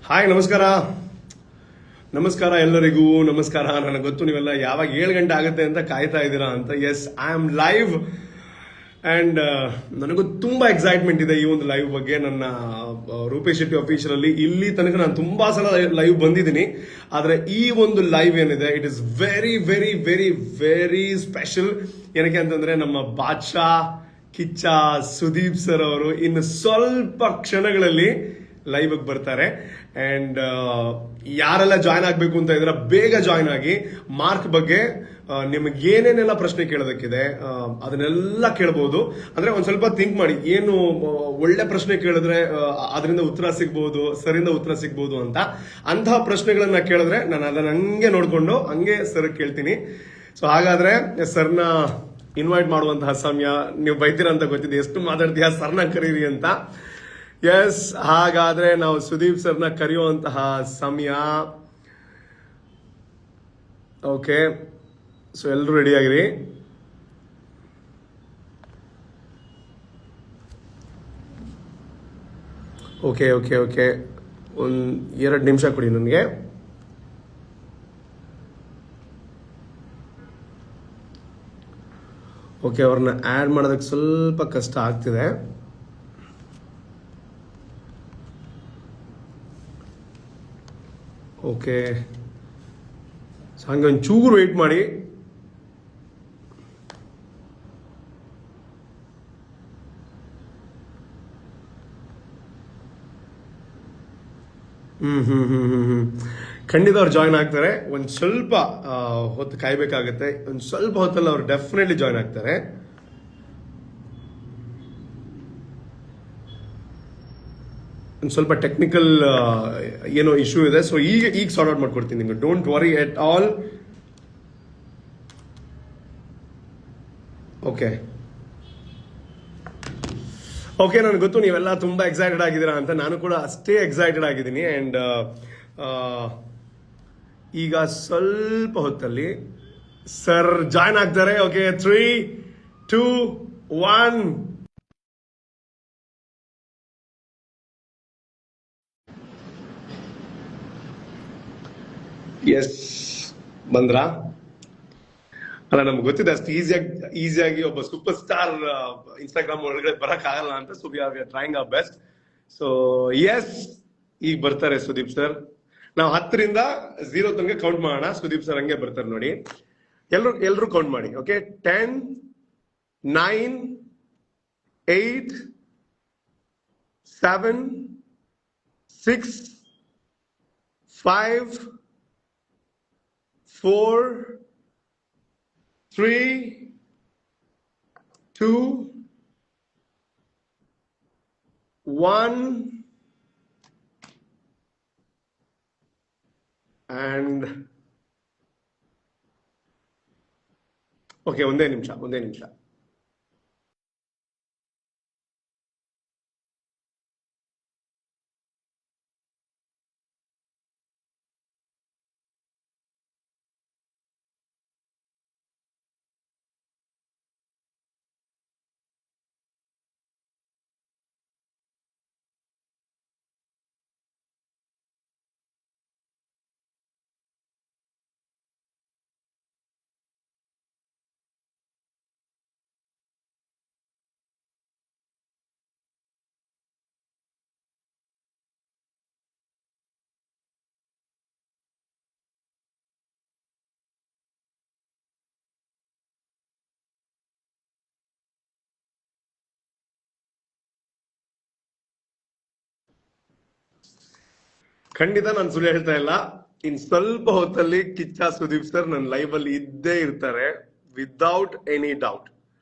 Hi, ನಮಸ್ಕಾರ. ನಮಸ್ಕಾರ ಎಲ್ಲರಿಗೂ ನಮಸ್ಕಾರ. ನನಗೆ ಗೊತ್ತು ನೀವೆಲ್ಲ ಯಾವಾಗ 7 ಗಂಟೆ ಆಗುತ್ತೆ ಅಂತ ಕಾಯ್ತಾ ಇದ್ದೀರಾ ಅಂತ. Yes, I am live and ನನಗೂ ತುಂಬಾ ಎಕ್ಸೈಟ್ಮೆಂಟ್ ಇದೆ ಈ ಒಂದು ಲೈವ್ ಬಗ್ಗೆ. ನನ್ನ ರೂಪೇಶ್ ಶೆಟ್ಟಿ ಅಫಿಷಿಯಲ್ ಅಲ್ಲಿ ಇಲ್ಲಿ ತನಕ ನಾನು ತುಂಬಾ ಸಲ ಲೈವ್ ಬಂದಿದ್ದೀನಿ, ಆದ್ರೆ ಈ ಒಂದು ಲೈವ್ ಏನಿದೆ it is very very very very special. ಏನಕ್ಕೆ ಅಂತಂದ್ರೆ ನಮ್ಮ ಬಾದ್ಶಾ ಕಿಚ್ಚ ಸುದೀಪ್ ಸರ್ ಅವರು ಇನ್ನು ಸ್ವಲ್ಪ ಕ್ಷಣಗಳಲ್ಲಿ ಲೈವ್ ಬರ್ತಾರೆ. ಅಂಡ್ ಯಾರೆಲ್ಲ ಜಾಯ್ನ್ ಆಗ್ಬೇಕು ಅಂತ ಇದ್ರೆ ಬೇಗ ಜಾಯ್ನ್ ಆಗಿ. ಮಾರ್ಕ್ ಬಗ್ಗೆ ನಿಮಗೆ ಏನೇನೆಲ್ಲ ಪ್ರಶ್ನೆ ಕೇಳೋದಕ್ಕಿದೆ ಅದನ್ನೆಲ್ಲ ಕೇಳಬಹುದು. ಅಂದ್ರೆ ಒಂದ್ ಸ್ವಲ್ಪ ಥಿಂಕ್ ಮಾಡಿ, ಏನು ಒಳ್ಳೆ ಪ್ರಶ್ನೆ ಕೇಳಿದ್ರೆ ಅದರಿಂದ ಉತ್ತರ ಸಿಗ್ಬಹುದು, ಸರಿಂದ ಉತ್ತರ ಸಿಗ್ಬಹುದು ಅಂತಹ ಪ್ರಶ್ನೆಗಳನ್ನ ಕೇಳಿದ್ರೆ ನಾನು ಅದನ್ನ ಹಂಗೆ ನೋಡ್ಕೊಂಡು ಹಂಗೆ ಸರ್ ಕೇಳ್ತೀನಿ. ಸೊ ಹಾಗಾದ್ರೆ ಸರ್ನ ಇನ್ವೈಟ್ ಮಾಡುವಂತಹ ಸಮಯ. ನೀವು ಬೈತೀರ ಅಂತ ಗೊತ್ತಿದೆ, ಎಷ್ಟು ಮಾತಾಡ್ತೀಯ ಸರ್ನ ಕರೀರಿ ಅಂತ. ಎಸ್, ಹಾಗಾದ್ರೆ ನಾವು ಸುದೀಪ್ ಸರ್ನ ಕರೆಯುವಂತಹ ಸಮಯ. ಓಕೆ, ಸೊ ಎಲ್ಲರೂ ರೆಡಿ ಆಗಿರಿ. ಓಕೆ ಓಕೆ ಓಕೆ, ಒಂದು 2 ನಿಮಿಷ ಕೊಡಿ ನನಗೆ. ಓಕೆ, ಅವ್ರನ್ನ ಆ್ಯಡ್ ಮಾಡೋದಕ್ಕೆ ಸ್ವಲ್ಪ ಕಷ್ಟ ಆಗ್ತಿದೆ. ಓಕೆ, ಹಂಗೆ ಒಂಚೂರು ವೆಯ್ಟ್ ಮಾಡಿ. ಖಂಡಿತ ಅವ್ರು ಜಾಯ್ನ್ ಆಗ್ತಾರೆ. ಒಂದು ಸ್ವಲ್ಪ ಹೊತ್ತು ಕಾಯ್ಬೇಕಾಗತ್ತೆ. ಒಂದು ಸ್ವಲ್ಪ ಹೊತ್ತಲ್ಲಿ ಅವ್ರು ಡೆಫಿನೆಟ್ಲಿ ಜಾಯ್ನ್ ಆಗ್ತಾರೆ. ಒಂದು ಸ್ವಲ್ಪ ಟೆಕ್ನಿಕಲ್ ಏನೋ ಇಶ್ಯೂ ಇದೆ, ಸೊ ಈಗ ಸಾರ್ಟ್ ಔಟ್ ಮಾಡ್ಕೊಡ್ತೀನಿ ನಿಮ್ಗೆ. Don't worry at all. Okay okay, ನನಗೆ ಗೊತ್ತು ನೀವೆಲ್ಲ ತುಂಬಾ ಎಕ್ಸೈಟೆಡ್ ಆಗಿದ್ದೀರಾ ಅಂತ. ನಾನು ಕೂಡ ಅಷ್ಟೇ ಎಕ್ಸೈಟೆಡ್ ಆಗಿದ್ದೀನಿ. ಅಂಡ್ ಈಗ ಸ್ವಲ್ಪ ಹೊತ್ತಲ್ಲಿ ಸರ್ ಜಾಯ್ನ್ ಆಗ್ತಾರೆ. ಓಕೆ, 3, 2, 1. ಎಸ್, ಬಂದ್ರಾ? ಅಲ್ಲ, ನಮ್ಗೆ ಗೊತ್ತಿದೆ ಅಷ್ಟು ಈಸಿಯಾಗಿ ಒಬ್ಬ ಸೂಪರ್ ಸ್ಟಾರ್ ಇನ್ಸ್ಟಾಗ್ರಾಮ್ ಒಳಗಡೆ ಬರಕ್ ಆಗಲ್ಲ ಅಂತ. So we are trying our best. So yes, ಈಗ ಬರ್ತಾರೆ ಸುದೀಪ್ ಸರ್. ನಾವು 10ರಿಂದ 0 ತನಕ ಕೌಂಟ್ ಮಾಡೋಣ. ಸುದೀಪ್ ಸರ್ ಹಂಗೆ ಬರ್ತಾರೆ ನೋಡಿ. ಎಲ್ರು ಕೌಂಟ್ ಮಾಡಿ. ಓಕೆ, 10, 9, 8, 7, 6, 5, 4, 3, 2, 1. And ಓಕೆ, ಒಂದೇ ನಿಮಿಷ. ಖಂಡಿತ ನಾನು ಸುಳ್ಳು ಹೇಳ್ತಾ ಇಲ್ಲ. ಇನ್ ಸ್ವಲ್ಪ ಹೊತ್ತಲ್ಲಿ ಕಿಚ್ಚ ಸುದೀಪ್ ಸರ್ ನನ್ನ ಲೈವ್ ಅಲ್ಲಿ ಇದ್ದೇ ಇರ್ತಾರೆ, ವಿದೌಟ್ ಎನಿ ಡೌಟ್.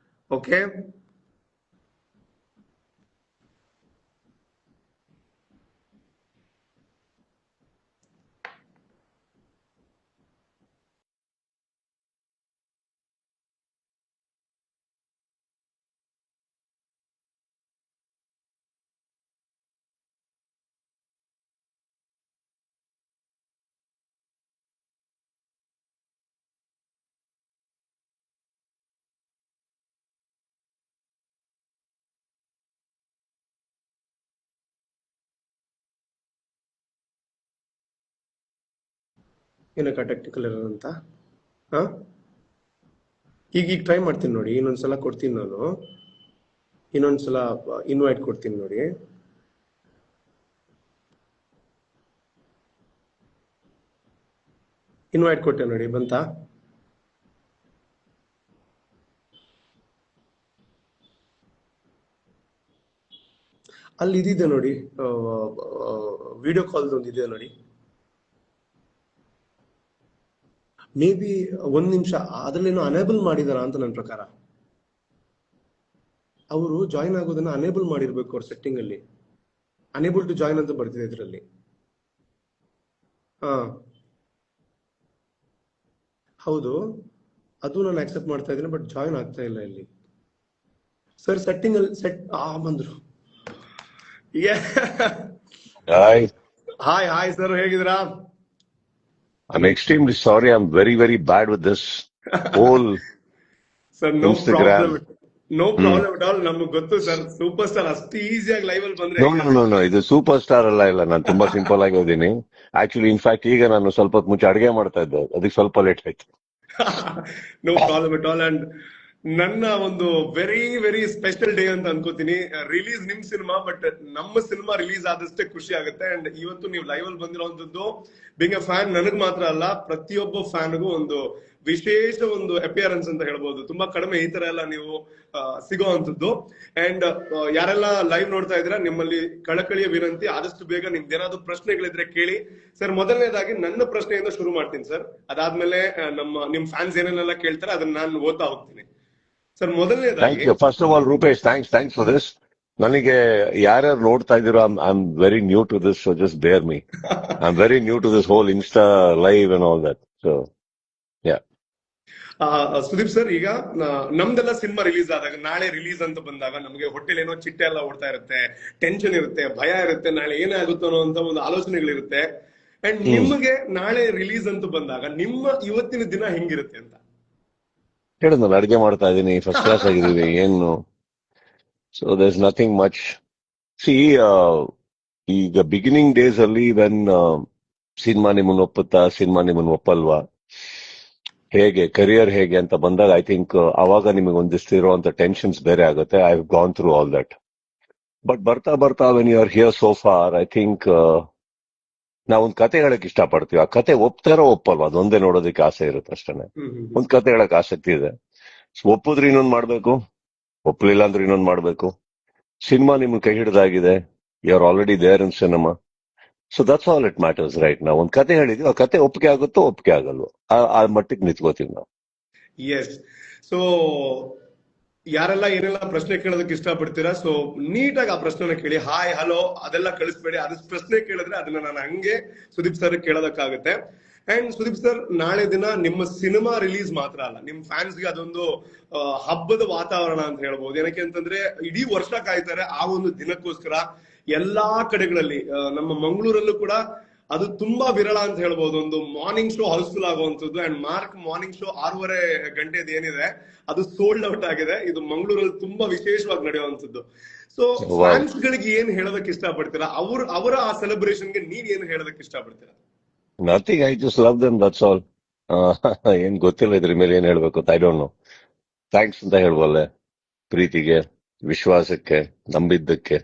ಓಕೆ. ಏನಕ್ಕ ಟೆಕ್ನಿಕಲ್ ಎರರ್ ಅಂತ? ಹಾ, ಈಗ ಟ್ರೈ ಮಾಡ್ತೀನಿ ನೋಡಿ, ಇನ್ನೊಂದ್ಸಲ ಕೊಡ್ತೀನಿ ನಾನು, ಇನ್ನೊಂದ್ಸಲ ಇನ್ವೈಟ್ ಕೊಡ್ತೀನಿ ನೋಡಿ. ಇನ್ವೈಟ್ ಕೊಟ್ಟೆ ನೋಡಿ, ಬಂತಾ? ಅಲ್ಲಿ ಇದಿದೆ ನೋಡಿ, ವಿಡಿಯೋ ಕಾಲ್ ಒಂದು ಇದೆ ನೋಡಿ. ಮೇ ಬಿ ಒಂದ್ ನಿಮಿಷ, ಅದ್ರಲ್ಲೇನೋ ಅನೇಬಲ್ ಮಾಡಿದಾರ ಅಂತ ನನ್ನ ಪ್ರಕಾರ. ಅವರು ಜಾಯಿನ್ ಆಗೋದನ್ನ ಅನೇಬಲ್ ಮಾಡಿರ್ಬೇಕು ಅವ್ರ ಸೆಟ್ಟಿಂಗ್ ಅಲ್ಲಿ. ಅನೇಬಲ್ ಟು ಜಾಯಿನ್ ಅಂತ ಬರ್ತಿದೆ ಇದರಲ್ಲಿ. ಹಾ ಹೌದು, ಅದು ನಾನು ಆಕ್ಸೆಪ್ಟ್ ಮಾಡ್ತಾ ಇದ್ದೀನಿ, ಬಟ್ ಜಾಯಿನ್ ಆಗ್ತಾ ಇಲ್ಲ ಇಲ್ಲಿ. ಸರ್ ಸೆಟ್ಟಿಂಗ್ ಅಲ್ಲಿ ಬಂದ್ರು. Hi, ಹಾಯ್ ಹಾಯ್ ಸರ್, ಹೇಗಿದ್ದೀರಾ? I'm extremely sorry. I'm very, very bad with this whole sir no Instagram. Problem, no Hmm. Problem at all. ನಮ್ಗೆ ಗೊತ್ತು ಸರ್, ಸೂಪರ್ ಸ್ಟಾರ್ ಅಷ್ಟು ಈಸಿಯಾಗಿ ಲೈವ್ ಅಲ್ಲಿ ಬಂದ್ರೆ No, no, no, no. ಇದು super star ಅಲ್ಲ. ಇಲ್ಲ, ನಾನು ತುಂಬಾ ಸಿಂಪಲ್ ಆಗಿ ಓದಿನಿ. ಆಕ್ಚುಲಿ ಇನ್ಫ್ಯಾಕ್ಟ್ ಈಗ ನಾನು ಸ್ವಲ್ಪ ಹೊತ್ತು ಮುಂಚೆ ಅಡಿಗೆ ಮಾಡ್ತಾ ಇದ್ದೆ, ಅದಕ್ಕೆ ಸ್ವಲ್ಪ ಲೇಟ್ ಆಯ್ತು. No problem at all. And ನನ್ನ ಒಂದು ವೆರಿ ವೆರಿ ಸ್ಪೆಷಲ್ ಡೇ ಅಂತ ಅನ್ಕೋತೀನಿ. ರಿಲೀಸ್ ನಿಮ್ ಸಿನಿಮಾ, ಬಟ್ ನಮ್ಮ ಸಿನಿಮಾ ರಿಲೀಸ್ ಆದಷ್ಟೇ ಖುಷಿ ಆಗುತ್ತೆ. ಅಂಡ್ ಇವತ್ತು ನೀವು ಲೈವ್ ಅಲ್ಲಿ ಬಂದಿರೋಂಥದ್ದು ಬಿಂಗ್ ಎ ಫ್ಯಾನ್ ನನಗ್ ಮಾತ್ರ ಅಲ್ಲ, ಪ್ರತಿಯೊಬ್ಬ ಫ್ಯಾನ್ಗೂ ಒಂದು ವಿಶೇಷ ಒಂದು ಅಪಿಯರೆನ್ಸ್ ಅಂತ ಹೇಳ್ಬೋದು. ತುಂಬಾ ಕಡಿಮೆ ಈ ತರ ಎಲ್ಲ ನೀವು ಸಿಗೋ ಅಂತದ್ದು. ಅಂಡ್ ಯಾರೆಲ್ಲ ಲೈವ್ ನೋಡ್ತಾ ಇದ್ದೀರಾ, ನಿಮ್ಮಲ್ಲಿ ಕಳಕಳಿಯ ವಿನಂತಿ, ಆದಷ್ಟು ಬೇಗ ನಿಮ್ದೇನಾದ್ರು ಪ್ರಶ್ನೆಗಳಿದ್ರೆ ಕೇಳಿ. ಸರ್ ಮೊದಲನೇದಾಗಿ ನನ್ನ ಪ್ರಶ್ನೆಯಿಂದ ಶುರು ಮಾಡ್ತೀನಿ ಸರ್, ಅದಾದ್ಮೇಲೆ ನಿಮ್ ಫ್ಯಾನ್ಸ್ ಏನೇನೆಲ್ಲ ಕೇಳ್ತಾರೆ ಅದನ್ನ ನಾನು ಓದ್ತಾ ಹೋಗ್ತೀನಿ. ಸರ್ ಥ್ಯಾಂಕ್ ಮೊದಲನೇದಾಗಿ you. First of all Rupesh, thanks for this. ನನಗೆ ಯಾರ್ಯಾರು ನೋಡ್ತಾ ಇದ್ದೀರೋ I am very new to this, so just bear me. I am very new to this whole Insta live and all that. So yeah, Sudeep sir, ಈಗ ನಮ್ದೆಲ್ಲ cinema release ಆದಾಗ, ನಾಳೆ release ಅಂತ ಬಂದಾಗ ನಮಗೆ ಹೊಟ್ಟೆಲಿ ಏನೋ ಚಿಟ್ಟೆ ಎಲ್ಲ ಓಡ್ತಾ ಇರುತ್ತೆ, ಟೆನ್ಷನ್ ಇರುತ್ತೆ, ಭಯ ಇರುತ್ತೆ, ನಾಳೆ ಏನೇ ಆಗುತ್ತೋ ಅನ್ನೋ ಒಂದು ಆಲೋಚನೆಗಳಿರುತ್ತೆ. ಅಂಡ್ ನಿಮಗೆ ನಾಳೆ ರಿಲೀಸ್ ಅಂತ ಬಂದಾಗ ನಿಮ್ಮ ಇವತ್ತಿನ ದಿನ ಹೆಂಗಿರುತ್ತೆ ಅಂತ? ಹೇಳಿದ್ನಲ್ಲ, ಅಡಿಗೆ ಮಾಡ್ತಾ ಇದ್ದೀನಿ, ಫಸ್ಟ್ ಕ್ಲಾಸ್ ಆಗಿದ್ದೀವಿ, ಏನು. So there is nothing much. See, ಈಗ ಬಿಗಿನಿಂಗ್ ಡೇಸ್ ಅಲ್ಲಿ ವೆನ್ ಸಿನಿಮಾ ನಿಮ್ಮನ್ನ ಒಪ್ಪುತ್ತಾ, ಸಿನಿಮಾ ನಿಮ್ಮನ್ನ ಒಪ್ಪಲ್ವಾ, ಹೇಗೆ ಕರಿಯರ್ ಹೇಗೆ ಅಂತ ಬಂದಾಗ ಐ ಥಿಂಕ್ ಅವಾಗ ನಿಮಗೆ ಒಂದಿಷ್ಟು ಇರುವಂತ ಟೆನ್ಷನ್ಸ್ ಬೇರೆ ಆಗುತ್ತೆ. I have gone through all that. But ಬರ್ತಾ ಬರ್ತಾ when you are here so far, I think ನಾವೊಂದ್ ಕತೆ ಹೇಳಕ್ ಇಷ್ಟಪಡ್ತೀವಿ. ಆ ಕತೆ ಒಪ್ತಾರೋ ಒಪ್ಪಲ್ವಾ ಅದೊಂದೇ ನೋಡೋದಕ್ಕೆ ಆಸೆ ಇರುತ್ತೆ ಅಷ್ಟೇ. ಒಂದ್ ಕತೆ ಹೇಳಕ್ ಆಸಕ್ತಿ ಇದೆ. ಒಪ್ಪಿದ್ರೆ ಇನ್ನೊಂದ್ ಮಾಡ್ಬೇಕು, ಒಪ್ಪಲಿಲ್ಲ ಅಂದ್ರೆ ಇನ್ನೊಂದ್ ಮಾಡ್ಬೇಕು. ಸಿನಿಮಾ ನಿಮ್ಗೆ ಕೈ ಹಿಡಿದಾಗಿದೆ, you are already there in cinema. So that's all it matters right. ನಾವು ಒಂದ್ ಕತೆ ಹೇಳಿದ್ವಿ, ಆ ಕತೆ ಒಪ್ಪಿಗೆ ಆಗುತ್ತೋ ಒಪ್ಪಿಗೆ ಆಗಲ್ವೋ, ಆ ಮಟ್ಟಿಗೆ ನಿಂತ್ಕೋತೀವಿ ನಾವು. ಎಸ್. ಸೊ ಯಾರೆಲ್ಲ ಏನೆಲ್ಲ ಪ್ರಶ್ನೆ ಕೇಳೋದಕ್ಕೆ ಇಷ್ಟಪಡ್ತೀರಾ, ಸೊ ನೀಟಾಗಿ ಆ ಪ್ರಶ್ನೆನ ಕೇಳಿ. ಹಾಯ್ ಹಲೋ ಅದೆಲ್ಲ ಕಳಿಸ್ಬೇಡಿ. ಅದು ಪ್ರಶ್ನೆ ಕೇಳಿದ್ರೆ ಅದನ್ನ ನಾನು ಹಂಗೆ ಸುದೀಪ್ ಸರ್ ಕೇಳೋದಕ್ಕಾಗುತ್ತೆ. ಅಂಡ್ ಸುದೀಪ್ ಸರ್, ನಾಳೆ ದಿನ ನಿಮ್ಮ ಸಿನಿಮಾ ರಿಲೀಸ್ ಮಾತ್ರ ಅಲ್ಲ, ನಿಮ್ ಫ್ಯಾನ್ಸ್ಗೆ ಅದೊಂದು ಹಬ್ಬದ ವಾತಾವರಣ ಅಂತ ಹೇಳ್ಬೋದು. ಏನಕ್ಕೆ ಅಂತಂದ್ರೆ ಇಡೀ ವರ್ಷ ಕಾಯ್ತಾರೆ ಆ ಒಂದು ದಿನಕ್ಕೋಸ್ಕರ. ಎಲ್ಲಾ ಕಡೆಗಳಲ್ಲಿ, ನಮ್ಮ ಮಂಗಳೂರಲ್ಲೂ ಕೂಡ ಅದು ತುಂಬಾ ವಿರಳ ಅಂತ ಹೇಳ್ಬೋದು, ಒಂದು ಮಾರ್ನಿಂಗ್ ಶೋ ಹೌಸ್ಫುಲ್ ಆಗುವಂತದ್ದು. ಅಂಡ್ ಮಾರ್ಕ್ ಮಾರ್ನಿಂಗ್ ಶೋ 6:30 ಗಂಟೆದು ಏನಿದೆ ಅದು ಸೋಲ್ಡ್ ಔಟ್ ಆಗಿದೆ. ಇದು ಮಂಗಳೂರಲ್ಲಿ ತುಂಬಾ ವಿಶೇಷವಾಗಿ ನಡೆಯುವಂತದ್ದು. ಸೊ ಫ್ಯಾನ್ಸ್ ಗಳಿಗೆ ಏನ್ ಹೇಳೋದಕ್ಕೆ ಇಷ್ಟಪಡ್ತೀರಾ? ಅವರ ಆ ಸೆಲೆಬ್ರೇಷನ್ಗೆ ನೀವ್ ಏನ್ ಹೇಳೋದಕ್ಕೆ ಇಷ್ಟಪಡ್ತೀರಾ? Nothing, I just love them, that's all. ಏನ್ ಗೊತ್ತಿಲ್ಲ ಇದ್ರ ಮೇಲೆ ಏನ್ ಹೇಳ್ಬೇಕು, ಐ ಡೋಂಟ್ ನೋ. ಥ್ಯಾಂಕ್ಸ್ ಅಂತ ಹೇಳ್ಬಲ್ಲೆ, ಪ್ರೀತಿಗೆ, ವಿಶ್ವಾಸಕ್ಕೆ, ನಂಬಿದ್ದಕ್ಕೆ,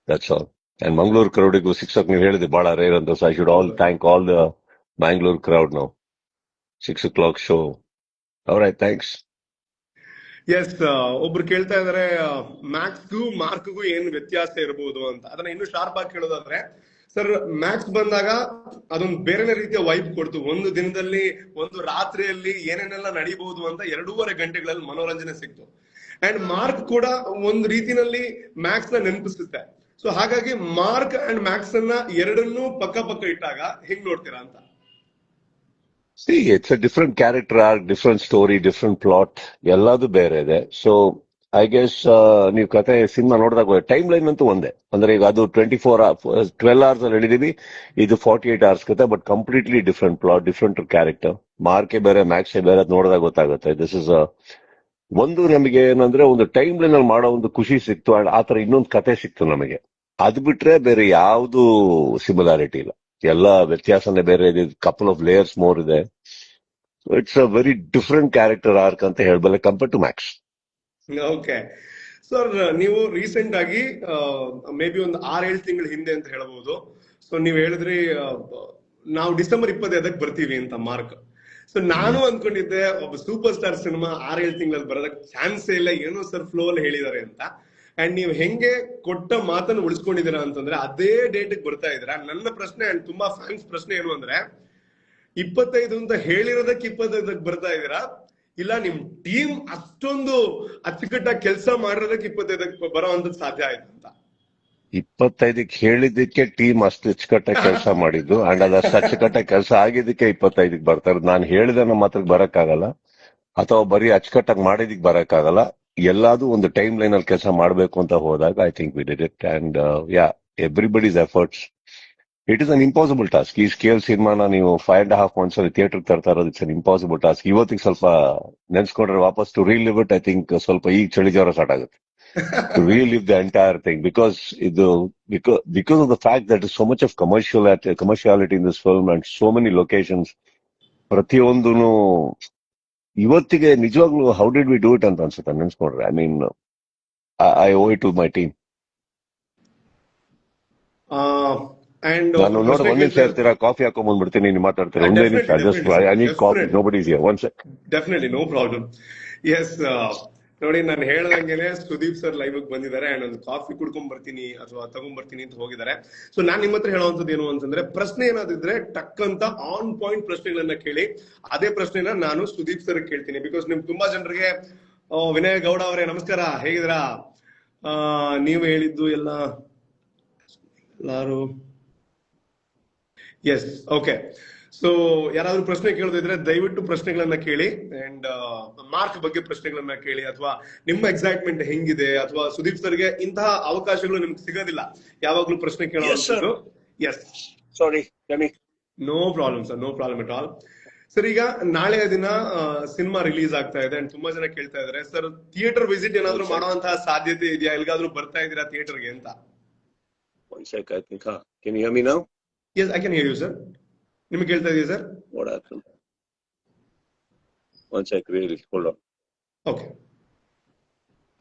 ದಟ್ಸ್ ಆಲ್. ಅಂಡ್ ಮಂಗಳೂರು ಕ್ರೌಡಿಗೂ 6 o'clock ನೀವು ಹೇಳಿದ್ರೆ ಬಹಳ ರೇರ್ ಅಂತ, so I should all thank all the Mangalore crowd now. 6 o'clock show. Alright, thanks. Yes. ಒಬ್ರು ಕೇಳ್ತಾ ಇದಾರೆ, ಮ್ಯಾಕ್ಸ್ಗೂ ಮಾರ್ಕ್ಗೂ ಏನ್ ವ್ಯತ್ಯಾಸ ಇರಬಹುದು ಅಂತ. ಅದನ್ನ ಇನ್ನೂ ಶಾರ್ಪ್ ಆಗಿ ಕೇಳೋದಾದ್ರೆ, ಸರ್ ಮ್ಯಾಕ್ಸ್ ಬಂದಾಗ ಅದೊಂದು ಬೇರೆನೇ ರೀತಿಯ ವೈಬ್ ಕೊಡ್ತು. ಒಂದು ದಿನದಲ್ಲಿ, ಒಂದು ರಾತ್ರಿಯಲ್ಲಿ ಏನೇನೆಲ್ಲ ನಡೀಬಹುದು ಅಂತ 2.5 ಗಂಟೆಗಳಲ್ಲಿ ಮನೋರಂಜನೆ ಸಿಕ್ತು. ಅಂಡ್ ಮಾರ್ಕ್ ಕೂಡ ಒಂದು ರೀತಿನಲ್ಲಿ ಮ್ಯಾಕ್ಸ್ ನ ನೆನಪಿಸುತ್ತೆ. ಸೊ ಹಾಗಾಗಿ ಮಾರ್ಕ್ ಅಂಡ್ ಮ್ಯಾಕ್ಸ್ ಅನ್ನ ಎರಡನ್ನೂ ಪಕ್ಕ ಪಕ್ಕ ಇಟ್ಟಾಗ ಹೆಂಗ್ ನೋಡ್ತೀರಾ ಅಂತ? C, it's a different character arc, different story, different plot, ಎಲ್ಲದೂ ಬೇರೆ ಇದೆ. ಸೊ ಐ ಗೆಸ್ ನೀವು ಕತೆ ಸಿನಿಮಾ ನೋಡಿದಾಗ ಟೈಮ್ ಲೈನ್ ಅಂತೂ ಒಂದೇ. ಅಂದ್ರೆ ಈಗ ಅದು 12 hours ಅಲ್ಲಿ ಹೇಳಿದೀವಿ, ಇದು 48 hours ಕತೆ, but completely different plot, different character. ಮಾರ್ಕೆ ಬೇರೆ, ಮ್ಯಾಕ್ಸೇ ಬೇರೆ, ಅದು ನೋಡಿದಾಗ ಗೊತ್ತಾಗುತ್ತೆ. ದಿಸ್ ಇಸ್ ಒಂದು ನಮಗೆ ಏನಂದ್ರೆ ಒಂದು ಟೈಮ್ ಲೈನ್ ಅಲ್ಲಿ ಮಾಡೋ ಒಂದು ಖುಷಿ ಸಿಕ್ತು. ಅಂಡ್ ಆತರ ಇನ್ನೊಂದು ಕತೆ ಸಿಕ್ತು ನಮಗೆ. ಅದು ಬಿಟ್ರೆ ಬೇರೆ ಯಾವ್ದು ಸಿಮಿಲಾರಿಟಿ ಇಲ್ಲ. ಎಲ್ಲ ವ್ಯತ್ಯಾಸನೇ ಬೇರೆ ಇದೆ, ಕಪಲ್ ಆಫ್ ಲೇಯರ್ಸ್ ಮೋರ್ ಇದೆ. It's a very different character arc ಅಂತ ಹೇಳಬಲ್ಲೆ compare to Max. Okay sir, ನೀವು ರೀಸೆಂಟ್ ಆಗಿ ಮೇ ಬಿ ಒಂದು 6-7 ತಿಂಗಳ ಹಿಂದೆ ಅಂತ ಹೇಳಬಹುದು. ಸೊ ನೀವು ಹೇಳಿದ್ರಿ ನಾವು ಡಿಸೆಂಬರ್ 25ಕ್ಕೆ ಬರ್ತೀವಿ ಅಂತ ಮಾರ್ಕ್. ಸೊ ನಾನು ಅನ್ಕೊಂಡಿದ್ದೆ ಒಬ್ಬ ಸೂಪರ್ ಸ್ಟಾರ್ ಸಿನಿಮಾ 6-7 ತಿಂಗಳಲ್ಲಿ ಬರೋದಕ್ಕೆ ಚಾನ್ಸೇ ಇಲ್ಲ, ಏನೋ ಸರ್ ಫ್ಲೋ ಅಲ್ಲಿ ಹೇಳಿದ್ದಾರೆ ಅಂತ. ಅಂಡ್ ನೀವು ಹೆಂಗೆ ಕೊಟ್ಟ ಮಾತನ್ನು ಉಳಿಸ್ಕೊಂಡಿದ್ದೀರಾ ಅಂತಂದ್ರೆ ಅದೇ ಡೇಟ್ ಬರ್ತಾ ಇದ್ದೀರಾ. ನನ್ನ ಪ್ರಶ್ನೆ ಅಂಡ್ ತುಂಬಾ ಫ್ಯಾನ್ಸ್ ಪ್ರಶ್ನೆ ಏನು ಅಂದ್ರೆ, 25 ಅಂತ ಹೇಳಿರೋದಕ್ಕೆ 25ಕ್ಕೆ ಬರ್ತಾ ಇದ್ದೀರಾ, ಇಲ್ಲ ನಿಮ್ ಟೀಮ್ ಅಷ್ಟೊಂದು ಅಚ್ಚುಕಟ್ಟಾಗಿ ಕೆಲಸ ಮಾಡಿರೋದಕ್ಕೆ 25ಕ್ಕೆ ಬರೋ ಅಂತ ಸಾಧ್ಯ ಆಯ್ತು ಅಂತ? 25ಕ್ಕೆ ಹೇಳಿದ್ದಕ್ಕೆ ಟೀಮ್ ಅಷ್ಟು ಅಚ್ಚುಕಟ್ಟಾಗಿ ಕೆಲಸ ಮಾಡಿದ್ದು, ಅಂಡ್ ಅದಷ್ಟು ಅಚ್ಚುಕಟ್ಟಾಗಿ ಕೆಲಸ ಆಗಿದ್ದಕ್ಕೆ 25ಕ್ಕೆ ಬರ್ತಾರೆ. ನಾನು ಹೇಳಿದ ಮಾತ್ರಕ್ಕೆ ಬರಕ್ಕಾಗಲ್ಲ, ಅಥವಾ ಬರೀ ಅಚ್ಚುಕಟ್ಟಾಗಿ ಮಾಡಿದಕ್ಕೆ ಬರಕ್ಕಾಗಲ್ಲ. ಎಲ್ಲಾದು ಒಂದು ಟೈಮ್ ಲೈನ್ ಅಲ್ಲಿ ಕೆಲಸ ಮಾಡಬೇಕು ಅಂತ ಹೋದಾಗ I think we did it. And yeah, everybody's efforts. It is an impossible task. ಈ ಸ್ಕೇಲ್ ಸಿನಿಮಾನ ನೀವು 5.5 months ಅಲ್ಲಿ ಥಿಯೇಟರ್ ತರ್ತಾ ಇರೋದು ಇಟ್ಸ್ ಅನ್ ಇಂಪಾಸಿಬಲ್ ಟಾಸ್ಕ್. ಇವತ್ತಿಗೆ ಸ್ವಲ್ಪ ನೆನ್ಸ್ಕೊಂಡ್ರೆ ವಾಪಸ್ to relive it, I think ಸ್ವಲ್ಪ ಈಗ ಚಳಿ ಜ್ವರ ಸ್ಟಾರ್ಟ್ ಆಗುತ್ತೆ. To relive the entire thing, because of the fact that there's so much of commerciality in this film and so many locations. ಪ್ರತಿಯೊಂದೂನು ಇವತ್ತಿಗೆ ನಿಜವಾಗ್ಲೂ how did we do it ಅಂತ ಅನ್ಸುತ್ತೆ ನೆನ್ಸ್ಕೊಂಡ್ರೆ. I mean I owe it to my team. ನಾನು ನೋಡಿ ಒಂದ್ ನಿಮಿಷ ಇರ್ತೀರಾ, ಕಾಫಿ ಹಾಕೊಂಡ್ ಬಂದ್ಬಿಡ್ತೀನಿ, ನೀವು ಮಾತಾಡ್ತೀರಾ. ಒಂದೇ ನಿಮಿಷ, just I need coffee, nobody is here. One second. Definitely, no problem. Yes, ನೋಡಿ ನಾನು ಹೇಳ್ದಂಗೆನೆ ಸುದೀಪ್ ಸರ್ ಲೈವ್ ಬಂದಿದ್ದಾರೆ ಅಂಡ್ ಒಂದು ಕಾಫಿ ಕುಡ್ಕೊಂಡ್ ಬರ್ತೀನಿ ಅಥವಾ ತಗೊಂಡ್ ಬರ್ತೀನಿ ಅಂತ ಹೋಗಿದ್ದಾರೆ. ಸೊ ನಾನ್ ನಿಮ್ಮ ಹತ್ರ ಹೇಳುವಂತದ್ದು ಏನು ಅಂತಂದ್ರೆ, ಪ್ರಶ್ನೆ ಏನಾದಿದ್ರೆ ಟಕ್ ಅಂತ ಆನ್ ಪಾಯಿಂಟ್ ಪ್ರಶ್ನೆಗಳನ್ನ ಕೇಳಿ. ಅದೇ ಪ್ರಶ್ನೆನ ನಾನು ಸುದೀಪ್ ಸರ್ ಕೇಳ್ತೀನಿ. ಬಿಕಾಸ್ ನಿಮ್ ತುಂಬಾ ಜನರಿಗೆ ವಿನಯ್ ಗೌಡ ಅವರೇ ನಮಸ್ಕಾರ, ಹೇಗಿದ್ದೀರಾ, ನೀವು ಹೇಳಿದ್ದು ಎಲ್ಲಾರು ಎಸ್ ಓಕೆ. ಸೊ ಯಾರಾದ್ರೂ ಪ್ರಶ್ನೆ ಕೇಳೋದಿದ್ರೆ ದಯವಿಟ್ಟು ಪ್ರಶ್ನೆಗಳನ್ನ ಕೇಳಿ. ಅಂಡ್ ಮಾರ್ಕ್ ಬಗ್ಗೆ ಪ್ರಶ್ನೆಗಳನ್ನ ಕೇಳಿ, ಅಥವಾ ನಿಮ್ಮ ಎಕ್ಸೈಟ್ಮೆಂಟ್ ಹೆಂಗಿದೆ, ಅಥವಾ ಸುದೀಪ್ ಸರ್ಗೆ ಇಂತಹ ಅವಕಾಶಗಳು ನಿಮ್ಗೆ ಸಿಗೋದಿಲ್ಲ ಯಾವಾಗ್ಲೂ ಪ್ರಶ್ನೆ ಕೇಳೋದು. Yes, sorry, no problem sir, no problem at all. Sir, ಈಗ ನಾಳೆ ದಿನ ಸಿನಿಮಾ ರಿಲೀಸ್ ಆಗ್ತಾ ಇದೆ ಅಂಡ್ ತುಂಬಾ ಜನ ಕೇಳ್ತಾ ಇದಾರೆ, ಸರ್ ಥಿಯೇಟರ್ ವಿಸಿಟ್ ಏನಾದ್ರು ಮಾಡುವಂತಹ ಸಾಧ್ಯತೆ ಇದೆಯಾ, ಎಲ್ಗಾದ್ರೂ ಬರ್ತಾ ಇದ್ದೀರಾ ಥಿಯೇಟರ್ಗೆ ಅಂತ? One sec, I think. Can you hear me now? Yes, I can hear you, sir. ನಿಮಗೆ ಕೇಳ್ತಾ ಇದೆಯಾ sir? What happened? One sec, really. Hold on. Okay.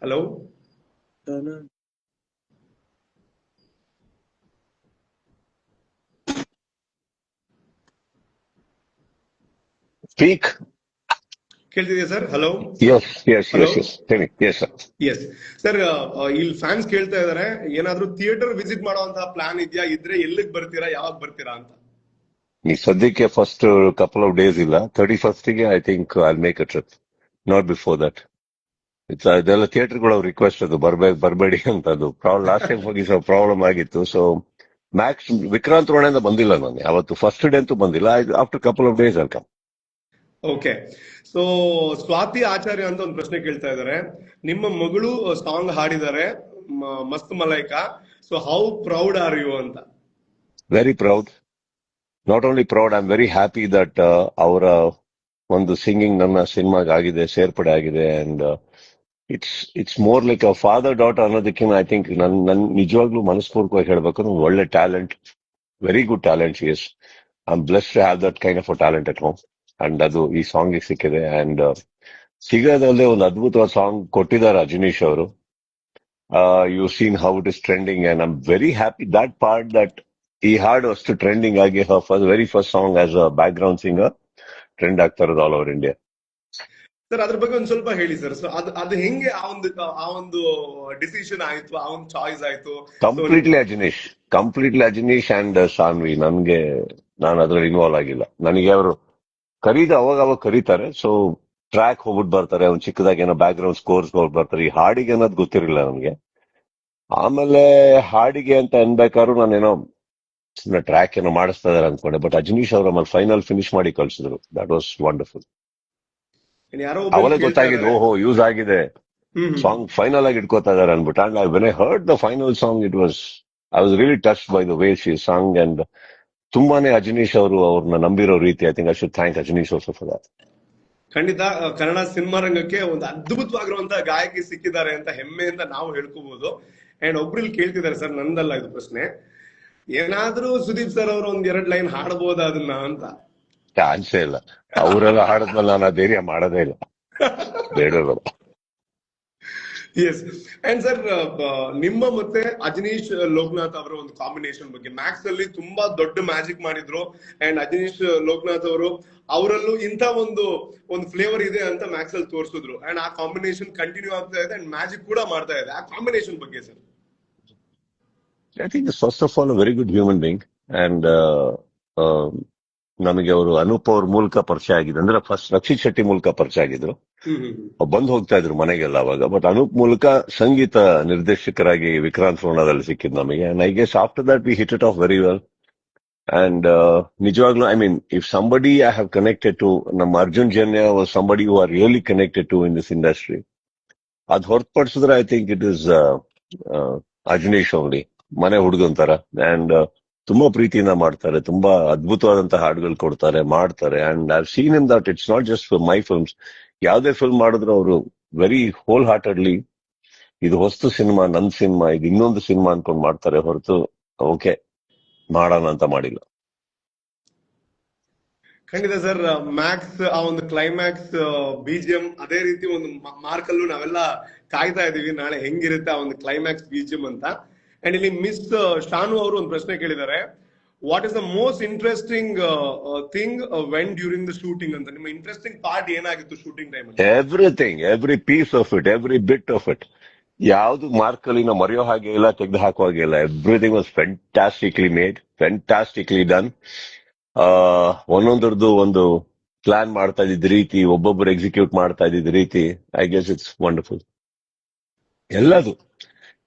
Hello? Speak. ಕೇಳ್ತಿದೆಯಾ sir? Hello. Yes. Tell me. Yes, sir. Yes sir, ಇಲ್ಲಿ fans ಕೇಳ್ತಾ ಇದಾರೆ, ಏನಾದ್ರೂ theatre visit ಮಾಡುವಂತಹ plan ಇದೆಯಾ, ಇದ್ರೆ ಎಲ್ಲಿಗೆ ಬರ್ತೀರಾ, ಯಾವಾಗ ಬರ್ತೀರಾ ಅಂತ? ಈ ಸದ್ಯಕ್ಕೆ ಫಸ್ಟ್ ಕಪಲ್ ಆಫ್ ಡೇಸ್ ಇಲ್ಲ. 31st I think I make a trip, not before that. ಇದೆಲ್ಲ ಥಿಯೇಟರ್ಗಳು ರಿಕ್ವೆಸ್ಟ್, ಅದು ಬರ್ಬೇಡಿ ಅಂತ. ಅದು ಲಾಸ್ಟ್ ಟೈಮ್ ಹೋಗಿ ಸ್ವಲ್ಪ ಪ್ರಾಬ್ಲಮ್ ಆಗಿತ್ತು. ಸೊ ಮ್ಯಾಕ್ಸ್ ವಿಕ್ರಾಂತ್ ರೋಣೆಯಿಂದ ಬಂದಿಲ್ಲ ನಾನು ಅವತ್ತು, ಫಸ್ಟ್ ಡೇ ಅಂತೂ ಬಂದಿಲ್ಲ. ಆಫ್ಟರ್ ಕಪಲ್ ಆಫ್ ಡೇಸ್ ಅಲ್ಕ. ಓಕೆ. ಸೊ ಸ್ವಾತಿ ಆಚಾರ್ಯ ಅಂತ ಒಂದು ಪ್ರಶ್ನೆ ಕೇಳ್ತಾ ಇದಾರೆ, ನಿಮ್ಮ ಮಗಳು ಸಾಂಗ್ ಹಾಡಿದ್ದಾರೆ Mast Malaika, so how proud are you ಅಂತ? Very proud. Not only proud, I am very happy that ಅವರ ಒಂದು ಸಿಂಗಿಂಗ್ ನನ್ನ ಸಿನಿಮಾಗೆ ಆಗಿದೆ, ಸೇರ್ಪಡೆ ಆಗಿದೆ. And it's more like a father daughter ಅನ್ನೋದಕ್ಕಿಂತ ಐ ಥಿಂಕ್ ನನ್ ನಿಜವಾಗ್ಲೂ ಮನಸ್ಪೂರ್ವಕವಾಗಿ ಹೇಳ್ಬೇಕು, ಒಳ್ಳೆ talent, very good talent she is. I am blessed to have that kind of a talent at home. And ಅದು ಈ ಸಾಂಗ್ ಸಿಕ್ಕಿದೆ. ಅಂಡ್ ಸಿಗೋದಲ್ಲದೆ ಒಂದು ಅದ್ಭುತವಾದ ಸಾಂಗ್ ಕೊಟ್ಟಿದ್ದಾರೆ ಅಜನೀಶ್ ಅವರು. You seen how it is trending, and I am very happy that part that ಈ ಹಾಡು ಅಷ್ಟು ಟ್ರೆಂಡಿಂಗ್ ಆಗಿ very first song as a background singer trend ಆಗ್ತಾ ಇರೋದು ಆಲ್ ಓವರ್ ಇಂಡಿಯಾ. ಸರ್ ಅದ್ರ ಬಗ್ಗೆ ಒಂದ್ ಸ್ವಲ್ಪ ಹೇಳಿ ಸರ್. ಸೊ ಅದು ಹೆಂಗೆ ಆ ಒಂದು ಡಿಸಿಷನ್ ಆಯ್ತು, ಆ ಒಂದು ಚಾಯ್ಸ್ ಆಯ್ತು? Completely Ajaneesh and Sanvi. ನಾನು ಅದ್ರಲ್ಲಿ ಇನ್ವಾಲ್ವ್ ಆಗಿಲ್ಲ. ನನಗೆ ಅವರು ಅವಾಗ ಕರೀತಾರೆ. ಸೊ ಟ್ರ್ಯಾಕ್ ಹೋಗ್ಬಿಟ್ಟು ಬರ್ತಾರೆ, ಒಂದ್ ಚಿಕ್ಕದಾಗಿ ಏನೋ ಬ್ಯಾಕ್ ಗ್ರೌಂಡ್ ಸ್ಕೋರ್ಸ್ ಹೋಗ್ಬಿಟ್ಟು ಬರ್ತಾರೆ. ಈ ಹಾಡಿಗೆ ಅನ್ನೋದು ಗೊತ್ತಿರಲಿಲ್ಲ ನನಗೆ. ಆಮೇಲೆ ಹಾಡಿಗೆ ಅಂತ ಅನ್ಬೇಕಾದ್ರು ನಾನೇನೋ ಟ್ರ್ಯಾಕ್ ಏನೋ ಮಾಡಿಸ್ತಾ ಇದಾರೆ ಅನ್ಕೊಂಡೆ. ಬಟ್ ಅಜನೀಶ್ ಅವ್ರ ಆಮೇಲೆ ಫೈನಲ್ ಫಿನಿಶ್ ಮಾಡಿ ಕಳ್ಸಿದ್ರು. That was wonderful. ಅವಲೇ ಗೊತ್ತಾಗಿದ್ದು, ಓಹೋ ಯೂಸ್ ಆಗಿದೆ, ಸಾಂಗ್ ಫೈನಲ್ ಆಗಿ ಇಟ್ಕೋತಾ ಇದಾರೆ ಅನ್ಬಿಟ್ಟು. And when I heard the final song, I was really touched by the way she song. And ತುಂಬಾನೇ ಅಜನೀಶ್ ಅವರು ಅವ್ರನ್ನ ನಂಬಿರೋ ರೀತಿ, I think I should thank Ajaneesh also for that. ಖಂಡಿತ ಕನ್ನಡ ಸಿನಿಮಾ ರಂಗಕ್ಕೆ ಒಂದು ಅದ್ಭುತವಾಗಿರುವಂತಹ ಗಾಯಕಿ ಸಿಕ್ಕಿದ್ದಾರೆ ಅಂತ ಹೆಮ್ಮೆಯಿಂದ ನಾವು ಹೇಳ್ಕೋಬಹುದು. ಅಂಡ್ ಒಬ್ರಲ್ಲಿ ಕೇಳ್ತಿದ್ದಾರೆ ಸರ್, ನಂದಲ್ಲ ಇದು ಪ್ರಶ್ನೆ, ಏನಾದ್ರೂ ಸುದೀಪ್ ಸರ್ ಅವರು ಒಂದ್ ಎರಡ್ ಲೈನ್ ಹಾಡಬಹುದಾ ಅದನ್ನ ಅಂತ. ಚಾನ್ಸೇ ಇಲ್ಲ. ಅವರೆಲ್ಲ ಹಾಡಿದ್ಮೇಲೆ ನಾನು ಆ ಧೈರ್ಯ ಮಾಡೋದೇ ಇಲ್ಲ. ಬೇಡ ಬೇಡ. ಎಸ್. ಅಂಡ್ ಸರ್, ನಿಮ್ಮ ಮತ್ತೆ ಅಜನೀಶ್ ಲೋಕನಾಥ್ ಅವರ ಒಂದು ಕಾಂಬಿನೇಷನ್ ಬಗ್ಗೆ, ಮ್ಯಾಕ್ಸ್ ಅಲ್ಲಿ ತುಂಬಾ ದೊಡ್ಡ ಮ್ಯಾಜಿಕ್ ಮಾಡಿದ್ರು. ಅಂಡ್ ಅಜನೀಶ್ ಲೋಕನಾಥ್ ಅವರು ಅವರಲ್ಲೂ ಇಂಥ ಒಂದು ಫ್ಲೇವರ್ ಇದೆ ಅಂತ ಮ್ಯಾಕ್ಸ್ ಅಲ್ಲಿ ತೋರಿಸಿದ್ರು. ಅಂಡ್ ಆ ಕಾಂಬಿನೇಷನ್ ಕಂಟಿನ್ಯೂ ಆಗ್ತಾ ಇದೆ ಅಂಡ್ ಮ್ಯಾಜಿಕ್ ಕೂಡ ಮಾಡ್ತಾ ಇದೆ. ಆ ಕಾಂಬಿನೇಷನ್ ಬಗ್ಗೆ sir. I think first of all very good human being. And ನಮಗೆ ಅವರು ಅನೂಪ್ ಅವ್ರ ಮೂಲಕ ಪರಿಚಯ ಆಗಿದೆ. ಅಂದ್ರೆ ಫಸ್ಟ್ ರಕ್ಷಿತ್ ಶೆಟ್ಟಿ ಮೂಲಕ ಪರಿಚಯ ಆಗಿದ್ರು. ಬಂದು ಹೋಗ್ತಾ ಇದ್ರು ಮನೆಗೆಲ್ಲ ಅವಾಗ. ಬಟ್ ಅನೂಪ್ ಮೂಲಕ ಸಂಗೀತ ನಿರ್ದೇಶಕರಾಗಿ ವಿಕ್ರಾಂತ್ ರೋಣದಲ್ಲಿ ಸಿಕ್ಕಿದ್ ನಮಗೆ. And I guess after that we hit it off very well. And ನಿಜವಾಗ್ಲೂ I mean if somebody I have connected to, ನಮ್ಮ Arjun Janya was somebody who are really connected to in this industry. ಅದ್ ಹೊರತುಪಡಿಸಿದ್ರೆ I think it is Ajaneesh only. ಮನೆ ಹುಡುಗಂತರ. And ತುಂಬಾ ಪ್ರೀತಿಯಿಂದ ಮಾಡ್ತಾರೆ. ತುಂಬಾ ಅದ್ಭುತವಾದಂತಹ ಹಾಡುಗಳು ಕೊಡ್ತಾರೆ, ಮಾಡ್ತಾರೆ. And I seen in that it's not just for my films. ಯಾವ್ದೇ ಫಿಲ್ಮ್ ಮಾಡಿದ್ರು ಅವರು ವೆರಿ ಹೋಲ್ ಹಾರ್ಟೆಡ್ಲಿ ಇದು ಹೊಸ್ತು ಸಿನಿಮಾ, ನನ್ ಸಿನಿಮಾ, ಇದು ಇನ್ನೊಂದು ಸಿನಿಮಾ ಅನ್ಕೊಂಡ್ ಮಾಡ್ತಾರೆ ಹೊರತು ಓಕೆ ಮಾಡೋಣ ಅಂತ ಮಾಡಿಲ್ಲ. ಖಂಡಿತ ಸರ್. ಮ್ಯಾಕ್ಸ್ ಆ ಒಂದು ಕ್ಲೈಮ್ಯಾಕ್ಸ್ ಬಿಜಿಎಂ ಅದೇ ರೀತಿ ಒಂದು ಮಾರ್ಕ್ ಅಲ್ಲೂ ನಾವೆಲ್ಲ ಕಾಯ್ತಾ ಇದೀವಿ ನಾಳೆ ಹೆಂಗಿರುತ್ತೆ ಆ ಒಂದು ಕ್ಲೈಮ್ಯಾಕ್ಸ್ ಬಿಜಿಎಂ ಅಂತ. ಅಂಡ್ ಇಲ್ಲಿ ಮಿಸ್ ಶಾನು ಅವರು ಒಂದು ಪ್ರಶ್ನೆ ಕೇಳಿದ್ದಾರೆ, what is the most interesting thing when during the shooting ಅಂತ. ನಿಮ್ಮ ಇಂಟ್ರೆಸ್ಟಿಂಗ್ ಪಾರ್ಟ್ ಏನಾಗಿತ್ತು ಶೂಟಿಂಗ್ ಟೈಮ್ ಅಲ್ಲಿ? Everything, every piece of it, every bit of it. ಯಾವ್ದು ಮಾರ್ಕ್ ಅಲ್ಲಿ ನಾವು ಮರೆಯೋ ಹಾಗೆ ಇಲ್ಲ, ತೆಗೆದು ಹಾಕೋ ಹಾಗೆ ಇಲ್ಲ. Everything was fantastically made, fantastically done. ಒಂದೊಂದ್ರದ್ದು ಒಂದು ಪ್ಲಾನ್ ಮಾಡ್ತಾ ಇದ್ದಿದ್ ರೀತಿ, ಒಬ್ಬೊಬ್ರು ಎಕ್ಸಿಕ್ಯೂಟ್ ಮಾಡ್ತಾ ಇದ್ದಿದ್ ರೀತಿ, ಐ ಗೆಸ್ ಇಟ್ಸ್ ವಂಡರ್ಫುಲ್. ಎಲ್ಲದು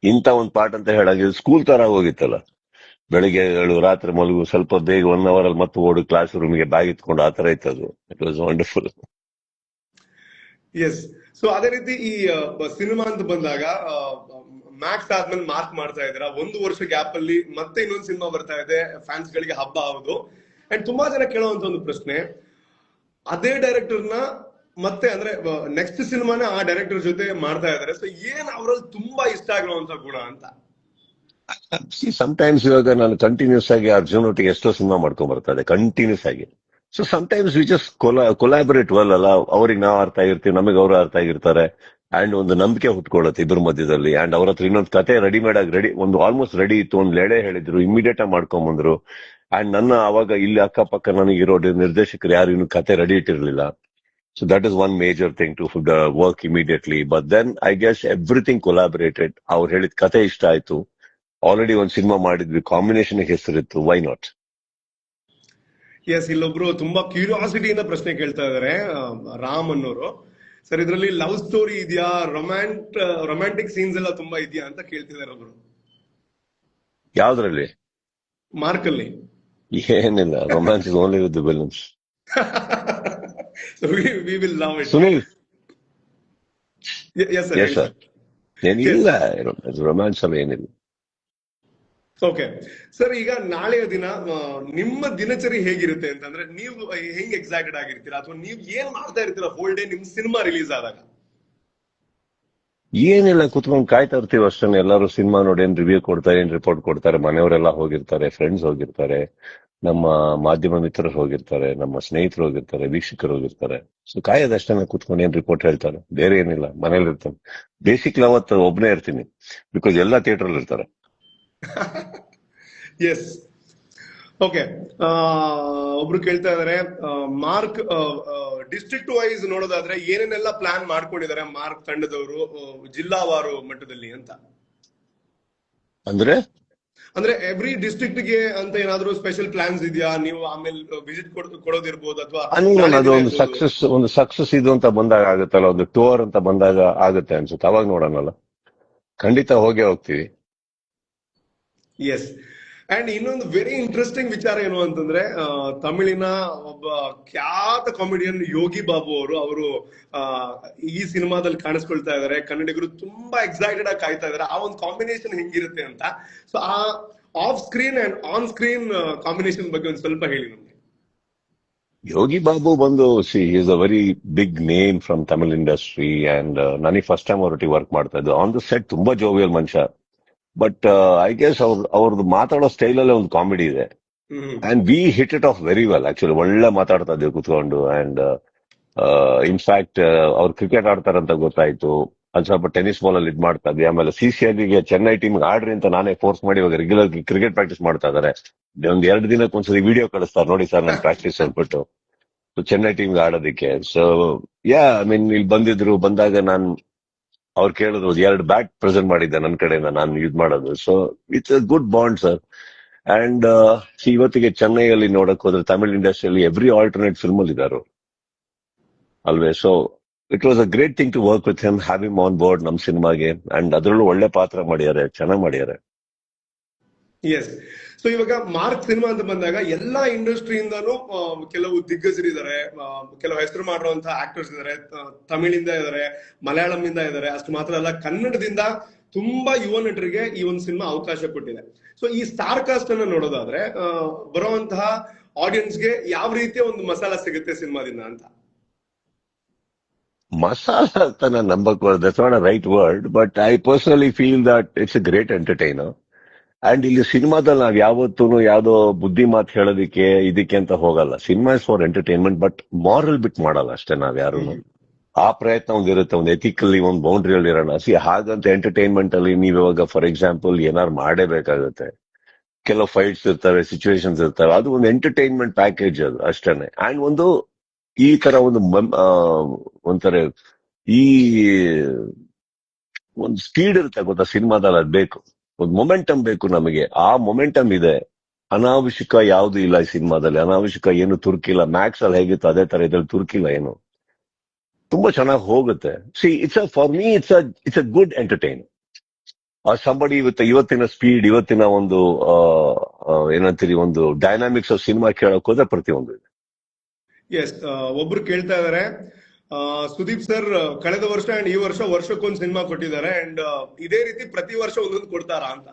ಇಂತ ಒಂದು ಪಾರ್ಟ್ ಅಂತ ಹೇಳಾಗಿದೆ. ಸ್ಕೂಲ್ ತರ ಹೋಗಿತ್ತಲ್ಲ, ಬೆಳಿಗ್ಗೆ ಏಳು, ರಾತ್ರಿ ಮಲಗು, ಸ್ವಲ್ಪ ಬೇಗ 1 hour ಅಲ್ಲಿ ಮತ್ತೆ ಓಡು ಕ್ಲಾಸ್ ರೂಮ್ಗೆ ಬ್ಯಾಗ್ ಇಟ್ಕೊಂಡು, ಆ ತರ ಇತ್ತದು. It was wonderful. Yes. So ಅದೇ ರೀತಿ ಈ ಸಿನಿಮಾ ಅಂತ ಬಂದಾಗ ಮ್ಯಾಕ್ಸ್ ಆದ್ಮೇಲೆ ಮಾರ್ಕ್ ಮಾಡ್ತಾ ಇದ್ದೀರಾ. 1 ವರ್ಷ ಗ್ಯಾಪ್ ಅಲ್ಲಿ ಮತ್ತೆ ಇನ್ನೊಂದು ಸಿನಿಮಾ ಬರ್ತಾ ಇದೆ, ಫ್ಯಾನ್ಸ್ ಗಳಿಗೆ ಹಬ್ಬ ಹೌದು. ಅಂಡ್ ತುಂಬಾ ಜನ ಕೇಳುವಂತ ಒಂದು ಪ್ರಶ್ನೆ, ಅದೇ ಡೈರೆಕ್ಟರ್ ನ ಮತ್ತೆ ಅಂದ್ರೆ ನೆಕ್ಸ್ಟ್ ಸಿನಿಮಾನ ಆ ಡೈರೆಕ್ಟರ್ ಜೊತೆ ಮಾಡ್ತಾ ಇದಾರೆ. ಸೊ ಏನ್ ಅವರಲ್ಲಿ ತುಂಬಾ ಇಷ್ಟ ಆಗಿರುವಂತ ಗುಣ ಅಂತ? ಸಮ್ಟೈಮ್ಸ್ ಇವಾಗ ನಾನು ಕಂಟಿನ್ಯೂಸ್ ಆಗಿ ಅರ್ಜುನ್ ಒಟ್ಟಿಗೆ ಎಷ್ಟೋ ಸಿನಿಮಾ ಮಾಡ್ಕೊಂಡ್ ಬರ್ತಾ ಇದೆ ಕಂಟಿನ್ಯೂಸ್ ಆಗಿ. So sometimes we just collaborate well ಅಲ್ಲ. ಅವ್ರಿಗೆ ನಾವು ಅರ್ಥ ಆಗಿರ್ತೀವಿ, ನಮಗೆ ಅವರು ಅರ್ಥ ಆಗಿರ್ತಾರೆ. ಅಂಡ್ ಒಂದು ನಂಬಿಕೆ ಹುಟ್ಕೊಳ್ಳುತ್ತೆ ಇಬ್ಬರ ಮಧ್ಯದಲ್ಲಿ. ಅಂಡ್ ಅವ್ರ ಹತ್ರ ಇನ್ನೊಂದು ಕತೆ ರೆಡಿಮೇಡ್ ಆಗಿ ಒಂದು ಆಲ್ಮೋಸ್ಟ್ ರೆಡಿ ಇತ್ತು, ಒಂದು ಲೆಡೆ ಹೇಳಿದ್ರು, ಇಮಿಡಿಯೇಟ್ ಆಗಿ ಮಾಡ್ಕೊಂಡ್ ಬಂದ್ರು. ಅಂಡ್ ನನ್ನ ಅವಾಗ ಇಲ್ಲಿ ಅಕ್ಕಪಕ್ಕ ನನಗಿರೋ ನಿರ್ದೇಶಕರು ಯಾರು ಇನ್ನು ಕತೆ ರೆಡಿ ಇಟ್ಟಿರ್ಲಿಲ್ಲ. So that is one major thing to work immediately. But then I guess everything collaborated. ಅವ್ರು ಹೇಳಿದ ಕತೆ ಇಷ್ಟ ಆಯ್ತು, ಆಲ್ರೆಡಿ ಒಂದು ಸಿನಿಮಾ ಮಾಡಿದ್ವಿ, ಕಾಂಬಿನೇಷನ್ ಹೆಸರಿತ್ತು, ವೈ ನಾಟ್? ಎಸ್. ಇಲ್ಲೊಬ್ರು ತುಂಬಾ ಕ್ಯೂರಿಯಾಸಿಟಿಯಿಂದ ಪ್ರಶ್ನೆ ಕೇಳ್ತಾ ಇದಾರೆ, ರಾಮ್ ಅನ್ನೋರು. ಸರ್, ಇದರಲ್ಲಿ ಲವ್ ಸ್ಟೋರಿ ಇದೆಯಾ, ರೊಮ್ಯಾಂಟಿಕ್ ಸೀನ್ಸ್ ಎಲ್ಲ ತುಂಬಾ ಇದೆಯಾ ಅಂತ ಕೇಳ್ತಿದ್ದಾರೆ ಒಬ್ರು. ಯಾವ್ದ್ರಲ್ಲಿ? ಮಾರ್ಕ್ ಅಲ್ಲಿ ಏನಿಲ್ಲ, romance is only with the villains. We will love it. Sunil, yes sir. Yes sir. ಏನಿಲ್ಲ, ರೊಮ್ಯಾನ್ಸ್ ಅಲ್ಲಿ ಏನಿಲ್ಲ. ಓಕೆ ಸರ್, ಈಗ ನಾಳೆಯ ದಿನ ನಿಮ್ಮ ದಿನಚರಿ ಹೇಗಿರುತ್ತೆ ಅಂತಂದ್ರೆ, ನೀವು ಹೆಂಗ್ ಎಕ್ಸೈಟೆಡ್ ಆಗಿರ್ತೀರಾ, ಅಥವಾ ನೀವು ಏನ್ ಮಾಡ್ತಾ ಇರ್ತೀರಾ ಹೋಲ್ ಡೇ ನಿಮ್ ಸಿನಿಮಾ ರಿಲೀಸ್ ಆದಾಗ? ಏನಿಲ್ಲ, ಕುತ್ಕೊಂಡು ಕಾಯ್ತಾ ಇರ್ತೀವಿ ಅಷ್ಟೇ. ಎಲ್ಲರೂ ಸಿನಿಮಾ ನೋಡಿ ಏನ್ ರಿವ್ಯೂ ಕೊಡ್ತಾರೆ, ಏನ್ ರಿಪೋರ್ಟ್ ಕೊಡ್ತಾರೆ. ಮನೆಯವರೆಲ್ಲ ಹೋಗಿರ್ತಾರೆ, ಫ್ರೆಂಡ್ಸ್ ಹೋಗಿರ್ತಾರೆ, ನಮ್ಮ ಮಾಧ್ಯಮ ಮಿತ್ರರು ಹೋಗಿರ್ತಾರೆ, ನಮ್ಮ ಸ್ನೇಹಿತರು ಹೋಗಿರ್ತಾರೆ, ವೀಕ್ಷಕರು ಹೋಗಿರ್ತಾರೆ. ಸೊ ಕಾಯೋದಷ್ಟೇ, ಕುತ್ಕೊಂಡು ಏನ್ ರಿಪೋರ್ಟ್ ಹೇಳ್ತಾರೆ, ಬೇರೆ ಏನಿಲ್ಲ. ಮನೇಲಿ ಇರ್ತಾನೆ. ಬೇಸಿಕ್ಲಿ ಅವತ್ತು ಒಬ್ಬನೇ ಇರ್ತೀನಿ, ಬಿಕಾಸ್ ಎಲ್ಲ ಥಿಯೇಟರ್ ಅಲ್ಲಿ ಇರ್ತಾರೆ. ಎಸ್. ಓಕೆ. ಒಬ್ರು ಕೇಳ್ತಾ ಇದಾರೆ, ಮಾರ್ಕ್ ಡಿಸ್ಟ್ರಿಕ್ಟ್ ವೈಸ್ ನೋಡೋದಾದ್ರೆ ಏನೇನೆಲ್ಲ ಪ್ಲಾನ್ ಮಾಡ್ಕೊಂಡಿದ್ದಾರೆ ಮಾರ್ಕ್ ತಂಡದವರು ಜಿಲ್ಲಾವಾರು ಮಟ್ಟದಲ್ಲಿ ಅಂತ? ಅಂದ್ರೆ ಎವ್ರಿ ಡಿಸ್ಟ್ರಿಕ್ಟ್ ಗೆ ಅಂತ ಏನಾದ್ರು ಸ್ಪೆಷಲ್ ಪ್ಲಾನ್ಸ್ ಇದೆಯಾ? ನೀವು ಆಮೇಲೆ ವಿಸಿಟ್ ಕೊಡೋದಿರ್ಬೋದು, ಅಥವಾ ಒಂದು ಸಕ್ಸಸ್ ಇದು ಅಂತ ಬಂದಾಗ ಆಗುತ್ತಲ್ಲ, ಒಂದು ಟೂರ್ ಅಂತ ಬಂದಾಗ ಆಗುತ್ತೆ ಅನ್ಸುತ್ತೆ, ಅವಾಗ ನೋಡೋಣಲ್ಲ. ಖಂಡಿತ ಹೋಗ್ತೀವಿ. ಎಸ್. ಅಂಡ್ ಇನ್ನೊಂದು ವೆರಿ ಇಂಟ್ರೆಸ್ಟಿಂಗ್ ವಿಚಾರ ಏನು ಅಂತಂದ್ರೆ, ತಮಿಳಿನ ಒಬ್ಬ ಖ್ಯಾತ ಕಾಮಿಡಿಯನ್ ಯೋಗಿ ಬಾಬು ಅವರು ಈ ಸಿನಿಮಾದಲ್ಲಿ ಕಾಣಿಸ್ಕೊಳ್ತಾ ಇದಾರೆ. ಕನ್ನಡಿಗರು ತುಂಬಾ ಎಕ್ಸೈಟೆಡ್ ಆಗಿ ಕಾಯ್ತಾ ಇದಾರೆ ಆ ಒಂದು ಕಾಂಬಿನೇಷನ್ ಹೆಂಗಿರುತ್ತೆ ಅಂತ. ಸೊ ಆ off screen and on screen combination ಬಗ್ಗೆ ಒಂದು ಸ್ವಲ್ಪ ಹೇಳಿ ನಮ್ಗೆ. ಯೋಗಿ ಬಾಬು ಬಂದು is a very big name from Tamil industry. And ನನಗೆ ಫಸ್ಟ್ ಟೈಮ್ ಅವರೊಟ್ಟಿಗೆ ವರ್ಕ್ ಮಾಡ್ತಾ ಇದ್ದು. ಆನ್ ದ ಸೆಟ್ ತುಂಬಾ ಜೋವಿಯಲ್ ಮನುಷ್ಯ, ಬಟ್ ಐ ಗೆಸ್ ಅವ್ರದ್ದು ಮಾತಾಡೋ ಸ್ಟೈಲಲ್ಲೇ ಒಂದು ಕಾಮಿಡಿ ಇದೆ. Hmm. And we hit it off very well actually. ಒಳ್ಳೆ ಮಾತಾಡ್ತಾ ಇದ್ದೀವಿ ಕುತ್ಕೊಂಡು. ಅಂಡ್ ಇನ್ಫ್ಯಾಕ್ಟ್ ಅವ್ರು ಕ್ರಿಕೆಟ್ ಆಡ್ತಾರಂತ ಗೊತ್ತಾಯ್ತು. ಅಲ್ಲಿ ಸ್ವಲ್ಪ ಟೆನ್ನಿಸ್ ಬಾಲ್ ಅಲ್ಲಿ ಇದ್ ಮಾಡ್ತಾ ಇದ್ವಿ. ಆಮೇಲೆ CCIಗೆ ಚೆನ್ನೈ ಟೀಮ್ ಆಡ್ರಿ ಅಂತ ನಾನೇ ಫೋರ್ಸ್ ಮಾಡಿ ಇವಾಗ ರೆಗ್ಯುಲರ್ ಕ್ರಿಕೆಟ್ ಪ್ರಾಕ್ಟೀಸ್ ಮಾಡ್ತಾ ಇದಾರೆ. ಒಂದ್ 2 ದಿನಕ್ಕೆ ಒಂದ್ಸರಿ ವಿಡಿಯೋ ಕಳಿಸ್ತಾರೆ, ನೋಡಿ ಸರ್ ನಾನು ಪ್ರಾಕ್ಟೀಸ್ ಅಂದ್ಬಿಟ್ಟು. So, ಚೆನ್ನೈ ಟೀಮ್ಗೆ ಆಡೋದಕ್ಕೆ. ಸೊ ಐ ಮೀನ್ ಇಲ್ಲಿ ಬಂದಾಗ ನಾನು ಅವ್ರು ಕೇಳಿದ್ರು 2 ಬ್ಯಾಟ್ ಪ್ರೆಸೆಂಟ್ ಮಾಡಿದ್ದೆ ನನ್ನ ಕಡೆಯಿಂದ ನಾನು ಯೂಸ್ ಮಾಡೋದು. So it's a good bond sir. And ಇವತ್ತಿಗೆ ಚೆನ್ನೈಯಲ್ಲಿ ನೋಡಕ್ ಹೋದ್ರೆ ತಮಿಳ್ ಇಂಡಸ್ಟ್ರಿಯಲ್ಲಿ ಎವ್ರಿ ಆಲ್ಟರ್ನೇಟ್ ಫಿಲ್ಮ್ ಅಲ್ಲಿ ಇದಾರು ಅಲ್ವೇ. So it was a great thing to work with him, have him on board ನಮ್ ಸಿನಿಮಾಗೆ. ಅಂಡ್ ಅದ್ರಲ್ಲೂ ಒಳ್ಳೆ ಪಾತ್ರ ಮಾಡಿದ್ದಾರೆ, ಚೆನ್ನಾಗಿ ಮಾಡಿದ್ದಾರೆ. ಎಸ್. ಸೊ ಇವಾಗ ಮಾರ್ಕ್ ಸಿನಿಮಾ ಅಂತ ಬಂದಾಗ ಎಲ್ಲಾ ಇಂಡಸ್ಟ್ರಿಯಿಂದನೂ ಕೆಲವು ದಿಗ್ಗಜರಿದ್ದಾರೆ, ಕೆಲವು ಹೆಸರು ಮಾಡಿರುವಂತಹ ಆಕ್ಟರ್ಸ್ ಇದಾರೆ, ತಮಿಳಿಂದ ಇದಾರೆ, ಮಲಯಾಳಂ ಇಂದ ಇದಾರೆ. ಅಷ್ಟು ಮಾತ್ರ ಅಲ್ಲ, ಕನ್ನಡದಿಂದ ತುಂಬಾ ಯುವ ನಟರಿಗೆ ಈ ಒಂದು ಸಿನಿಮಾ ಅವಕಾಶ ಕೊಟ್ಟಿದೆ. ಸೊ ಈ ಸ್ಟಾರ್ ಕಾಸ್ಟ್ ಅನ್ನ ನೋಡೋದಾದ್ರೆ ಬರುವಂತಹ ಆಡಿಯನ್ಸ್ಗೆ ಯಾವ ರೀತಿಯ ಒಂದು ಮಸಾಲ ಸಿಗುತ್ತೆ ಸಿನಿಮಾದಿಂದ ಅಂತ? ಮಸಾಲ ಅಂತ ನಾನು ನಂಬಕ್ that's not a right word, but I personally feel that it's a great entertainer. And ಇಲ್ಲಿ ಸಿನಿಮಾದಲ್ಲಿ ನಾವ್ ಯಾವತ್ತೂ ಯಾವ್ದೋ ಬುದ್ಧಿ ಮಾತು ಹೇಳೋದಿಕ್ಕೆ ಇದಕ್ಕೆ ಅಂತ ಹೋಗಲ್ಲ. Cinema is for entertainment, but moral bit ಮಾಡಲ್ಲ ಅಷ್ಟೇ ನಾವ್ ಯಾರು. ಆ ಪ್ರಯತ್ನ ಒಂದಿರುತ್ತೆ, ಒಂದು ಎಥಿಕಲಿ ಒಂದು ಬೌಂಡ್ರಿಯಲ್ಲಿ ಇರೋಣ. ಹಾಗಂತ ಎಂಟರ್ಟೈನ್ಮೆಂಟ್ ಅಲ್ಲಿ ನೀವ್ ಇವಾಗ ಫಾರ್ ಎಕ್ಸಾಂಪಲ್ ಏನಾರು ಮಾಡೇಬೇಕಾಗುತ್ತೆ. ಕೆಲವು ಫೈಟ್ಸ್ ಇರ್ತವೆ, ಸಿಚುವೇಶನ್ಸ್ ಇರ್ತವೆ, ಅದು ಒಂದು ಎಂಟರ್ಟೈನ್ಮೆಂಟ್ ಪ್ಯಾಕೇಜ್ ಅದು ಅಷ್ಟೇನೆ. ಅಂಡ್ ಒಂದು ಈ ತರ ಒಂಥರ ಈ ಒಂದು ಸ್ಪೀಡ್ ಇರುತ್ತೆ ಗೊತ್ತಾ ಸಿನಿಮಾದಲ್ಲಿ, ಅದ್ ಬೇಕು. ಒಂದು ಮೊಮೆಂಟಮ್ ಬೇಕು ನಮಗೆ. ಆ ಮೊಮೆಂಟಮ್ ಇದೆ. ಅನಾವಶ್ಯಕ ಯಾವ್ದು ಇಲ್ಲ ಈ ಸಿನಿಮಾದಲ್ಲಿ. ಅನಾವಶ್ಯಕ ಏನು ತುರ್ಕಿಲ್ಲ. ಮ್ಯಾಕ್ಸ್ ಅಲ್ಲಿ ಹೇಗಿತ್ತು ಅದೇ ತರ ಇದ್ರಲ್ಲಿ ತುರ್ಕಿಲ್ಲ ಏನು. ತುಂಬಾ ಚೆನ್ನಾಗಿ ಹೋಗುತ್ತೆ. For me it's a good entertain. Somebody ಇವತ್ತಿನ ಸ್ಪೀಡ್, ಇವತ್ತಿನ ಒಂದು ಏನಂತೀರಿ, ಒಂದು ಡೈನಾಮಿಕ್ಸ್ ಆಫ್ ಸಿನಿಮಾ ಕೇಳಕ್ ಹೋದ್ರೆ ಪ್ರತಿಯೊಂದು ಇದೆ. ಎಸ್. ಒಬ್ರು ಕೇಳ್ತಾ ಇದಾರೆ, ಸುದೀಪ್ ಸರ್ ಕಳೆದ ವರ್ಷ ಅಂಡ್ ಈ ವರ್ಷಕ್ಕೊಂದು ಸಿನಿಮಾ ಕೊಟ್ಟಿದ್ದಾರೆ, ಅಂಡ್ ಇದೇ ರೀತಿ ಪ್ರತಿ ವರ್ಷ ಒಂದೊಂದು ಕೊಡ್ತಾರಾ ಅಂತ?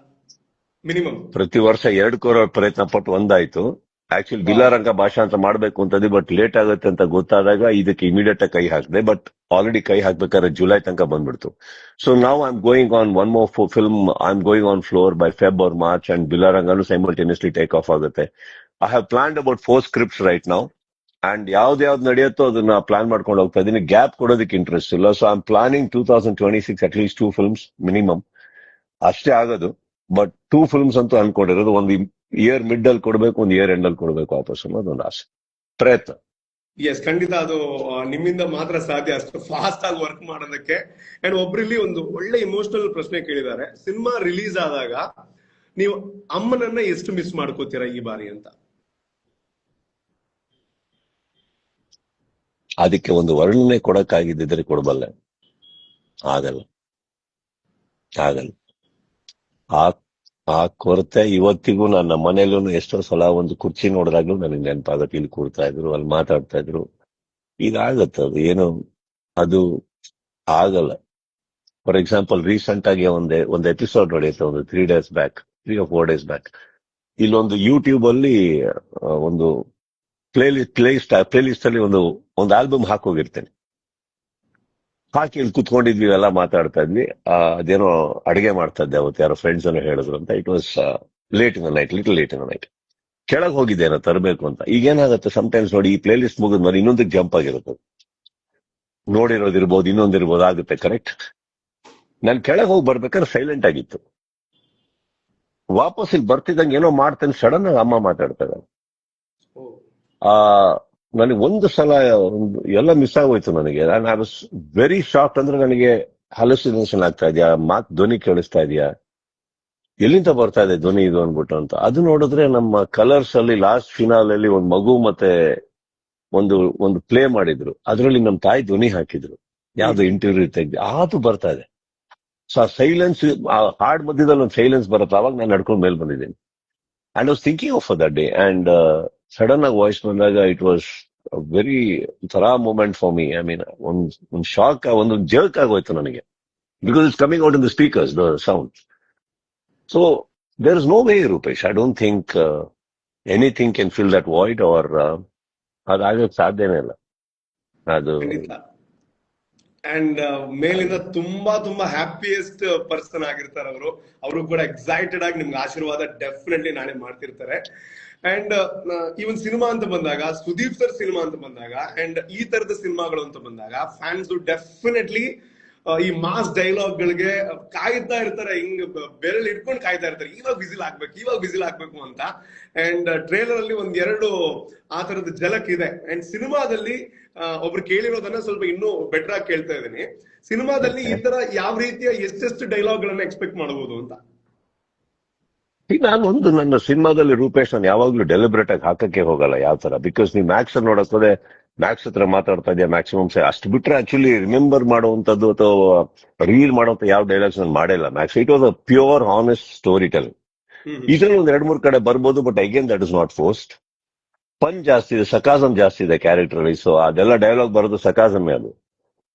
ಮಿನಿಮಮ್ ಪ್ರತಿ ವರ್ಷ 2 crore ಪ್ರಯತ್ನ ಪಟ್ಟು ಒಂದಾಯ್ತು. ಆಕ್ಚುಲಿ ಬಿಲಾರಂಗ ಭಾಷಾ ಅಂತ ಮಾಡ್ಬೇಕು ಅಂತದ್ದು, ಬಟ್ ಲೇಟ್ ಆಗುತ್ತೆ ಅಂತ ಗೊತ್ತಾದಾಗ ಇದಕ್ಕೆ ಇಮಿಡಿಯೇಟ್ ಆಗಿ ಕೈ ಹಾಕಿದೆ. ಬಟ್ ಆಲ್ರೆಡಿ ಕೈ ಹಾಕ್ಬೇಕಾದ್ರೆ ಜುಲೈ ತನಕ ಬಂದ್ಬಿಡ್ತು. ಸೊ ನಾವು I am going on one more film. I am going on floor by Feb or March, and ಬಿಲಾರಂಗನು ಸೈಮಲ್ಟೇನಿಯಸ್ಲಿ ಟೇಕ್ ಆಫ್ ಆಗುತ್ತೆ. I have planned about 4 scripts right now. And ಯಾವ್ದು ನಡೆಯುತ್ತೋ ಅದನ್ನ plan ಮಾಡ್ಕೊಂಡು ಹೋಗ್ತಾ ಇದೀನಿ. ಗ್ಯಾಪ್ ಕೊಡೋದಕ್ಕೆ ಇಂಟ್ರೆಸ್ಟ್ ಇಲ್ಲ. So I am planning 2026 at least 2 films minimum. ಅಷ್ಟೇ ಆಗೋದು. ಬಟ್ 2 films ಅಂತೂ ಅನ್ಕೊಂಡಿರೋದು. ಒಂದು ಇಯರ್ ಮಿಡ್ ಅಲ್ಲಿ ಕೊಡ್ಬೇಕು, ಒಂದು ಇಯರ್ ಎಂಡ್ ಅಲ್ಲಿ ಕೊಡ್ಬೇಕು ವಾಪಸ್ ಅನ್ನೋದು ಒಂದು ಆಸೆ, ಪ್ರಯತ್ನ. ಎಸ್, ಖಂಡಿತ ಅದು ನಿಮ್ಮಿಂದ ಮಾತ್ರ ಸಾಧ್ಯ, ಅಷ್ಟು ಫಾಸ್ಟ್ ಆಗಿ ವರ್ಕ್ ಮಾಡೋದಕ್ಕೆ. ಅಂಡ್ ಒಬ್ರಲ್ಲಿ ಒಂದು ಒಳ್ಳೆ ಇಮೋಷನಲ್ ಪ್ರಶ್ನೆ ಕೇಳಿದ್ದಾರೆ, ಸಿನಿಮಾ ರಿಲೀಸ್ ಆದಾಗ ನೀವು ಅಮ್ಮನನ್ನ ಎಷ್ಟು ಮಿಸ್ ಮಾಡ್ಕೋತೀರಾ ಈ ಬಾರಿ ಅಂತ? ಅದಕ್ಕೆ ಒಂದು ವರ್ಣನೆ ಕೊಡಕ್ಕಾಗಿದ್ದಿದ್ರೆ ಕೊಡಬಲ್ಲೆ. ಆಗಲ್ಲ. ಆ ಕೊರತೆ ಇವತ್ತಿಗೂ ನನ್ನ ಮನೇಲೂ ಎಷ್ಟೋ ಸಲ ಒಂದು ಕುರ್ಚಿ ನೋಡಿದಾಗ್ಲೂ ನನಗೆ ನೆನಪಾಗತ್ತೆ. ಇಲ್ಲಿ ಕೂರ್ತಾ ಇದ್ರು, ಅಲ್ಲಿ ಮಾತಾಡ್ತಾ ಇದ್ರು. ಇದಾಗತ್ತೆ, ಅದು ಏನು ಅದು ಆಗಲ್ಲ. ಫಾರ್ ಎಕ್ಸಾಂಪಲ್ ರೀಸೆಂಟ್ ಆಗಿ ಒಂದು ಎಪಿಸೋಡ್ ನಡೆಯುತ್ತೆ, ಒಂದು 3 days back, 3 or 4 days back. ಇಲ್ಲೊಂದು ಯೂಟ್ಯೂಬ್ ಅಲ್ಲಿ ಒಂದು ಪ್ಲೇಲಿಸ್ಟ್ ಅಲ್ಲಿ ಒಂದು ಆಲ್ಬಮ್ ಹಾಕೋಗಿರ್ತೇನೆ. ಹಾಕಿ ಇಲ್ಲಿ ಕುತ್ಕೊಂಡಿದ್ವಿ, ಎಲ್ಲ ಮಾತಾಡ್ತಾ ಇದ್ವಿ. ಅದೇನೋ ಅಡಿಗೆ ಮಾಡ್ತಾ ಇದ್ದೆ ಅವತ್ತು, ಯಾರೋ ಫ್ರೆಂಡ್ಸ್ ಅನ್ನು ಹೇಳಿದ್ರು ಅಂತ. It was late in the night, little late in the night. ಕೆಳಗ್ ಹೋಗಿದ್ದೆ ಏನೋ ತರಬೇಕು ಅಂತ. ಈಗೇನಾಗುತ್ತೆ ಟೈಮ್ಸ್ ನೋಡಿ, ಈ ಪ್ಲೇ ಲಿಸ್ಟ್ ಮುಗಿದ್ಮೇಲೆ ಇನ್ನೊಂದಕ್ಕೆ ಜಂಪ್ ಆಗಿರುತ್ತೆ. ನೋಡಿರೋದಿರ್ಬೋದು, ಇನ್ನೊಂದಿರ್ಬೋದು, ಆಗುತ್ತೆ. ಕರೆಕ್ಟ್. ನಾನು ಕೆಳಗೆ ಹೋಗಿ ಬರ್ಬೇಕಾದ್ರೆ ಸೈಲೆಂಟ್ ಆಗಿತ್ತು. ವಾಪಸ್ ಇಲ್ಲಿ ಬರ್ತಿದ್ದಂಗೆ ಏನೋ ಮಾಡ್ತೇನೆ, ಸಡನ್ ಆಗಿ ಅಮ್ಮ ಮಾತಾಡ್ತಾ ಇದ್ದಾರೆ. ನನಗೆ ಒಂದು ಸಲ ಎಲ್ಲ ಮಿಸ್ ಆಗೋಯ್ತು ನನಗೆ. I was very shock. ಅಂದ್ರೆ ನನಗೆ ಹಲುಸಿನೇಷನ್ ಆಗ್ತಾ ಇದೆಯಾ, ಧ್ವನಿ ಕೇಳಿಸ್ತಾ ಇದೆಯಾ, ಎಲ್ಲಿಂದ ಬರ್ತಾ ಇದೆ ಧ್ವನಿ ಇದು ಅನ್ಬಿಟ್ಟು ಅಂತ. ಅದು ನೋಡಿದ್ರೆ ನಮ್ಮ ಕಲರ್ಸ್ ಅಲ್ಲಿ ಲಾಸ್ಟ್ ಫಿನಾಲ್ ಅಲ್ಲಿ ಒಂದು ಮಗು ಮತ್ತೆ ಒಂದು ಪ್ಲೇ ಮಾಡಿದ್ರು. ಅದರಲ್ಲಿ ನಮ್ಮ ತಾಯಿ ಧ್ವನಿ ಹಾಕಿದ್ರು, ಯಾವ್ದು ಇಂಟರ್ವ್ಯೂ ತೆಗ್ದು ಅದು ಬರ್ತಾ ಇದೆ. ಸೊ ಆ ಸೈಲೆನ್ಸ್, ಆ ಹಾಡ್ ಮಧ್ಯದಲ್ಲಿ ಒಂದು ಸೈಲೆನ್ಸ್ ಬರುತ್ತೆ. ಅವಾಗ ನಾನು ನಡ್ಕೊಂಡು ಮೇಲೆ ಬಂದಿದ್ದೀನಿ. And was thinking of that day. And sudden ಆಗಿ ವಾಯ್ಸ್ ಬಂದಾಗ ಇಟ್ ವಾಸ್ ವೆರಿ ಥರಾ moment for me. I mean ಒಂದು ಶಾಕ್, ಒಂದು ಜರ್ಕ್ ಆಗೋಯ್ತು ನನಗೆ. Because it's coming out in the speakers, the sound. So there is no way Rupesh, I don't think anything can fill that void, or ಅದಾಗಕ್ಕೆ ಸಾಧ್ಯನೇ ಇಲ್ಲ ಅದು. And ಮೇಲಿಂದ ತುಂಬಾ ತುಂಬಾ ಹ್ಯಾಪಿಯೆಸ್ಟ್ ಪರ್ಸನ್ ಆಗಿರ್ತಾರೆ ಅವರು. ಅವರು ಕೂಡ ಎಕ್ಸೈಟೆಡ್ ಆಗಿ ನಿಮ್ಗೆ ಆಶೀರ್ವಾದ ಡೆಫಿನೆಟ್ಲಿ ನಾಳೆ ಮಾಡ್ತಿರ್ತಾರೆ. ಅಂಡ್ ಈವನ್ ಸಿನಿಮಾ ಅಂತ ಬಂದಾಗ, ಸುದೀಪ್ ಸರ್ ಸಿನಿಮಾ ಅಂತ ಬಂದಾಗ, ಅಂಡ್ ಈ ತರದ ಸಿನಿಮಾಗಳು ಅಂತ ಬಂದಾಗ ಫ್ಯಾನ್ಸ್ ಡೆಫಿನೆಟ್ಲಿ ಈ ಮಾಸ್ ಡೈಲಾಗ್ ಗಳಿಗೆ ಕಾಯ್ತಾ ಇರ್ತಾರೆ, ಹಿಂಗ್ ಬೆರಳು ಇಟ್ಕೊಂಡು ಕಾಯ್ತಾ ಇರ್ತಾರೆ, ಇವಾಗ ವಿಸಿಲ್ ಹಾಕ್ಬೇಕು, ಇವಾಗ ವಿಸಿಲ್ ಹಾಕ್ಬೇಕು ಅಂತ. ಅಂಡ್ ಟ್ರೇಲರ್ ಅಲ್ಲಿ ಒಂದೆರಡು ಆ ತರದ ಝಲಕ್ ಇದೆ. ಅಂಡ್ ಸಿನಿಮಾದಲ್ಲಿ ಒಬ್ರು ಕೇಳಿರೋದನ್ನ ಸ್ವಲ್ಪ ಇನ್ನೂ ಬೆಟರ್ ಆಗಿ ಕೇಳ್ತಾ ಇದ್ದೀನಿ. ಸಿನಿಮಾದಲ್ಲಿ ಈ ತರ ಯಾವ ರೀತಿಯ ಎಷ್ಟೆಷ್ಟು ಡೈಲಾಗ್ ಗಳನ್ನ ಎಕ್ಸ್ಪೆಕ್ಟ್ ಮಾಡಬಹುದು ಅಂತ. ನಾನು ಒಂದು ನನ್ನ ಸಿನಿಮಾದಲ್ಲಿ ರೂಪೇಶ್ ನಾನು ಯಾವಾಗ್ಲೂ ಡೆಲಿಬ್ರೇಟ್ ಆಗಿ ಹಾಕಕ್ಕೆ ಹೋಗಲ್ಲ ಯಾವ ತರ, ಬಿಕಾಸ್ ನೀವು ಮ್ಯಾಕ್ಸ್ ನೋಡಕ್ ಹೋದೆ ಮ್ಯಾಕ್ಸ್ ಹತ್ರ ಮಾತಾಡ್ತಾ ಇದೆಯಾ ಮ್ಯಾಕ್ಸಿಮಮ್ ಅಷ್ಟು ಬಿಟ್ರೆ ಆಕ್ಚುಲಿ ರಿಮೆಂಬರ್ ಮಾಡುವಂತದ್ದು ಅಥವಾ ರೀಲ್ ಮಾಡುವಂತ ಯಾವ ಡೈಲಾಗ್ಸ್ ನಾನು ಮಾಡಿಲ್ಲ Max. It was a pure honest story telling. ಇದ್ರಲ್ಲಿ ಒಂದ್ 2-3 ಕಡೆ ಬರ್ಬೋದು, but again that is not forced. Fun ಜಾಸ್ತಿ ಇದೆ, ಸಕಾಸಮ್ ಜಾಸ್ತಿ ಇದೆ ಕ್ಯಾರೆಕ್ಟರ್ ಅಲ್ಲಿ. ಸೊ ಅದೆಲ್ಲ ಡೈಲಾಗ್ ಬರೋದು ಸಕಾಸಮೇ. ಅದು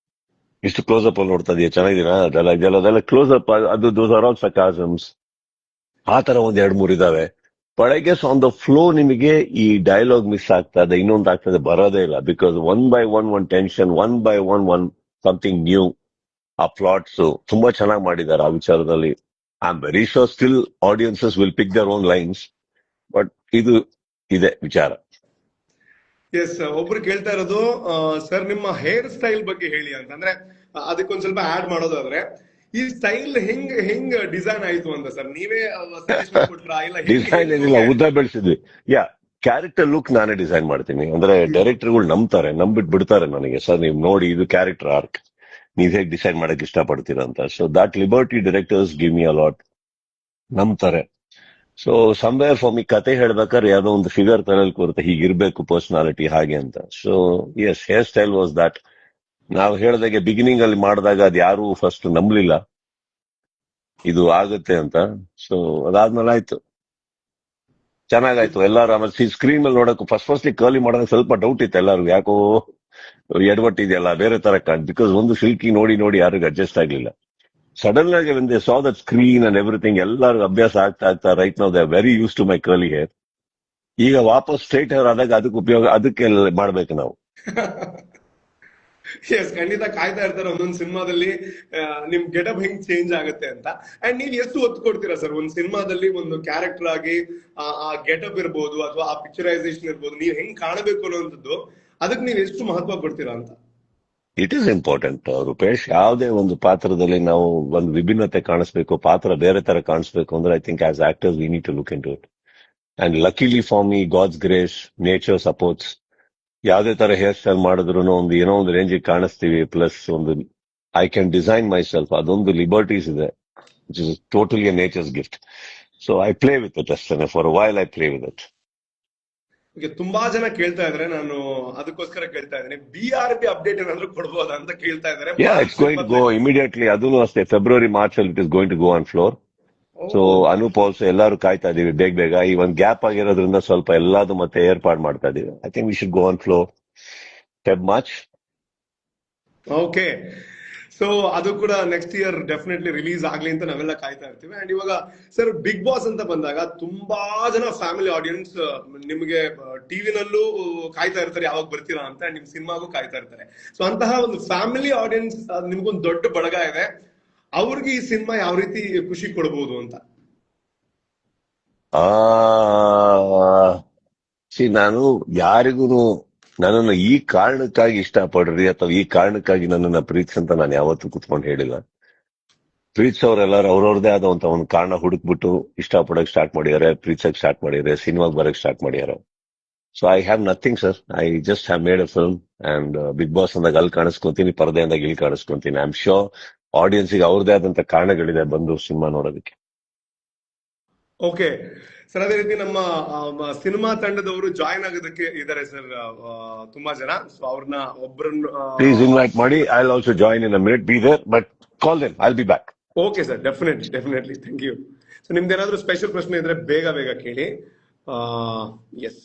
ಇಷ್ಟು ಕ್ಲೋಸ್ ಅಪ್ ಅಲ್ಲಿ ನೋಡ್ತಾ ಇದೆಯಾ, ಚೆನ್ನಾಗಿದ್ದೀರಾ, ಅದೆಲ್ಲ ಕ್ಲೋಸ್ ಅಪ್, ಅದು ದೋಸ್ ಆರ್ ಆಲ್ ಸಕಾಸಮ್ಸ್. ಆ ತರ ಒಂದ್ 2-3 ಇದಾವೆ. But I guess on the flow ನಿಮಗೆ ಈ ಡೈಲಾಗ್ ಮಿಸ್ ಆಗ್ತಾ ಇದೆ, ಇನ್ನೊಂದು ಆಗ್ತದೆ, ಬರೋದೇ ಇಲ್ಲ. Because one by one tension, one by one something new. ಆ ಪ್ಲಾಟ್ಸ್ ತುಂಬಾ ಚೆನ್ನಾಗಿ ಮಾಡಿದ್ದಾರೆ ಆ ವಿಚಾರದಲ್ಲಿ. I am very sure still audiences will pick their own lines, but ಇದು ಇದೆ ವಿಚಾರ. ಎಸ್, ಒಬ್ರು ಕೇಳ್ತಾ ಇರೋದು ಸರ್ ನಿಮ್ಮ ಹೇರ್ ಸ್ಟೈಲ್ ಬಗ್ಗೆ ಹೇಳಿ ಅಂತ. ಅಂದ್ರೆ ಅದಕ್ಕೊಂದ್ ಸ್ವಲ್ಪ ಆಡ್ ಮಾಡೋದಾದ್ರೆ, ಈ ಸ್ಟೈಲ್ ಹೆಂಗ್ ಹೆಂಗ್ ಡಿಸೈನ್ ಆಯ್ತು ಅಂತ ಸರ್ ನೀವೇ ಸಜೆಷನ್ ಕೊಟ್ರಾ ಇಲ್ಲ ಡಿಸೈನ್ ಏನಿಲ್ಲ, ಉದ್ದ ಬೆಳೆಸಿದ್ವಿ. ಯಾ, ಕ್ಯಾರೆಕ್ಟರ್ ಲುಕ್ ನಾನೇ ಡಿಸೈನ್ ಮಾಡ್ತೀನಿ. ಅಂದ್ರೆ ಡೈರೆಕ್ಟರ್ಗಳು ನಂಬ್ತಾರೆ, ನಂಬಿಟ್ ಬಿಡ್ತಾರೆ ನನಗೆ, ಸರ್ ನೀವು ನೋಡಿ ಇದು ಕ್ಯಾರೆಕ್ಟರ್ ಆರ್ಕ್, ನೀವ್ ಹೇಗ್ ಡಿಸೈನ್ ಮಾಡಕ್ ಇಷ್ಟಪಡ್ತೀರಾ ಅಂತ. So that liberty directors give me allot, ನಂಬ್ತಾರೆ. ಸೊ ಸಮ್ವೇರ್ ಫಾರ್ ಮಿ ಕತೆ ಹೇಳ್ಬೇಕಾದ್ರೆ ಯಾವ್ದೋ ಒಂದು ಫಿಗರ್ ತಲೆಯಲ್ಲಿ ಕೂರುತ್ತೆ, ಹೀಗಿರ್ಬೇಕು ಪರ್ಸನಾಲಿಟಿ ಹಾಗೆ ಅಂತ. So yes, hair style was that. ನಾವು ಹೇಳ್ದಾಗೆ ಬಿಗಿನಿಂಗ್ ಅಲ್ಲಿ ಮಾಡಿದಾಗ ಅದು ಯಾರು ಫಸ್ಟ್ ನಂಬಲಿಲ್ಲ ಇದು ಆಗುತ್ತೆ ಅಂತ. ಸೊ ಅದಾದ್ಮೇಲೆ ಆಯ್ತು, ಚೆನ್ನಾಗಾಯ್ತು. ಎಲ್ಲಾರು ಆಮೇಲೆ ಸ್ಕ್ರೀನ್ ಮೇಲೆ ನೋಡಕ್ ಫಸ್ಟ್ಲಿ ಕರ್ಲಿ ಮಾಡೋದಾಗ ಸ್ವಲ್ಪ ಡೌಟ್ ಇತ್ತು ಎಲ್ಲಾರು, ಯಾಕೋ ಎಡವಟ್ಟಿದೆಯಲ್ಲ ಬೇರೆ ತರ ಕಾಣ್, ಬಿಕಾಸ್ ಒಂದು ಸಿಲ್ಕಿ ನೋಡಿ ನೋಡಿ ಯಾರಿಗೂ ಅಡ್ಜಸ್ಟ್ ಆಗ್ಲಿಲ್ಲ. ಸಡನ್ ಆಗಿ when they saw that screen and everything, ಎಲ್ಲರಿಗೂ ಅಭ್ಯಾಸ ಆಗ್ತಾ right now they are very use to my curly hair. ಈಗ ವಾಪಸ್ ಸ್ಟ್ರೈಟ್ ಹೇರ್ ಆದಾಗ ಅದಕ್ಕೆ ಉಪಯೋಗ, ಅದಕ್ಕೆ ಮಾಡ್ಬೇಕು ನಾವು. ಎಸ್, ಖಂಡಿತ ಕಾಯ್ತಾ ಇರ್ತಾರೆ ಒಂದೊಂದು ಸಿನಿಮಾದಲ್ಲಿ ನಿಮ್ ಗೆಟಪ್ ಹೆಂಗ್ ಚೇಂಜ್ ಆಗುತ್ತೆ ಅಂತ. ಅಂಡ್ ನೀವ್ ಎಷ್ಟು ಒತ್ತು ಕೊಡ್ತೀರಾ ಸರ್ ಒಂದ್ ಸಿನಿಮಾದಲ್ಲಿ ಒಂದು ಕ್ಯಾರೆಕ್ಟರ್ ಆಗಿ ಆ ಗೆಟಪ್ ಇರ್ಬೋದು ಅಥವಾ ಆ ಪಿಕ್ಚರೈಸೇಷನ್ ಇರ್ಬೋದು, ನೀವ್ ಹೆಂಗ್ ಕಾಣಬೇಕು ಅನ್ನೋಂಥದ್ದು, ಅದಕ್ಕೆ ನೀವ್ ಎಷ್ಟು ಮಹತ್ವ ಕೊಡ್ತೀರಾ ಅಂತ. It is important Rupesh. ಯಾವುದೇ ಒಂದು ಪಾತ್ರದಲ್ಲಿ ನಾವು ಒಂದು ವಿಭಿನ್ನತೆ ಕಾಣಿಸ್ಬೇಕು, ಪಾತ್ರ ಬೇರೆ ತರ ಕಾಣಿಸ್ಬೇಕು ಅಂದ್ರೆ I think as actors we need to look into it. And luckily for me, God's grace, nature supports. ಯಾವುದೇ ತರ ಹೇರ್ ಸ್ಟೈಲ್ ಮಾಡಿದ್ರು ಒಂದು ಏನೋ ಒಂದು ರೇಂಜಿಗೆ ಕಾಣಿಸ್ತೀವಿ. ಪ್ಲಸ್ ಒಂದು I can design myself, ಅದೊಂದು ಲಿಬರ್ಟೀಸ್ ಇದೆ which is totally a nature's gift. So I play with it ಅಷ್ಟೇ, for while I play with it. ತುಂಬಾ ಜನ ಕೇಳ್ತಾ ಇದಾರೆ, ನಾನು ಅದಕ್ಕೋಸ್ಕರ ಕೇಳ್ತಾ ಇದ್ದೀನಿ, BRB ಅಪ್ಡೇಟ್ ಏನಾದ್ರು ಕೊಡ್ಬೋದಾ ಅಂತ ಕೇಳ್ತಾ ಇದಾರೆ. It's going to go immediately. ಅದೂ ಅಷ್ಟೇ, ಫೆಬ್ರವರಿ ಮಾರ್ಚ್ ಅಲ್ಲಿ it is going to go on floor. So Anoop also ಎಲ್ಲರೂ ಕಾಯ್ತಾ ಇದೀವಿ ಬೇಗ. ಈ ಒಂದ್ ಗ್ಯಾಪ್ ಆಗಿರೋದ್ರಿಂದ ಸ್ವಲ್ಪ ಎಲ್ಲಾದು ಮತ್ತೆ ಏರ್ಪಾಡು ಮಾಡ್ತಾ ಇದೀವಿ. I think we should go on floor Feb March. Okay, so ಅದು ಕೂಡ ನೆಕ್ಸ್ಟ್ ಇಯರ್ ಡೆಫಿನೆಟ್ಲಿ ರಿಲೀಸ್ ಆಗ್ಲಿ ಅಂತ ನಾವೆಲ್ಲ ಕಾಯ್ತಾ ಇರ್ತೀವಿ. ಅಂಡ್ ಇವಾಗ ಸರ್ ಬಿಗ್ ಬಾಸ್ ಅಂತ ಬಂದಾಗ ತುಂಬಾ ಜನ ಫ್ಯಾಮಿಲಿ ಆಡಿಯನ್ಸ್ ನಿಮಗೆ ಟಿವಿನಲ್ಲೂ ಕಾಯ್ತಾ ಇರ್ತಾರೆ ಯಾವಾಗ ಬರ್ತೀರಾ ಅಂತ, ಅಂಡ್ ನಿಮ್ ಸಿನಿಮಾಗೂ ಕಾಯ್ತಾ ಇರ್ತಾರೆ. ಸೊ ಅಂತಹ ಒಂದು ಫ್ಯಾಮಿಲಿ ಆಡಿಯನ್ಸ್ ನಿಮ್ಗೊಂದು ದೊಡ್ಡ ಬಳಗ ಇದೆ, ಅವ್ರಿಗೆ ಈ ಸಿನಿಮಾ ಯಾವ ರೀತಿ ಖುಷಿ ಕೊಡಬಹುದು ಅಂತ. ನಾನು ಯಾರಿಗೂ ನನ್ನನ್ನು ಈ ಕಾರಣಕ್ಕಾಗಿ ಇಷ್ಟಪಡ್ರಿ ಅಥವಾ ಈ ಕಾರಣಕ್ಕಾಗಿ ನನ್ನನ್ನ ಪ್ರೀತಿಸಂತ ನಾನು ಯಾವತ್ತೂ ಕುತ್ಕೊಂಡು ಹೇಳಿಲ್ಲ. ಪ್ರೀತಿಸೋರೆಲ್ಲರೂ ಅವ್ರವ್ರದೇ ಆದ ಒಂದು ಕಾರಣ ಹುಡುಕ್ಬಿಟ್ಟು ಇಷ್ಟಪಡಕ್ ಸ್ಟಾರ್ಟ್ ಮಾಡಿದ್ದಾರೆ, ಪ್ರೀತಿಸಕ್ ಸ್ಟಾರ್ಟ್ ಮಾಡಿದ್ದಾರೆ, ಸಿನಿಮಾಗ್ ಬರಕ್ ಸ್ಟಾರ್ಟ್ ಮಾಡಿದ್ದಾರೆ. So I have nothing sir, I just have made a film. And Bigg Boss ಅಂದಾಗ ಅಲ್ಲಿ ಕಾಣಿಸ್ಕೊಂತೀನಿ, ಪರದೆ ಅಂದಾಗ ಇಲ್ಲಿ ಕಾಣಿಸ್ಕೊಂತೀನಿ. ಐ ಆಮ್ ಶೋರ್ ಆಡಿಯನ್ಸ್ಗೆ ಅವ್ರದೇ ಆದಂತ ಕಾರಣಗಳಿದೆ ಬಂದು ಸಿನಿಮಾ ನೋಡೋದಕ್ಕೆ. ಓಕೆ ಸರ್, ಅದೇ ರೀತಿ ನಮ್ಮ ಸಿನಿಮಾ ತಂಡದವರು ಜಾಯಿನ್ ಆಗೋದಕ್ಕೆ ಇದ್ದಾರೆ ಸರ್ ತುಂಬಾ ಜನ. ಸೊ ಅವ್ರನ್ನ ಒಬ್ಬರನ್ನ ಪ್ಲೀಸ್ ಇನ್ವೈಟ್ ಮಾಡಿ. I will also join in a minute, be there, but call them, I will be back. Okay sir, definitely thank you. So ನಿಮ್ದೇನಾದ್ರೂ ಸ್ಪೆಷಲ್ ಪ್ರಶ್ನೆ ಇದ್ರೆ ಬೇಗ ಕೇಳಿ. ಎಸ್,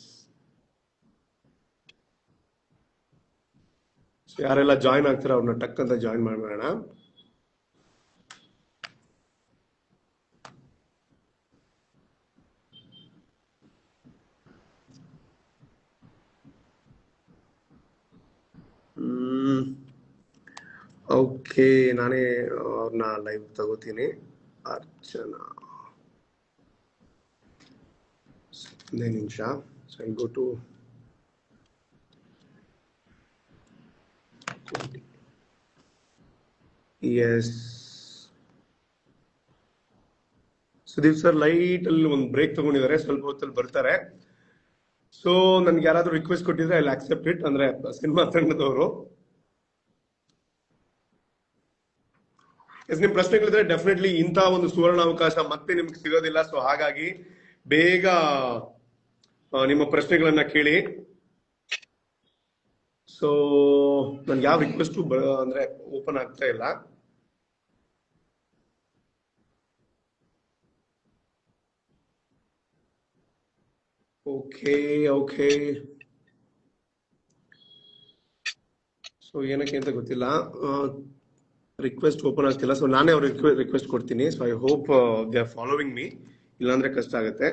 ಸೊ ಯಾರೆಲ್ಲ ಜಾಯಿನ್ ಆಗ್ತಾರೆ ಅವ್ರನ್ನ ಟಕ್ ಅಂತ ಜಾಯಿನ್ ಮಾಡೋಣ. ಓಕೆ, ನಾನೇ ಅವ್ರನ್ನ ಲೈವ್ ತಗೋತೀನಿ. ಅರ್ಚನಾ, ಒಂದೇ ನಿಮಿಷ. So I go to yes. Sudeep sir light ಅಲ್ಲಿ ಒಂದು ಬ್ರೇಕ್ ತಗೊಂಡಿದ್ದಾರೆ, ಸ್ವಲ್ಪ ಹೊತ್ತಲ್ಲಿ ಬರ್ತಾರೆ. ಸೊ ನನ್ಗೆ ಯಾರಾದ್ರೂ ರಿಕ್ವೆಸ್ಟ್ ಕೊಟ್ಟಿದ್ರೆ ಐ ಅಕ್ಸೆಪ್ಟ್ ಇಟ್, ಅಂದ್ರೆ ಸಿನಿಮಾ ತಂಡದವರು. ಎಸ್, ನಿಮ್ ಪ್ರಶ್ನೆಗಳಿದ್ರೆ ಡೆಫಿನೆಟ್ಲಿ ಇಂಥ ಒಂದು ಸುವರ್ಣ ಅವಕಾಶ ಮತ್ತೆ ನಿಮ್ಗೆ ಸಿಗೋದಿಲ್ಲ. ಸೊ ಹಾಗಾಗಿ ಬೇಗ ನಿಮ್ಮ ಪ್ರಶ್ನೆಗಳನ್ನ ಕೇಳಿ. ಸೊ ನನ್ಗೆ ಯಾವ ರಿಕ್ವೆಸ್ಟ್ ಅಂದ್ರೆ ಓಪನ್ ಆಗ್ತಾ ಇಲ್ಲ. ಓಕೆ ಓಕೆ, ಸೊ ಏನಕ್ಕೆ ಅಂತ ಗೊತ್ತಿಲ್ಲ, ರಿಕ್ವೆಸ್ಟ್ ಓಪನ್ ಆಗ್ತಿಲ್ಲ. ಸೊ ನಾನೇ ಅವ್ರಿಗೆ ರಿಕ್ವೆಸ್ಟ್ ಕೊಡ್ತೀನಿ. So I hope they are following me, ಇಲ್ಲಾಂದ್ರೆ ಕಷ್ಟ ಆಗುತ್ತೆ.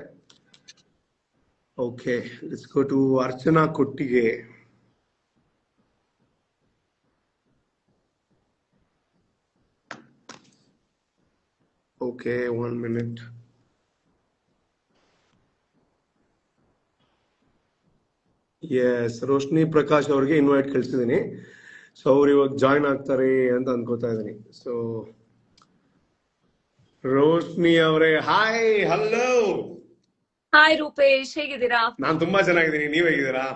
Okay, let's go to Archana Kottige. Okay, 1 minute. Yes, Roshni Prakash ಅವ್ರಿಗೆ ಇನ್ವೈಟ್ ಕಳಿಸಿದೀನಿ. ಸೊ ಅವ್ರು ಇವಾಗ ಜಾಯ್ನ್ ಆಗ್ತಾರೆ ಅಂತ ಅನ್ಕೋತಾ ಇದೀನಿ. ಸೊ ರೋಶ್ನಿ ಅವರೇ, ಹಾಯ್, ಹಲೋ. ಹಾಯ್ ರೂಪೇಶ್, ಹೇಗಿದ್ದೀರಾ? ನಾನ್ ತುಂಬಾ ಚೆನ್ನಾಗಿದ್ದೀನಿ, ನೀವ್ ಹೇಗಿದ್ದೀರಾ?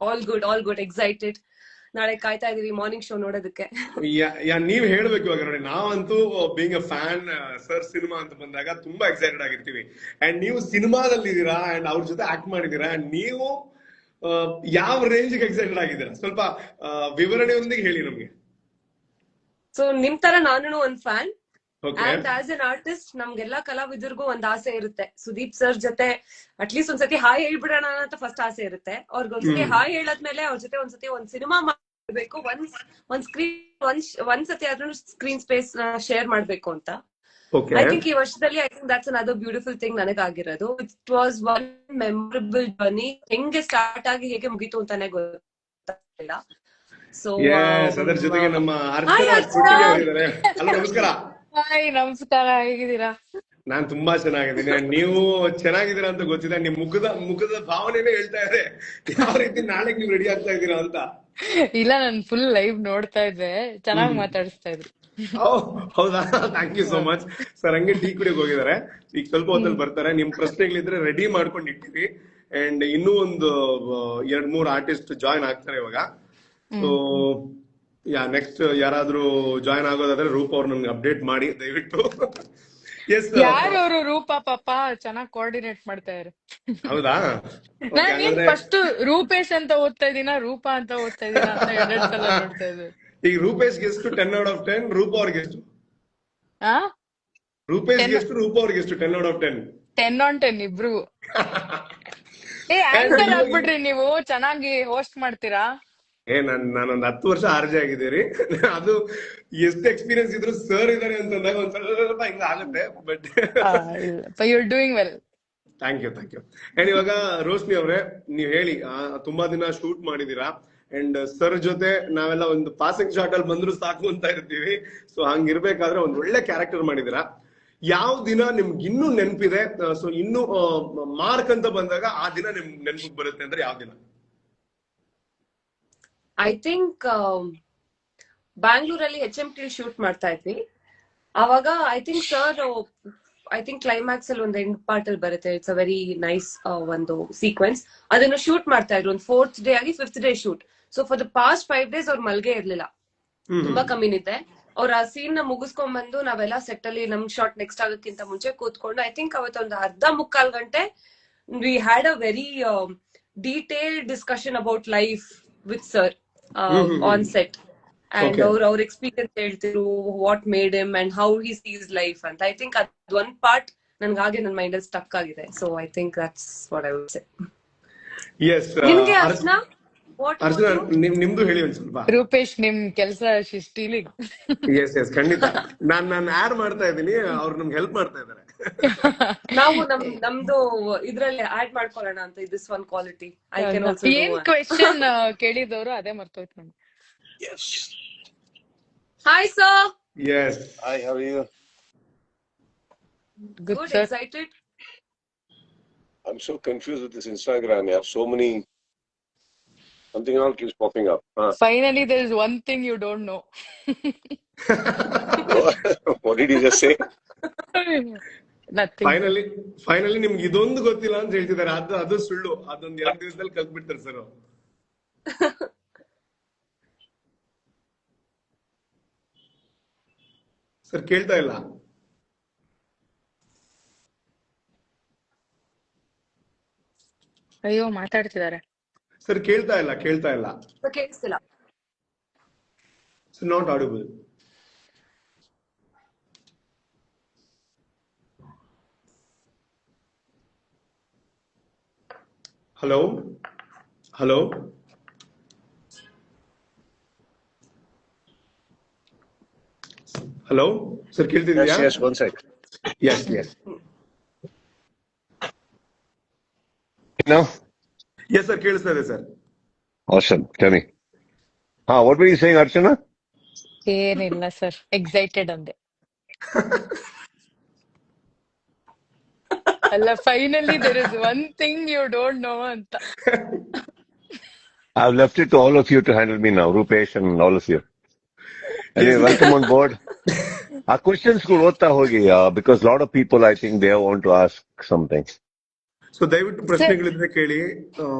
All good, excited. ನಾಳೆ ಕಾಯ್ತಾ ಇದೀವಿ ಮಾರ್ನಿಂಗ್ ಶೋ ನೋಡೋದಕ್ಕೆ. ನೀವ್ ಹೇಳ್ಬೇಕು ಇವಾಗ. ನೋಡಿ, ನಾವಂತೂ being a fan, sir cinema ಅಂತ ಬಂದಾಗ ತುಂಬಾ ಎಕ್ಸೈಟೆಡ್ ಆಗಿರ್ತೀವಿ. ಅಂಡ್ ನೀವು ಸಿನಿಮಾದಲ್ಲಿ ಇದೀರಾ ಅಂಡ್ ಅವ್ರ ಜೊತೆ ಆಕ್ಟ್ ಮಾಡಿದೀರಾ. ಅಂಡ್ ನೀವು ಯಾವ ರೇಂಜ್ ಎಕ್ಸೈಟೆಡ್ ಆಗಿದ್ದೀರಾ? ಸ್ವಲ್ಪ ವಿವರಣೆಯೊಂದಿಗೆ ಹೇಳಿ ನಮ್ಗೆ. ಸೊ ನಿಮ್ ತರ ನಾನು ಒಂದ್ fan. And as an artist ನಮ್ಗೆಲ್ಲಾ ಕಲಾವಿದರಿಗೂ ಒಂದ್ ಆಸೆ ಇರುತ್ತೆ. ಸುದೀಪ್ ಸರ್ ಜೊತೆ ಅಟ್ಲೀಸ್ಟ್ ಒಂದ್ಸತಿ ಹಾಯ್ ಹೇಳ್ಬಿಡೋಣ ಅಂತ ಫಸ್ಟ್ ಆಸೆ ಇರುತ್ತೆ. ಅವ್ರಿಗೊಂದ್ಸತಿ ಹಾಯ್ ಹೇಳದ್ಮೇಲೆ ಅವ್ರ ಜೊತೆ ಒಂದ್ಸತಿ ಒಂದ್ ಸಿನಿಮಾ ಮಾಡ್ಬೇಕು, ಒಂದ್ಸತಿ ಆದ್ರೂ ಸ್ಕ್ರೀನ್ ಸ್ಪೇಸ್ ಶೇರ್ ಮಾಡ್ಬೇಕು ಅಂತ. ಐ ಥಿಂಕ್ ಈ ವರ್ಷದಲ್ಲಿ I think that's another beautiful thing ನನಗಾಗಿರೋದು. It was one memorable journey. ಹೆಂಗೆ ಸ್ಟಾರ್ಟ್ ಆಗಿ ಹೇಗೆ ಮುಗೀತು ಅಂತಾನೆ ಗೊತ್ತಿಲ್ಲ. ಸೊ ಅದರ ಜೊತೆಗೆ ನಮ್ಮ ಅರ್ಚನಾ ಕೊಟ್ಟಿಗೆ ಅವರಿದ್ದಾರೆ. ಹಲೋ, ನಮಸ್ಕಾರ. ಹಾಯ್, ನಮಸ್ಕಾರ, ಹೇಗಿದ್ದೀರಾ? ನಾನ್ ತುಂಬಾ ಚೆನ್ನಾಗಿದ್ದೀನಿ. ನೀವು ಚೆನ್ನಾಗಿದ್ದೀರಾ ಅಂತ ಗೊತ್ತಿದೆ. ನಿಮ್ ಮುಖದ ಭಾವನೆನೇ ಹೇಳ್ತಾ ಇದೆ ಯಾವ ರೀತಿ ನಾಳೆ ನೀವು ರೆಡಿ ಆಗ್ತಾ ಇದ್ದೀರಾ ಅಂತ. ಇಲ್ಲ, ನಾನು ಫುಲ್ ಲೈವ್ ನೋಡ್ತಾ ಇದ್ದೆ, ಚೆನ್ನಾಗಿ ಮಾತಾಡಿಸ್ತಾ ಇದ್ರು. ಹೌದಾ? Thank you so much sir. ಹಂಗೆ ಟೀ ಕುಡಿಯೋಕೆ ಹೋಗಿದ್ದಾರೆ, ಈಗ ಸ್ವಲ್ಪ ಹೊತ್ತಲ್ಲಿ ಬರ್ತಾರೆ. ನಿಮ್ ಪ್ರಶ್ನೆಗಳಿದ್ರೆ ರೆಡಿ ಮಾಡ್ಕೊಂಡು ಇಟ್ಟಿರಿ. ಅಂಡ್ ಇನ್ನೂ ಒಂದು 2-3 ಆರ್ಟಿಸ್ಟ್ ಜಾಯ್ನ್ ಆಗ್ತಾರೆ ಇವಾಗ. ಸೊ ನೆಕ್ಸ್ಟ್ ಯಾರಾದ್ರೂ ಜಾಯ್ನ್ ಆಗೋದಾದ್ರೆ ರೂಪ ಅವ್ರು ನನ್ಗೆ ಅಪ್ಡೇಟ್ ಮಾಡಿ ದಯವಿಟ್ಟು. ಎಸ್, ಯಾರು ಅವರು? ರೂಪ ಪಾಪ ಚೆನ್ನಾಗಿ ಕೋಆರ್ಡಿನೇಟ್ ಮಾಡ್ತಾ ಇದ್ದಾರೆ. ಹೌದಾ? ನಾನ್ ಫಸ್ಟ್ ರೂಪೇಶ್ ಅಂತ ಓದ್ತಾ ಇದೀನ, ರೂಪ ಅಂತ ಓದ್ತಾ ಇದೀನ ಅಂತ 2 ಸಲ ನೋಡ್ತಾ ಇದ್ದೆ. ಈಗ ರೂಪೇಶ್ಗೆ ಎಷ್ಟು 10 out of 10, ರೂಪ ಅವ್ರಿಗೆ ಎಷ್ಟು? ರೂಪೇಶ್ಗೆ ಎಷ್ಟು, ರೂಪ ಅವ್ರಿಗೆ ಎಷ್ಟು? 10 out of 10. 10 on 10 ಇಬ್ರು. ಆಂಕರ್ ಆಗ್ಬಿಟ್ರಿ ನೀವು, ಚೆನ್ನಾಗಿ ಹೋಸ್ಟ್ ಮಾಡ್ತೀರಾ. ನಾನೊಂದ್ 10 ವರ್ಷ ಆರ್ಜೆ ಆಗಿದ್ದೀರಿ. ಅದು ಎಷ್ಟು ಎಕ್ಸ್ಪೀರಿಯನ್ಸ್ ಇದ್ರು ಸರ್ ಇದಾರೆ ಅಂತಂದಾಗ ಒಂದ್ ಸ್ವಲ್ಪ ಹಿಂಗ ಆಗುತ್ತೆ. But you are doing well. Thank you. And ಇವಾಗ ರೋಶ್ನಿ ಅವರೇ, ನೀವ್ ಹೇಳಿ, ತುಂಬಾ ದಿನ ಶೂಟ್ ಮಾಡಿದೀರಾ. ಅಂಡ್ ಸರ್ ಜೊತೆ ನಾವೆಲ್ಲ ಒಂದು ಪಾಸಿಂಗ್ ಶಾಟ್ ಅಲ್ಲಿ ಬಂದ್ರು ಸಾಕು ಅಂತ ಇರ್ತೀವಿ. ಸೊ ಹಂಗಿರ್ಬೇಕಾದ್ರೆ ಒಂದ್ ಒಳ್ಳೆ ಕ್ಯಾರೆಕ್ಟರ್ ಮಾಡಿದೀರಾ. ಯಾವ ದಿನ ನಿಮ್ಗೆ ಇನ್ನೂ ನೆನಪಿದೆ? ಸೊ ಇನ್ನು ಮಾರ್ಕ್ ಅಂತ ಬಂದಾಗ ಆ ದಿನ ನಿಮ್ ನೆನಪಿಗೆ ಬರುತ್ತೆ ಅಂದ್ರೆ ಯಾವ ದಿನ? ಐ ಥಿಂಕ್ ಬ್ಯಾಂಗ್ಳೂರಲ್ಲಿ HMT ಶೂಟ್ ಮಾಡ್ತಾ ಇದ್ವಿ. ಅವಾಗ I think sir, I think climax ಅಲ್ಲಿ ಒಂದು ಎಂಡ್ ಪಾರ್ಟ್ ಅಲ್ಲಿ ಬರುತ್ತೆ. ಇಟ್ಸ್ ಅ ವೆರಿ ನೈಸ್ ಒಂದು ಸೀಕ್ವೆನ್ಸ್. ಅದನ್ನ ಶೂಟ್ ಮಾಡ್ತಾ ಇದ್ರು. ಒಂದು 4th ಡೇ ಆಗಿ 5th day shoot. So for the past 5 days ಅವ್ರ ಮಲ್ಗೆ ಇರ್ಲಿಲ್ಲ, ತುಂಬಾ ಕಮ್ಮಿನಿದ್ದೆ. ಅವ್ರ ಆ ಸೀನ್ ನ ಮುಗಿಸ್ಕೊಂಡ್ ಬಂದು ನಾವೆಲ್ಲ ಸೆಟ್ ಅಲ್ಲಿ ನಮ್ ಶಾರ್ಟ್ ನೆಕ್ಸ್ಟ್ ಆಗೋಕ್ಕಿಂತ ಮುಂಚೆ ಕೂತ್ಕೊಂಡು ಐ ಥಿಂಕ್ ಅವತ್ತೊಂದು 1/2-3/4 ಗಂಟೆ we had a very detailed discussion about life with sir on set. And ಅವ್ರ ಎಕ್ಸ್ಪೀರಿಯನ್ಸ್ ಹೇಳ್ತಿರು, what made him and how he sees life ಅಂತ. ಐ ಥಿಂಕ್ ಅದ್ ಒಂದ್ ಪಾರ್ಟ್ ನನ್ಗೆ ಹಾಗೆ ನನ್ನ ಮೈಂಡ್ ಅಲ್ಲಿ ಸ್ಟಕ್ ಆಗಿದೆ. So I think that's what I would say. ನಿಮ್ಗೆ ಅರ್ಚನಾ, ಅರ್ಜುನ ನಿಮ್ದು ಹೇಳಿ ಒಂದ್ ಸ್ವಲ್ಪ. ರೂಪೇಶ್, ನಿಮ್ ಕೆಲಸ ಸ್ಟೀಲಿಂಗ್. ಎಸ್ ಖಂಡಿತ. ನಾನು ಆಡ್ ಮಾಡ್ತಾ ಇದ್ದೀನಿ, ಅವ್ರು ನಮ್ಗೆ ಹೆಲ್ಪ್ ಮಾಡ್ತಾ ಇದಾರೆ. ನಾವು ನಮ್ದು ಇದ್ರಲ್ಲಿ ಆಡ್ ಮಾಡ್ಕೊಳ್ಳೋಣ ಅಂತ. This one quality I can also. ಏನ್ ಕ್ವೆಶ್ಚನ್ ಕೇಳಿದವರು ಅದೇ ಮರ್ತೋಯ್ತು ನಮ್ಗೆ. Hi, sir. Yes. Hi, how are you? Good, Good, sir. excited. I'm so confused with this Instagram. You have so many, something else keeps popping up. Finally, there is one thing you don't know. What did you just say? Nothing, sir. Finally ನಿಮ್ಗೆ ಇದೊಂದು ಗೊತ್ತಿಲ್ಲ ಅಂತ ಹೇಳ್ತಿದ್ದಾರೆ. ಅದು ಸುಳ್ಳು. ಅದೊಂದ್ 2 ದಿವಸದಲ್ಲಿ ಕಲ್ತ್ಬಿಡ್ತಾರೆ sir. Sir ಕೇಳ್ತಾ ಇಲ್ಲ. ಅಯ್ಯೋ ಮಾತಾಡ್ತಿದ್ದಾರೆ. ಸರ್ ಕೇಳ್ತಾ ಇಲ್ಲ. So, ಕೇಳಿಸ್ತಿಲ್ಲ. So not audible. Hello hello hello sir ಕೇಳ್ತಿದ್ಯಾ? Yes, one sec. Yes No? Yes sir ಕೇಳಿಸ್ತಾ ಇದೆ ಸರ್. Awesome. Tell me. What were you saying, Archana? ಏನಿಲ್ಲ ಸರ್, ಎಕ್ಸೈಟೆಡ್ ಅಂದೆ. ಅಲ್ಲ, finally there is one thing you don't know ಅಂತ. I've left it to all of you to handle me now, Rupesh and all of you. Anyway, welcome on board. Our questions could ಓದ್ತಾ ಹೋಗಿ because a lot of people, I think, they want to ask something. So ದಯವಿಟ್ಟು ಪ್ರಶ್ನೆಗಳಿದ್ರೆ ಕೇಳಿ.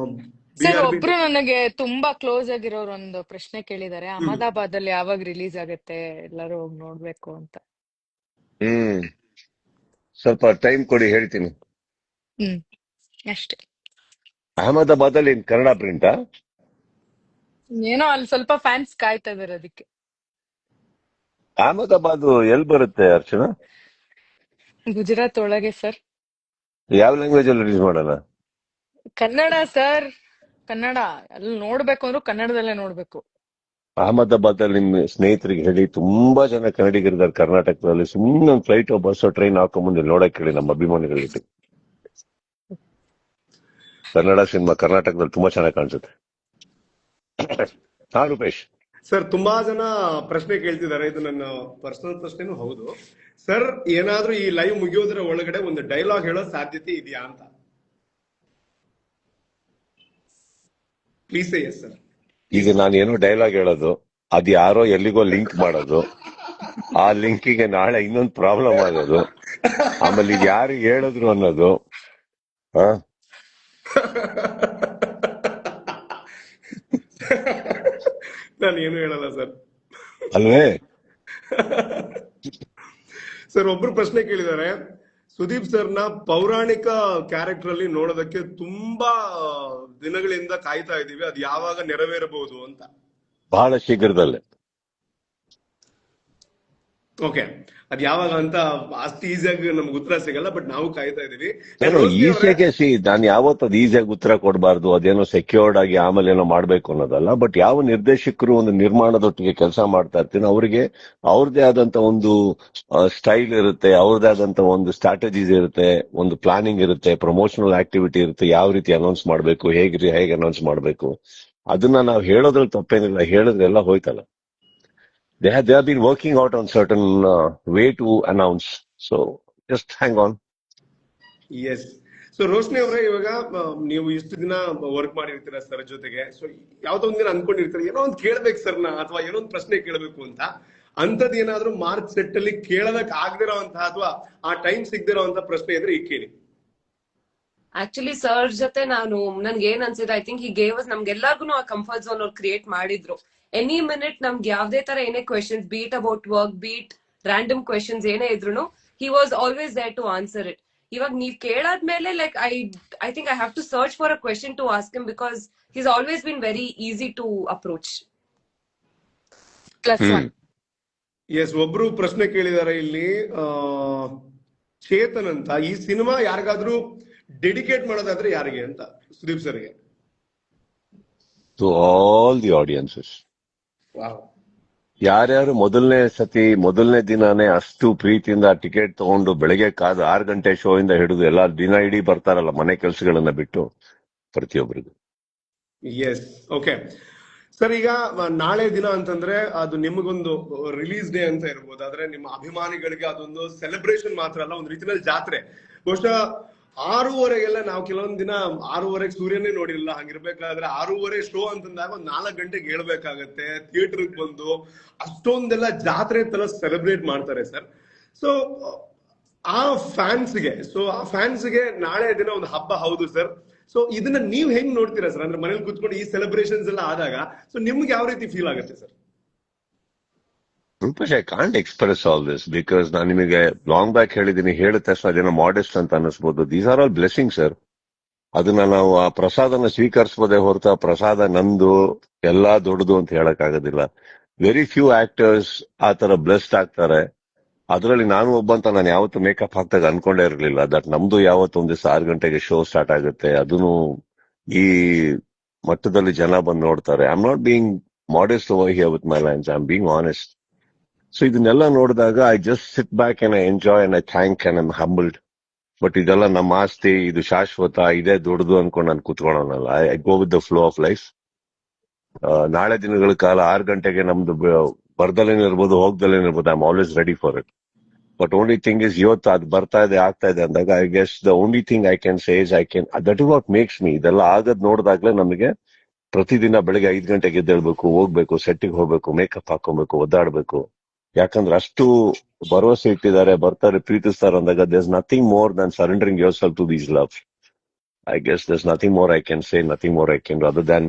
Sir, ಒಬ್ರು ನನಗೆ ತುಂಬಾ close ಆಗಿರೋರು ಒಂದು ಪ್ರಶ್ನೆ ಕೇಳಿದ್ದಾರೆ. ಅಹಮದಾಬಾದ್ ಅಲ್ಲಿ ಯಾವಾಗ ರಿಲೀಸ್ ಆಗುತ್ತೆ, ಎಲ್ಲರೂ ಹೋಗಿ ನೋಡ್ಬೇಕು ಅಂತ. ಸ್ವಲ್ಪ ಟೈಮ್ ಕೊಡಿ, ಹೇಳ್ತೀನಿ. ಅಷ್ಟೇ. ಅಹಮದಾಬಾದ್ ಅಲ್ಲಿ ಕನ್ನಡ ಪ್ರಿಂಟಾ? ಏನೋ ಅಲ್ಲಿ ಸ್ವಲ್ಪ ಫ್ಯಾನ್ಸ್ ಕಾಯ್ತಾ ಇದಾರೆ ಅದಕ್ಕೆ. ಅಹಮದಾಬಾದ್ ಎಲ್ಲಿ ಬರುತ್ತೆ ಅರ್ಚನಾ? ಗುಜರಾತ್ ಒಳಗೆ ಸರ್. ಯಾವ ಲ್ಯಾಂಗ್ವೇಜ್ ಅಲ್ಲಿ ರಿಲೀಸ್ ಮಾಡೋಣ? ಕನ್ನಡ ಸರ್, ಕನ್ನಡ. ಅಲ್ಲಿ ನೋಡ್ಬೇಕು ಅಂದ್ರೂ ಕನ್ನಡದಲ್ಲೇ ನೋಡ್ಬೇಕು. ಅಹಮದಾಬಾದ್ ಅಲ್ಲಿ ನಿಮ್ ಸ್ನೇಹಿತರಿಗೆ ಹೇಳಿ, ತುಂಬಾ ಜನ ಕನ್ನಡಿಗರಿದ್ದಾರೆ ಕರ್ನಾಟಕದಲ್ಲಿ. ಸುಮ್ಮನೆ ಒಂದು ಫ್ಲೈಟ್ ಬಸ್ ಟ್ರೈನ್ ಹಾಕೊಂಡ್ಬಂದು ನೋಡಕ್ ಹೇಳಿ ನಮ್ಮ ಅಭಿಮಾನಿಗಳಿಗೆ. ಕನ್ನಡ ಸಿನಿಮಾ ಕರ್ನಾಟಕದಲ್ಲಿ ತುಂಬಾ ಚೆನ್ನಾಗಿ ಕಾಣಿಸುತ್ತೆ. ರೂಪೇಶ್ ಸರ್ ತುಂಬಾ ಜನ ಪ್ರಶ್ನೆ ಕೇಳ್ತಿದ್ದಾರೆ. ಇದು ನನ್ನ ಪರ್ಸನಲ್ ಪ್ರಶ್ನೆನೂ ಹೌದು. ಸರ್ ಏನಾದ್ರೂ ಈ ಲೈವ್ ಮುಗಿಯೋದ್ರ ಒಳಗಡೆ ಒಂದು ಡೈಲಾಗ್ ಹೇಳೋ ಸಾಧ್ಯತೆ ಇದೆಯಾ ಅಂತ? Please yes sir. ಈಗ ನಾನು ಏನೋ ಡೈಲಾಗ್ ಹೇಳೋದು, ಅದ್ ಯಾರೋ ಎಲ್ಲಿಗೋ ಲಿಂಕ್ ಮಾಡೋದು, ಆ ಲಿಂಕಿಗೆ ನಾಳೆ ಇನ್ನೊಂದು ಪ್ರಾಬ್ಲಮ್ ಆಗೋದು, ಆಮೇಲೆ ಈಗ ಯಾರು ಹೇಳಿದ್ರು ಅನ್ನೋದು. ನಾನು ಏನು ಹೇಳಲ್ಲ ಸರ್. ಅಲ್ವೇ? ಸರ್ ಒಬ್ರು ಪ್ರಶ್ನೆ ಕೇಳಿದ್ದಾರೆ. ಸುದೀಪ್ ಸರ್ನ ಪೌರಾಣಿಕ ಕ್ಯಾರೆಕ್ಟರ್ ಅಲ್ಲಿ ನೋಡೋದಕ್ಕೆ ತುಂಬಾ ದಿನಗಳಿಂದ ಕಾಯ್ತಾ ಇದೀವಿ, ಅದು ಯಾವಾಗ ನೆರವೇರಬಹುದು ಅಂತ. ಬಹಳ ಶೀಘ್ರದಲ್ಲೇ. ಓಕೆ, ಅದ್ ಯಾವಾಗ ಅಂತ ಅಷ್ಟು ಈಸಿಯಾಗಿ ನಮ್ಗೆ ಉತ್ತರ ಸಿಗಲ್ಲ, ಬಟ್ ನಾವು ಕಾಯ್ತಾ ಇದೀವಿ. ಈಸಿಯಾಗಿ ನಾನು ಯಾವತ್ತು ಅದು ಈಸಿಯಾಗಿ ಉತ್ತರ ಕೊಡಬಾರ್ದು, ಅದೇನೋ ಸೆಕ್ಯೂರ್ಡ್ ಆಗಿ ಆಮೇಲೆ ಏನೋ ಮಾಡ್ಬೇಕು ಅನ್ನೋದಲ್ಲ. ಬಟ್ ಯಾವ ನಿರ್ದೇಶಕರು ಒಂದು ನಿರ್ಮಾಣದೊಟ್ಟಿಗೆ ಕೆಲಸ ಮಾಡ್ತಾ ಇರ್ತೀನಿ, ಅವರಿಗೆ ಅವ್ರದೇ ಆದಂತ ಒಂದು ಸ್ಟೈಲ್ ಇರುತ್ತೆ, ಅವ್ರದೇ ಆದಂತ ಒಂದು ಸ್ಟ್ರಾಟಜೀಸ್ ಇರುತ್ತೆ, ಒಂದು ಪ್ಲಾನಿಂಗ್ ಇರುತ್ತೆ, ಪ್ರಮೋಷನಲ್ ಆಕ್ಟಿವಿಟಿ ಇರುತ್ತೆ, ಯಾವ ರೀತಿ ಅನೌನ್ಸ್ ಮಾಡ್ಬೇಕು, ಹೇಗೆ ಅನೌನ್ಸ್ ಮಾಡ್ಬೇಕು. ಅದನ್ನ ನಾವು ಹೇಳೋದ್ರಲ್ಲಿ ತಪ್ಪೇನಿಲ್ಲ, ಹೇಳಿದ್ರೆ ಎಲ್ಲ ಹೋಯ್ತಲ್ಲ. They have been working out on certain way to announce. So just hang on. Yes. So Roshni ಅವರೇ, ಇವಾಗ ನೀವು ಇಷ್ಟು ದಿನ ವರ್ಕ್ ಮಾಡಿರ್ತೀರ ಸರ್ ಜೊತೆಗೆ. ಸೊ ಯಾವ್ದೋ ಒಂದಿನ ಅನ್ಕೊಂಡಿರ್ತೀರ, ಏನೋ ಒಂದು ಕೇಳ್ಬೇಕು ಸರ್ನ, ಅಥವಾ ಏನೋ ಒಂದು ಪ್ರಶ್ನೆ ಕೇಳಬೇಕು ಅಂತ. ಅಂತದ್ ಏನಾದ್ರೂ ಮಾರ್ಚ್ ಸೆಟ್ ಅಲ್ಲಿ ಕೇಳೋದಕ್ ಆಗದಿರೋಂತಹ ಅಥವಾ ಆ ಟೈಮ್ ಸಿಗದಿರೋಂತ ಪ್ರಶ್ನೆ ಇದ್ರೆ ಈಗ ಕೇಳಿ. ಆಕ್ಚುಲಿ ಸರ್ ಜೊತೆ ನನ್ಗೆ ಏನ್ ಅನ್ಸಿದೆ, ಐ ಥಿಂಕ್ ಈ ಗೇವ್ ನಮ್ಗೆಲ್ಲಾರ್ಗು ಆ ಕಂಫರ್ಟ್ ಝೋನ್ ಅವ್ರು ಕ್ರಿಯೇಟ್ ಮಾಡಿದ್ರು. ಎನಿ ಮಿನಿಟ್ ನಮ್ಗೆ ಯಾವ್ದೇ ತರ ಏನೇ questions, be it about work, be it random questions ಏನೇ ಇದ್ರು, he was always there to answer it. ಇವಾಗ ನೀವ್ ಕೇಳಾದ್ಮೇಲೆ like I think I have to search for a question to ask him, because he's always been very easy to approach. +1. Yes, ಒಬ್ರು ಪ್ರಶ್ನೆ ಕೇಳಿದ್ದಾರೆ ಇಲ್ಲಿ, ಚೇತನ್ ಅಂತ. ಈ ಸಿನಿಮಾ ಯಾರಿಗಾದ್ರೂ ಡೆಡಿಕೇಟ್ ಮಾಡೋದಾದ್ರೆ ಯಾರಿಗೆ ಅಂತ? ಸುದೀಪ್ ಸರ್ಗೆ. To all the audiences. Wow. ಯಾರ್ಯಾರು ಮೊದಲನೇ ದಿನಾನೇ ಅಷ್ಟು ಪ್ರೀತಿಯಿಂದ ಟಿಕೆಟ್ ತಗೊಂಡು ಬೆಳಗ್ಗೆ 6 ಗಂಟೆ ಶೋ ಇಂದ ಹಿಡಿದು ಎಲ್ಲಾ ದಿನ ಇಡೀ ಬರ್ತಾರಲ್ಲ, ಮನೆ ಕೆಲಸಗಳನ್ನ ಬಿಟ್ಟು, ಪ್ರತಿಯೊಬ್ಬರಿಗೂ. S, okay. ಸರ್ ಈಗ ನಾಳೆ ದಿನ ಅಂತಂದ್ರೆ ಅದು ನಿಮಗೊಂದು ರಿಲೀಸ್ ಡೇ ಅಂತ ಇರ್ಬೋದು, ಆದ್ರೆ ನಿಮ್ಮ ಅಭಿಮಾನಿಗಳಿಗೆ ಅದೊಂದು ಸೆಲೆಬ್ರೇಷನ್ ಮಾತ್ರ ಅಲ್ಲ, ಒಂದು ರೀತಿಯಲ್ಲಿ ಜಾತ್ರೆ. ಬಹುಶಃ 6:30ಗೆಲ್ಲ ನಾವು ಕೆಲವೊಂದ್ ದಿನ 6:30ಗೆ ಸೂರ್ಯನೇ ನೋಡಿರಲಿಲ್ಲ. ಹಂಗಿರ್ಬೇಕಾದ್ರೆ 6:30 ಶೋ ಅಂತಂದಾಗ ಒಂದ್ 4 ಗಂಟೆಗೆ ಹೇಳ್ಬೇಕಾಗತ್ತೆ, ಥಿಯೇಟರ್ಗೆ ಬಂದು ಅಷ್ಟೊಂದೆಲ್ಲ ಜಾತ್ರೆ ತರ ಸೆಲೆಬ್ರೇಟ್ ಮಾಡ್ತಾರೆ ಸರ್. ಸೊ ಆ ಫ್ಯಾನ್ಸ್ಗೆ ನಾಳೆ ದಿನ ಒಂದು ಹಬ್ಬ ಹೌದು ಸರ್. ಸೊ ಇದನ್ನ ನೀವ್ ಹೆಂಗ್ ನೋಡ್ತೀರಾ ಸರ್? ಅಂದ್ರೆ ಮನೇಲಿ ಕುತ್ಕೊಂಡು ಈ ಸೆಲೆಬ್ರೇಷನ್ಸ್ ಎಲ್ಲ ಆದಾಗ ಸೊ ನಿಮ್ಗೆ ಯಾವ ರೀತಿ ಫೀಲ್ ಆಗುತ್ತೆ sir? Rupesh, I can't express all this because ನಾನು ನಿಮಗೆ ಲಾಂಗ್ ಬ್ಯಾಕ್ ಹೇಳಿದೀನಿ. ಹೇಳಿದ ತಕ್ಷಣ ಅದೇನೋ ಮಾಡೆಸ್ಟ್ ಅಂತ ಅನಿಸ್ಬೋದು. These are all blessing sir. ಅದನ್ನ ನಾವು ಆ ಪ್ರಸಾದನ ಸ್ವೀಕರಿಸಬಹುದೇ ಹೊರತು ಆ ಪ್ರಸಾದ ನಂದು ಎಲ್ಲಾ ದೊಡ್ಡದು ಅಂತ ಹೇಳಕ್ ಆಗೋದಿಲ್ಲ. ವೆರಿ ಫ್ಯೂ ಆಕ್ಟರ್ಸ್ ಆ ತರ ಬ್ಲೆಸ್ಡ್ ಆಗ್ತಾರೆ. ಅದರಲ್ಲಿ ನಾನು ಒಬ್ಬ ಅಂತ ನಾನು ಯಾವತ್ತು ಮೇಕಪ್ ಹಾಕ್ದಾಗ ಅನ್ಕೊಂಡೇ ಇರಲಿಲ್ಲ ದಟ್ ನಮ್ದು ಯಾವತ್ತು ಒಂದ್ ದಿವಸ 6 ಗಂಟೆಗೆ ಶೋ ಸ್ಟಾರ್ಟ್ ಆಗುತ್ತೆ, ಅದನ್ನು ಈ ಮಟ್ಟದಲ್ಲಿ ಜನ ಬಂದು ನೋಡ್ತಾರೆ. I am not being modest over here with my lines, I am being honest. So ಇದನ್ನೆಲ್ಲ ನೋಡಿದಾಗ I just sit back and I enjoy and I thank and I am humbled. But ಇದೆಲ್ಲ ನಮ್ಮ ಆಸ್ತಿ, ಇದು ಶಾಶ್ವತ, ಇದೇ ದೊಡ್ಡದು ಅನ್ಕೊಂಡು ನಾನು ಕೂತ್ಕೊಳ್ಳೋಣಲ್ಲ. I go with the flow of life. ನಾಳೆ ದಿನಗಳ ಕಾಲ 6 ಗಂಟೆಗೆ ನಮ್ದು ಬರ್ದಲ್ಲೇನಿರ್ಬೋದು, ಹೋಗ್ದಲ್ಲೇನಿರ್ಬೋದು, I am always ready for it. But only thing is ಇವತ್ತು ಅದು ಬರ್ತಾ ಇದೆ, ಆಗ್ತಾ ಇದೆ ಅಂದಾಗ I guess the only thing I can say is that is what makes me. ಇದೆಲ್ಲ ಆಗದ್ ನೋಡಿದಾಗ್ಲೇ ನಮಗೆ ಪ್ರತಿದಿನ ಬೆಳಗ್ಗೆ 5 ಗಂಟೆಗೆ ಎದ್ದೇಳ್ಬೇಕು, ಹೋಗ್ಬೇಕು, ಸೆಟ್ಟಿಗೆ ಹೋಗ್ಬೇಕು, ಮೇಕಪ್ ಹಾಕೊಬೇಕು, ಒದ್ದಾಡ್ಬೇಕು. ಯಾಕಂದ್ರೆ ಅಷ್ಟು ಭರವಸೆ ಇಟ್ಟಿದ್ದಾರೆ, ಬರ್ತಾರೆ, ಪ್ರೀತಿಸ್ತಾರೆ ಅಂದಾಗ there's nothing more than surrendering yourself to these love. I guess there's nothing more I can say, nothing more I can other than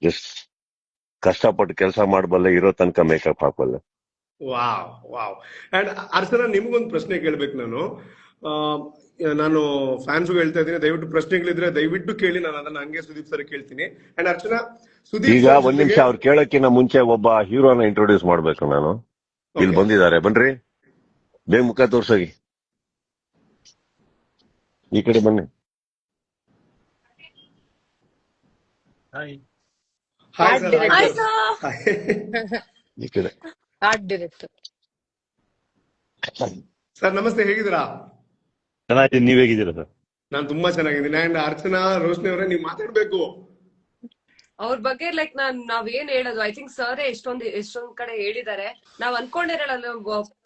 just ಕಷ್ಟಪಟ್ಟು ಕೆಲಸ ಮಾಡಬಲ್ಲೆ, ಇರೋ ತನಕ ಮೇಕಪ್ ಹಾಕಬಲ್ಲೆ. ವಾವ್. ಅಂಡ್ ಅರ್ಚನಾ, ನಿಮ್ಗೊಂದು ಪ್ರಶ್ನೆ ಕೇಳ್ಬೇಕು ನಾನು. ನಾನು ಫ್ಯಾನ್ಸ್ ಹೇಳ್ತಾ ಇದ್ದೀನಿ, ದಯವಿಟ್ಟು ಪ್ರಶ್ನೆಗಳಿದ್ರೆ ದಯವಿಟ್ಟು ಕೇಳಿ, ನಾನು ಅದನ್ನ ಹಂಗೆ ಸುದೀಪ್ ಸರ್ ಕೇಳ್ತೀನಿ. ಅಂಡ್ ಅರ್ಚನಾ, ಸುದೀಪ್ ಈಗ ಒಂದ್ ನಿಮಿಷ ಅವ್ರು ಕೇಳಕ್ಕಿಂತ ಮುಂಚೆ ಒಬ್ಬ ಹೀರೋನ ಇಂಟ್ರೊಡ್ಯೂಸ್ ಮಾಡ್ಬೇಕು ನಾನು. ಇಲ್ಲಿ ಬಂದಿದ್ದಾರೆ, ಬನ್ರಿ, ಬೇಗ ಮುಖ ತೋರ್ಸೋಗಿ, ಈ ಕಡೆ ಬನ್ನಿ. Hi art sir. ಡೈರೆಕ್ಟರ್. ಈ ಕಡೆ ಆರ್ಟ್ ಡೈರೆಕ್ಟರ್. ಸರ್ ನಮಸ್ತೆ, ಹೇಗಿದ್ದೀರಾ? ಚೆನ್ನಾಗಿ, ನೀವ್ ಹೇಗಿದ್ದೀರಾ ಸರ್? ನಾನು ತುಂಬಾ ಚೆನ್ನಾಗಿದ್ದೀನಿ. ಅಂಡ್ ಅರ್ಚನಾ, ರೋಶ್ನಿ ಅವರೇ, ನೀವು ಮಾತಾಡ್ಬೇಕು. ಅವ್ರ ಬಗ್ಗೆ ಲೈಕ್ ನಾವೇನ್ ಹೇಳೋದು, ಐ ಥಿಂಕ್ ಸರ್ ಎಷ್ಟೊಂದ್ ಕಡೆ ಹೇಳಿದ್ದಾರೆ. ನಾವ್ ಅನ್ಕೊಂಡಿರಲ್ಲ,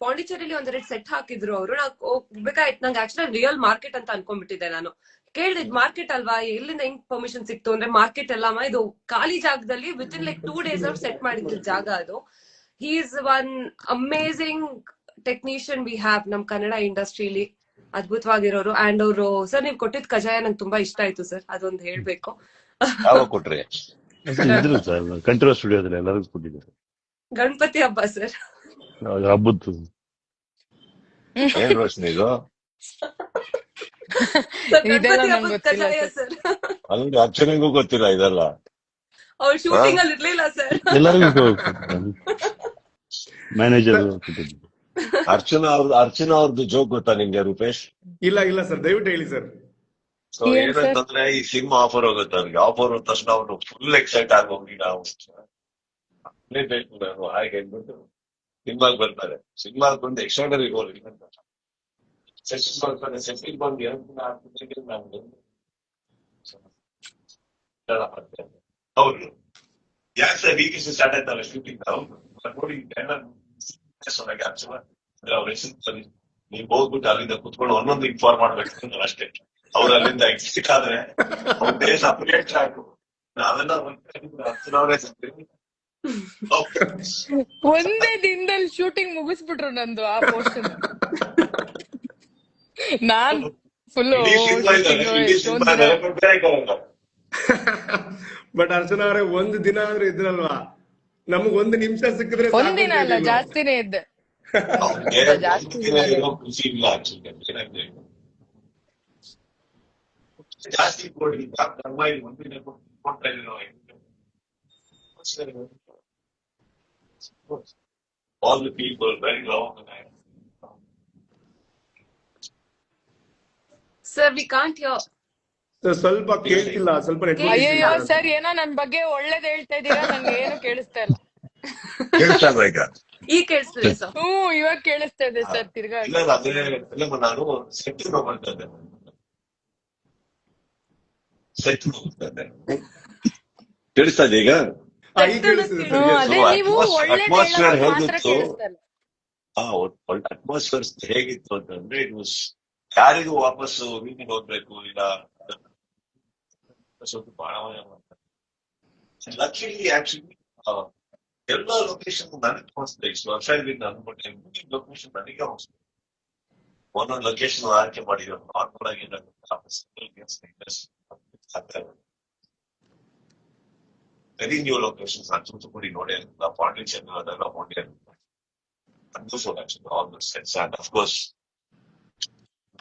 ಪಾಂಡಿಚೇರಿಲಿ ಒಂದೆರಡು ಸೆಟ್ ಹಾಕಿದ್ರು ಅವರು. ನಾವು ಹೋಗ್ಬೇಕಾಯ್ತು, ನಂಗೆ ಆಕ್ಚುಲಿ ರಿಯಲ್ ಮಾರ್ಕೆಟ್ ಅಂತ ಅನ್ಕೊಂಡ್ಬಿಟ್ಟಿದ್ದೆ. ನಾನು ಕೇಳಿದ್ ಮಾರ್ಕೆಟ್ ಅಲ್ವಾ, ಎಲ್ಲಿಂದ ಹೆಂಗ್ ಪರ್ಮಿಷನ್ ಸಿಕ್ತು ಅಂದ್ರೆ, ಮಾರ್ಕೆಟ್ ಅಲ್ಲಮ್ಮ, ಇದು ಖಾಲಿ ಜಾಗದಲ್ಲಿ ವಿತ್ ಇನ್ ಲೈಕ್ 2 days ಅವ್ರು ಸೆಟ್ ಮಾಡಿದ್ರು ಜಾಗ ಅದು. He is one amazing technician we have ನಮ್ ಕನ್ನಡ ಇಂಡಸ್ಟ್ರಿಲಿ, ಅದ್ಭುತವಾಗಿರೋರು. ಅಂಡ್ ಅವರು ಸರ್, ನೀವ್ ಕೊಟ್ಟಿದ್ ಕಜಾಯ ನಂಗೆ ತುಂಬಾ ಇಷ್ಟ ಆಯ್ತು ಸರ್, ಅದೊಂದು ಹೇಳ್ಬೇಕು. ಯಾವಾಗ ಕೊಟ್ರಿ? ಇದ್ರು ಸರ್, ಕಂಠೀರವ ಸ್ಟುಡಿಯೋದಲ್ಲಿ ಎಲ್ಲರಿಗೂ ಕೊಟ್ಟಿದ್ದಾರೆ. ಗಣಪತಿ ಹಬ್ಬ ಸರ್, ಹಬ್ಬದ್ದು. ಏನ್ ರೋಶ್ನಿ ಇದು? ಇದೆಲ್ಲ ಗಣಪತಿ ನಂಗೆ ಹಬ್ಬದ ಗೊತ್ತಿಲ್ಲ ಕಜಾಯ ಸರ್. ಸರ್. ಅಲ್ಲಿ ಅರ್ಚನೆಗೂ ಗೊತ್ತಿಲ್ಲ ಇದೆಲ್ಲ. ಅವ್ರು ಶೂಟಿಂಗ್ ಅಲ್ಲಿ ಇರ್ಲಿಲ್ಲ ಸರ್. ಎಲ್ಲರಿಗೂ ಮ್ಯಾನೇಜರ್ ಕೊಟ್ಟಿದ್ದು. ಅರ್ಚನಾ ಅವ್ರದ್ದು ಜೋಕ್ ಗೊತ್ತಾ ನಿಮ್ಗೆ ರೂಪೇಶ್? ಇಲ್ಲ ಸರ್, ದಯವಿಟ್ಟು ಹೇಳಿ ಸರ್. ಸೊ ಏನ್ ಸರ್? ಏನಂತಂದ್ರೆ, ಈ ಸಿನಿಮಾ ಆಫರ್ ಹೋಗುತ್ತೆ ಅವ್ರಿಗೆ. ಆಫರ್ ಹೋದ ತಕ್ಷಣ ಅವ್ರು ಫುಲ್ ಎಕ್ಸೈಟ್ ಆಗೋಗಿ ನಾವು ಬೇಕು ನಾನು ಹಾಗೆ ಅಂದ್ಬಿಟ್ಟು ಸಿನಿಮಾಗ್ ಬರ್ತಾರೆ. ಸಿನಿಮಾಗ್ ಬಂದು ಎಕ್ಸ್ಟ್ರಾಡರಿ ರೋಲ್ ಇಲ್ಲ, ಸೆಟ್ಟಿಂಗ್ ಬರ್ತಾರೆ. ಸೆಟ್ಟಿಂಗ್ ಬಂದು ಹೌದು, ಯಾಕೆ ಸರ್ ಈಗ ಸ್ಟಾರ್ಟ್ ಆಯ್ತಲ್ಲ ಶೂಟಿಂಗ್, ನೋಡಿ ನೀವು ಹೋಗ್ಬಿಟ್ಟು ಅಲ್ಲಿಂದ ಕುತ್ಕೊಂಡು ಒಂದೊಂದು ಇನ್ಫಾರ್ಮ್ ಮಾಡ್ಬೇಕು ಅಷ್ಟೇ. ಅವ್ರು ಅಲ್ಲಿಂದ ಎಕ್ಸಿಟ್ ಆದ್ರೆ ದೇಶ ಅಪ್ಡೇಟ್ ಆಯ್ತು. ಅದೆಲ್ಲ ಒಂದೇ ದಿನದಲ್ಲಿ ಶೂಟಿಂಗ್ ಮುಗಿಸ್ಬಿಟ್ರು ನಂದು ಆ portion. Non full but Archana ಅವರೇ, ಒಂದು ದಿನ ಆದ್ರೂ ಇದ್ರಲ್ವಾ, ನಮಗ್ 1 ನಿಮಿಷ ಸಿಕ್ಕಿದ್ರೆ ಸಾಕು ಒಂದಿನ ಅಲ್ಲ, ಅಂತಿದ್ದೀವಿ ನಾವು. ಜಾಸ್ತಿನೇ ಇದ್ದೆ. ಜಾಸ್ತಿ ಖುಷಿ ಇಲ್ಲ ಆಕ್ಚುಲಿ. ಜಾಸ್ತಿ ಕೊಡಿ, ಒಂದಿನ ಕೊಡ್ತಾ ಇದ್ದೀವಿ ನಾವು. All the people very long. Sir we can't here. Sir, ಸ್ವಲ್ಪ ಕೇಳ್ತಿಲ್ಲ, ಸ್ವಲ್ಪ ನೆಟ್ವರ್ಕ್ ಅಯ್ಯೋ ಸರ್, ಏನೋ ನನ್ ಬಗ್ಗೆ ಒಳ್ಳೇದ್ ಹೇಳ್ತಾ ಇದ್ದೀರಾ, ನಂಗೆ ಏನು ಕೇಳಿಸ್ತಾ ಇಲ್ಲ. ಕೇಳ್ತಾ ಈಗ? ಈಗ ಕೇಳಿಸ್ತಿದೆ ಸರ್. ಇವಾಗ ಕೇಳಿಸ್ತಾ ಇದೆ ಸರ್, ತಿರ್ಗಾ. ಇಲ್ಲ, ಅದೇ ನಾನು ಸೆಟ್ ಹೋಗ್ತಾ ಇದ್ದೆ. ಕೇಳಿಸ್ತಾ ಇದೆ ಈಗ? ಈಗ ಕೇಳಿಸ್ತಿದೆ ಸರ್. ಹ್ಮ್, Yes. ಅದೇ ನೀವು ಒಳ್ಳೆ ಅಟ್ಮಾಸ್ಫಿಯರ್ ಡೈಲಾಗ್ ಮಾತ್ರ ಹೇಗಿತ್ತು, ಕೇಳಿಸ್ತಾ ಇಲ್ಲ. ಅಟ್ಮಾಸ್ಫಿಯರ್ ಹೇಗಿತ್ತು ಅಂತಂದ್ರೆ ಇಟ್ ವಾಸ್ ಯಾರಿಗೂ ವಾಪಸ್ಸು ಮೀಟಿಂಗ್ ಹೋಗ್ಬೇಕು ಇಲ್ಲ ಸ್ವಲ್ಪ ಬಹಳ ಲಕ್ಕಿಲಿ ಆಕ್ಚುಲಿ ಎಲ್ಲ ಲೊಕೇಶನ್ ನನಗೆ ಹೊಸ್ತು. ಇಷ್ಟು ವರ್ಷ ಇದ್ದೀನಿ ಅನ್ಬಿಟ್ಟೆ ಲೊಕೇಶನ್ ನನಗೆ ಹೊಸ್ತು. ಒಂದೊಂದು ಲೊಕೇಶನ್ ಆಯ್ಕೆ ಮಾಡಿರೋ ನಾರ್ಮಲ್ ಆಗಿ ವೆರಿ ನ್ಯೂ ಲೊಕೇಶನ್ಸ್ ನಾನು ತೂತುಕುಡಿ ನೋಡಿ ಅಂತ ಪಾಂಡಿಚೇರಿ ಅದೆಲ್ಲ ನೋಡಿ all the sets and of course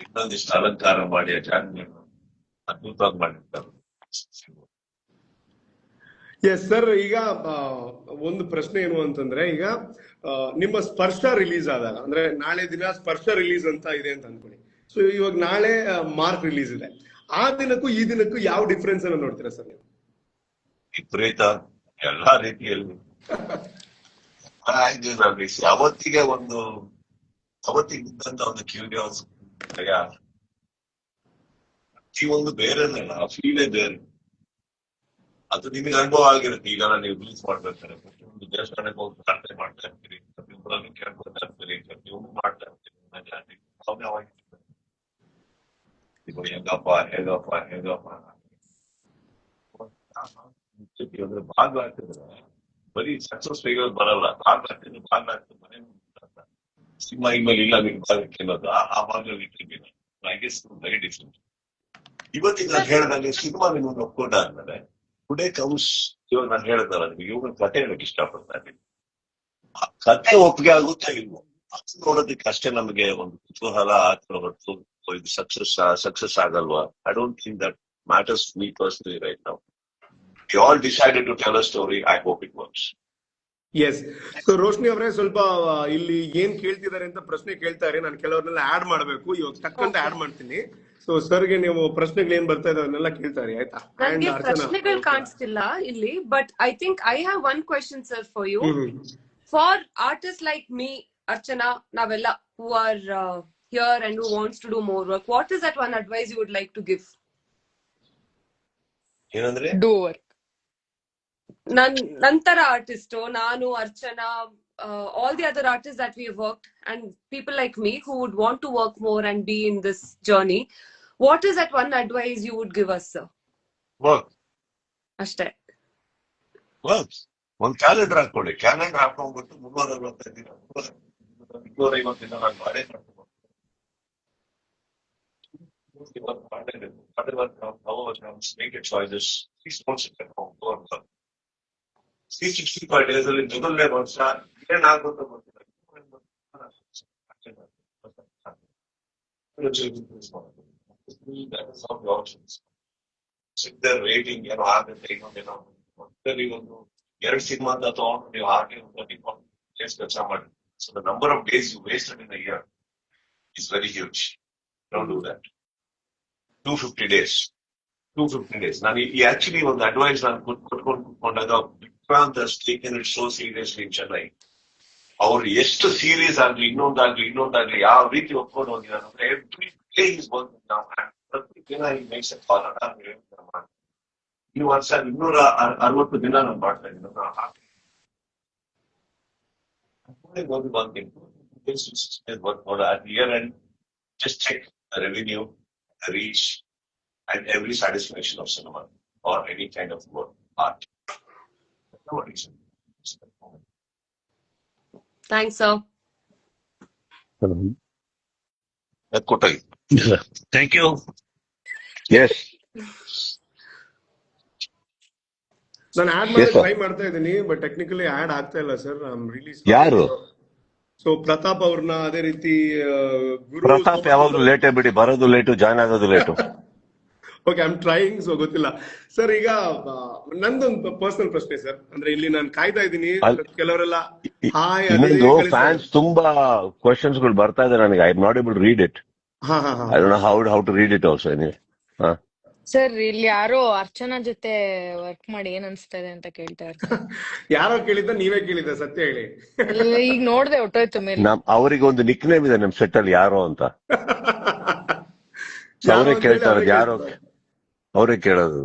ಇನ್ನೊಂದಿಷ್ಟು ಅಲಂಕಾರ ಮಾಡಿ ಅದ್ಭುತವಾಗಿ ಮಾಡಿರ್ತಾರೆ. ಎಸ್ ಸರ್, ಈಗ ಒಂದು ಪ್ರಶ್ನೆ ಏನು ಅಂತಂದ್ರೆ, ಈಗ ನಿಮ್ಮ ಸ್ಪರ್ಶ ರಿಲೀಸ್ ಆದಾಗ, ಅಂದ್ರೆ ನಾಳೆ ದಿನ ಸ್ಪರ್ಶ ರಿಲೀಸ್ ಅಂತ ಇದೆ ಅಂತ ಅನ್ಕೊಳ್ಳಿ. ಸೊ ಇವಾಗ ನಾಳೆ ಮಾರ್ಕ್ ರಿಲೀಸ್ ಇದೆ. ಆ ದಿನಕ್ಕೂ ಈ ದಿನಕ್ಕೂ ಯಾವ ಡಿಫ್ರೆನ್ಸ್ ಅನ್ನು ನೋಡ್ತೀರಾ ಸರ್ ನೀವು? ವಿಪರೀತ ಎಲ್ಲಾ ರೀತಿಯಲ್ಲಿ. ಅವತ್ತಿಗೆ ಅವತ್ತಿಗಿದ್ದಂತ ಒಂದು ಕ್ಯೂರಿಯಾಸಿಟಿ ಈ ಒಂದು ಬೇರೆನೇ, ಆ ಫೀಲೇ ಬೇರೆ. ಅದು ನಿಮಗೆ ಅನುಭವ ಆಗಿರುತ್ತೆ. ಈಗ ನೀವು ರಿಲೀಸ್ ಮಾಡ್ಬೇಕಾದ್ರೆ ಪ್ರತಿಯೊಂದು ದೇವಸ್ಥಾನಕ್ಕೆ ಹೋಗಿ ಪ್ರಾರ್ಥನೆ ಮಾಡ್ತಾ ಇರ್ತೀರಿ, ಪ್ರತಿಯೊಬ್ಬರನ್ನು ಕೇಳ್ಕೊತಾ ಇರ್ತೀರಿ, ಪ್ರತಿಯೊಂದು ಮಾಡ್ತಾ ಇರ್ತೀರಿ. ಹೆಂಗಪ್ಪ ಹೇಗಪ್ಪ ಹೇಗಪ್ಪ ಅಂದ್ರೆ ಭಾಗ ಆಗ್ತಿದ್ರೆ ಬರೀ ಸಕ್ಸಸ್ ಫಿಗರ್ ಬರಲ್ಲ. ಭಾಗ ಆಗ್ತಿದ್ರೆ ಮನೆ ಸಿನಿಮಾ ಇಮೇಲೆ ಇಲ್ಲ ನಿಮ್ಗೆ ಭಾಗಕ್ಕೆ ಅನ್ನೋದು ಆ ಭಾಗದಲ್ಲಿ ಇಟ್ಟಿರ್ತೀನಿ. I guess very different. ಇವತ್ತಿಗೆ ನಾನು ಹೇಳ್ದಂಗೆ ಸಿನಿಮಾ ನಿಮ್ಮನ್ನು ಒಪ್ಕೊಂಡಾದ್ಮೇಲೆ ಟುಡೇ ಕಮ್ಸ್, ಇವಾಗ ನಾನು ಹೇಳಿದಲ್ಲ ನಿಮಗೆ ಇವಾಗ ಕತೆ ಹೇಳಕ್ ಇಷ್ಟಪಡ್ತಾ ಇದ್ದೀನಿ. ಆ ಕತೆ ಒಪ್ಪಿಗೆ ಆಗುತ್ತೆ ಇಲ್ವೋ ಅದು ನೋಡೋದಕ್ಕೆ ಅಷ್ಟೇ ನಮಗೆ ಒಂದು ಕುತೂಹಲ ಆಗ್ತಾ ಹೊರತು ಇದು ಸಕ್ಸಸ್ ಆಗಲ್ವಾ. I don't think that matters me personally right now. We all decided to tell a story. I hope it works. Yes. So Roshni ಅವರೇ, ಸ್ವಲ್ಪ ಇಲ್ಲಿ ಏನ್ ಕೇಳ್ತಿದ್ದಾರೆ ಅಂತ ಪ್ರಶ್ನೆ ಕೇಳ್ತಾರೆ. ನಾನು ಕೆಲವ್ರನ್ನೆಲ್ಲ ಆಡ್ ಮಾಡ್ಬೇಕು. ಇವಾಗ ತಕ್ಕಂತ ಆಡ್ ಮಾಡ್ತೀನಿ. ಸೊ ಸರ್ಗೆ ನೀವು ಪ್ರಶ್ನೆಗಳು ಏನ್ ಬರ್ತಾ ಇದೆ ಅದನ್ನೆಲ್ಲ ಕೇಳ್ತಾರೆ, ಆಯ್ತಾ? ನನಗೆ ಪ್ರಶ್ನೆಗಳು ಕಾಣಿಸ್ತಿಲ್ಲ ಇಲ್ಲಿ, but I think I have one question sir for you. For artist like me, Archana, ನಾವೆಲ್ಲ who are here and who wants to do more work, what is that one advice you would like to give? ಏನಂದ್ರೆ do work. ನಂತರ artist ನಾನು, Archana, all the other artists that we have worked, and people like me who would want to work more and be in this journey, what is that one advice you would give us, sir? Work ಅಷ್ಟೇ. ಒಂದು calendar ಹಾಕೊಳ್ಳಿ. Calendar ಹಾಕೊಂಡ್ಬಿಟ್ಟು 365 ದಿನ 250 ದಿನ ನಾನು ಮಾಡೇ make your choices. Please don't sit at home. Go and work. 365 days ಅಲ್ಲಿ ಮೊದಲನೇ ವರ್ಷ ಏನಾಗುತ್ತೋ ಗೊತ್ತಿಲ್ಲ. ಸಿಕ್ತರ್ ರೇಟಿಂಗ್ ಏನೋ ಆಗುತ್ತೆ, ಇನ್ನೊಂದೇನೋ ಒಂದು 2 ಸಿನಿಮಾ ಅಂತ ತಗೊಂಡು ನೀವು ಹಾಗೆ ಡೇಸ್ ಕೆಲಸ ಮಾಡಿ. So the number of days you wasted in a year is very huge. Don't do that. 250 days. ನಾನು ಈ ಆಕ್ಚುಲಿ ಒಂದು ಅಡ್ವೈಸ್ ನಾನು ಕುತ್ಕೊಂಡಾಗ Vikrant has taken it so seriously in Chennai. ಅವ್ರು ಎಷ್ಟು ಸೀರಿಯಸ್ ಆಗ್ಲಿ ಇನ್ನೊಂದಾಗ್ಲಿ ಯಾವ ರೀತಿ ಒಪ್ಕೊಂಡು ಹೋಗಿದ್ದಾರೆ ಅಂದ್ರೆ every day is working now. ಪ್ರತಿ ದಿನ ಈ ಮೇಕ್ಸ್ ಎ ಕಾಲ್ ಈ ವರ್ಷ 260 ದಿನ ನಾನು ಮಾಡ್ತಾ ಇದ್ದೀನಿ. At the year end, just check the revenue, the reach, and every satisfaction of cinema or any kind of work, art. No reason. Thanks, sir. Thank you. Yes. ನಾನು ಆಡ್ ಮಾಡಿ try ಮಾಡ್ತಾ ಇದ್ದೀನಿ, ಬಟ್ ಟೆಕ್ನಿಕಲಿ ಆಡ್ ಆಗ್ತಾ ಇಲ್ಲ sir. I am really sorry. ಯಾರು? So Pratap ಅವ್ರನ್ನ, ಅದೇ ರೀತಿ ಪ್ರತಾಪ್ ಯಾವಾಗ್ಲೂ ಲೇಟೇ ಬಿಡಿ, ಬರೋದು ಲೇಟು, ಜಾಯ್ನ್ ಆಗೋದು late. Okay, I am trying. So ಗೊತ್ತಿಲ್ಲ ಸರ್. ಈಗ ನಂದೊಂದು ಪರ್ಸನಲ್ ಪ್ರಶ್ನೆ ಸರ್. ಅಂದ್ರೆ ಇಲ್ಲಿ ನಾನು ಕಾಯ್ತಾ ಇದ್ದೀನಿ, ಕೆಲವರೆಲ್ಲ ಹಾಯ್ ಇನ್ನೊಂದು ಫ್ಯಾನ್ಸ್ ತುಂಬಾ ಕ್ವಶನ್ಸ್ ಗಳು ಬರ್ತಾ ಇದೆ ನನಗೆ. I am not able to read it. I don't know how to read it also. Anyway sir, ಇಲ್ಲಿ ಯಾರೋ ಅರ್ಚನಾ ಜೊತೆ ವರ್ಕ್ ಮಾಡಿ ಏನ್ ಅನ್ಸ್ತಾ ಇದೆ ಅಂತ ಕೇಳ್ತಾ ಇರ್ತಾರೆ. ಯಾರೋ ಕೇಳಿದ್ದ, ನೀವೇ ಕೇಳಿದ್ದ? ಸತ್ಯ ಹೇಳಿ. ಈಗ ನೋಡ್ದೆ ಹೊಟ್ಟೋಯ್ತು ಮೇಲೆ. ಅವರಿಗೆ ಒಂದು ನಿಕ್ ನೇಮ್ ಇದೆ ನಮ್ ಸೆಟ್ ಅಲ್ಲಿ, ಯಾರೋ ಅಂತ. ಅವರೇ ಕೇಳ್ತಾ ಇರೋದು, ಯಾರೋ ಅವರೇ ಕೇಳೋದು.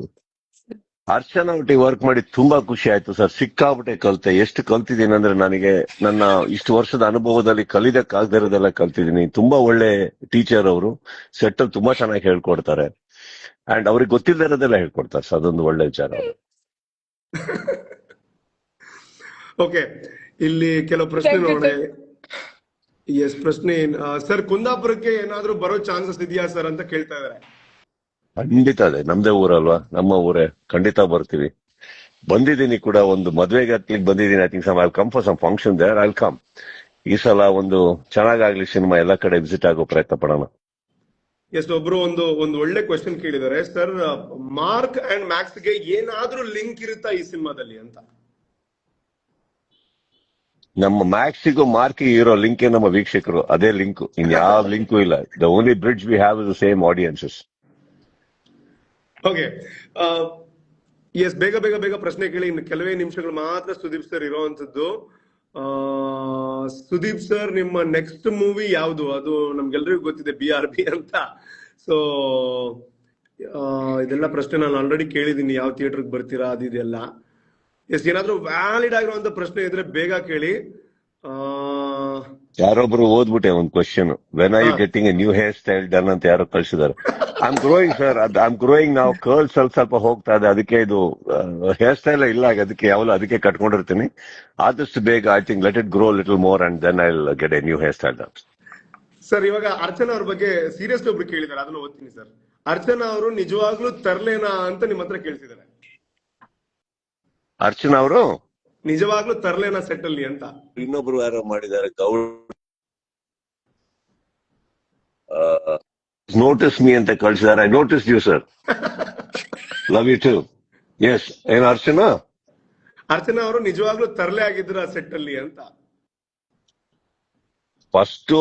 ಅರ್ಚನಾ ಒಟ್ಟಿಗೆ ವರ್ಕ್ ಮಾಡಿ ತುಂಬಾ ಖುಷಿ ಆಯ್ತು ಸರ್. ಸಿಕ್ಕಾಪಟ್ಟೆ ಕಲಿತೆ. ಎಷ್ಟು ಕಲ್ತಿದ್ದೀನಿ ಅಂದ್ರೆ ನನಗೆ ನನ್ನ ಇಷ್ಟು ವರ್ಷದ ಅನುಭವದಲ್ಲಿ ಕಲಿದಕ್ಕಾಗದಿರೋದೆಲ್ಲ ಕಲ್ತಿದ್ದೀನಿ. ತುಂಬಾ ಒಳ್ಳೆ ಟೀಚರ್ ಅವರು. ಸೆಟ್ ಅಲ್ಲಿ ತುಂಬಾ ಚೆನ್ನಾಗಿ ಹೇಳ್ಕೊಡ್ತಾರೆ ಅಂಡ್ ಅವ್ರಿಗೆ ಗೊತ್ತಿಲ್ಲದೆ ಇರೋದೆಲ್ಲ ಹೇಳ್ಕೊಡ್ತಾರೆ ಸರ್. ಅದೊಂದು ಒಳ್ಳೆ ವಿಚಾರ. ಓಕೆ, ಇಲ್ಲಿ ಕೆಲವು ಪ್ರಶ್ನೆ ಥ್ಯಾಂಕ್ ಯು ನೋಡೋಣ. ಸರ್. ಎಸ್, ಪ್ರಶ್ನೆ ಸರ್, ಕುಂದಾಪುರಕ್ಕೆ ಏನಾದ್ರೂ ಬರೋ ಚಾನ್ಸಸ್ ಇದೆಯಾ ಸರ್ ಅಂತ ಕೇಳ್ತಾ ಇದಾರೆ. ಖಂಡಿತ ಅದೇ ನಮ್ದೇ ಊರಲ್ವಾ, ನಮ್ಮ ಊರೇ. ಖಂಡಿತ ಬರ್ತೀವಿ. ಬಂದಿದ್ದೀನಿ ಕೂಡ, ಒಂದು ಮದ್ವೆಗೆ ಹತ್ಲಿಕ್ಕೆ ಬಂದಿದ್ದೀನಿ. I think I come for some function there. I come. ಈ ಸಲ ಒಂದು ಚೆನ್ನಾಗಾಗ್ಲಿ ಸಿನಿಮಾ, ಎಲ್ಲ ಕಡೆ ವಿಸಿಟ್ ಆಗೋ ಪ್ರಯತ್ನ ಪಡೋಣ. ಎಸ್, ಒಬ್ರು ಒಂದು ಒಳ್ಳೆ ಕ್ವೆಶನ್ ಕೇಳಿದ್ದಾರೆ ಸರ್. ಮಾರ್ಕ್ ಅಂಡ್ ಮ್ಯಾಕ್ಸ್ ಗೆ ಏನಾದ್ರೂ ಲಿಂಕ್ ಇರುತ್ತಾ ಈ ಸಿನಿಮಾದಲ್ಲಿ ಅಂತ? ನಮ್ಮ ಮ್ಯಾಕ್ಸಿಗೂ ಮಾರ್ಕಿಗೆ ಇರೋ ಲಿಂಕೇ ನಮ್ಮ ವೀಕ್ಷಕರು. ಅದೇ ಲಿಂಕ್, ಇನ್ ಯಾವ ಲಿಂಕು ಇಲ್ಲ. The only bridge we have is the same audiences. Okay, yes, ಬೇಗ ಬೇಗ ಬೇಗ ಪ್ರಶ್ನೆ ಕೇಳಿ. ಇನ್ನು ಕೆಲವೇ ನಿಮಿಷಗಳು ಮಾತ್ರ ಸುದೀಪ್ ಸರ್ ಇರೋವಂಥದ್ದು. ಸುದೀಪ್ ಸರ್, ನಿಮ್ಮ ನೆಕ್ಸ್ಟ್ ಮೂವಿ ಯಾವುದು? ಅದು ನಮ್ಗೆಲ್ರಿಗೂ ಗೊತ್ತಿದೆ, BRB ಅಂತ. ಸೊ ಇದೆಲ್ಲ ಪ್ರಶ್ನೆ ನಾನು ಆಲ್ರೆಡಿ ಕೇಳಿದೀನಿ, ಯಾವ ಥಿಯೇಟರ್ಗೆ ಬರ್ತೀರಾ ಅದು ಇದೆಲ್ಲ. ಎಸ್, ಏನಾದ್ರೂ ವ್ಯಾಲಿಡ್ ಆಗಿರುವಂತ ಪ್ರಶ್ನೆ ಇದ್ರೆ ಬೇಗ ಕೇಳಿ. ಯಾರೊಬ್ರು ಓದ್ಬಿಟ್ಟೆ ಒಂದು question, when are you getting a new hair style done ಅಂತ ಯಾರೋ ಕಳ್ಸಿದಾರೆ. I am growing sir, I am growing. ನಾವು ಕರ್ಲ್ ಸ್ವಲ್ಪ ಹೋಗ್ತಾ ಇದೆ, ಅದಕ್ಕೆ ಇದು ಹೇರ್ ಸ್ಟೈಲ್ ಇಲ್ಲ, ಅದಕ್ಕೆ ಯಾವಲ್ಲ ಅದಕ್ಕೆ ಕಟ್ಕೊಂಡಿರ್ತೀನಿ. ಆದಷ್ಟು ಬೇಗ I think let it grow little more and then I will get a new hair style done. Sir, ಇವಾಗ ಅರ್ಚನಾ ಅವ್ರ ಬಗ್ಗೆ ಸೀರಿಯಸ್ ಒಬ್ರು ಕೇಳಿದಾರೆ, ಅದನ್ನ ಓದ್ತೀನಿ ಸರ್. ಅರ್ಚನಾ ಅವರು ನಿಜವಾಗ್ಲೂ ತರ್ಲೇನಾ ಅಂತ ನಿಮ್ಮ ಹತ್ರ ಕೇಳ್ತಿದ್ದಾರೆ. ಅರ್ಚನಾ ಅವರು ನಿಜವಾಗ್ಲೂ ತರ್ಲೇನಾ ಸೆಟ್ ಅಲ್ಲಿ ಅಂತ? ಇನ್ನೊಬ್ರು ಯಾರೋ ಮಾಡಿದ್ದಾರೆ, ಗೌಡ್ ನೋಟಿಸ್ ಮೀ ಅಂತ ಕಳ್ಸಿದ್ದಾರೆ. I notice you sir, love you too. Yes, ಏನ್ ಅರ್ಚನಾ? ಅರ್ಚನಾ ಅವರು ನಿಜವಾಗ್ಲೂ ತರ್ಲೆ ಆಗಿದ್ರ ಸೆಟ್ ಅಲ್ಲಿ ಅಂತ? ಫಸ್ಟ್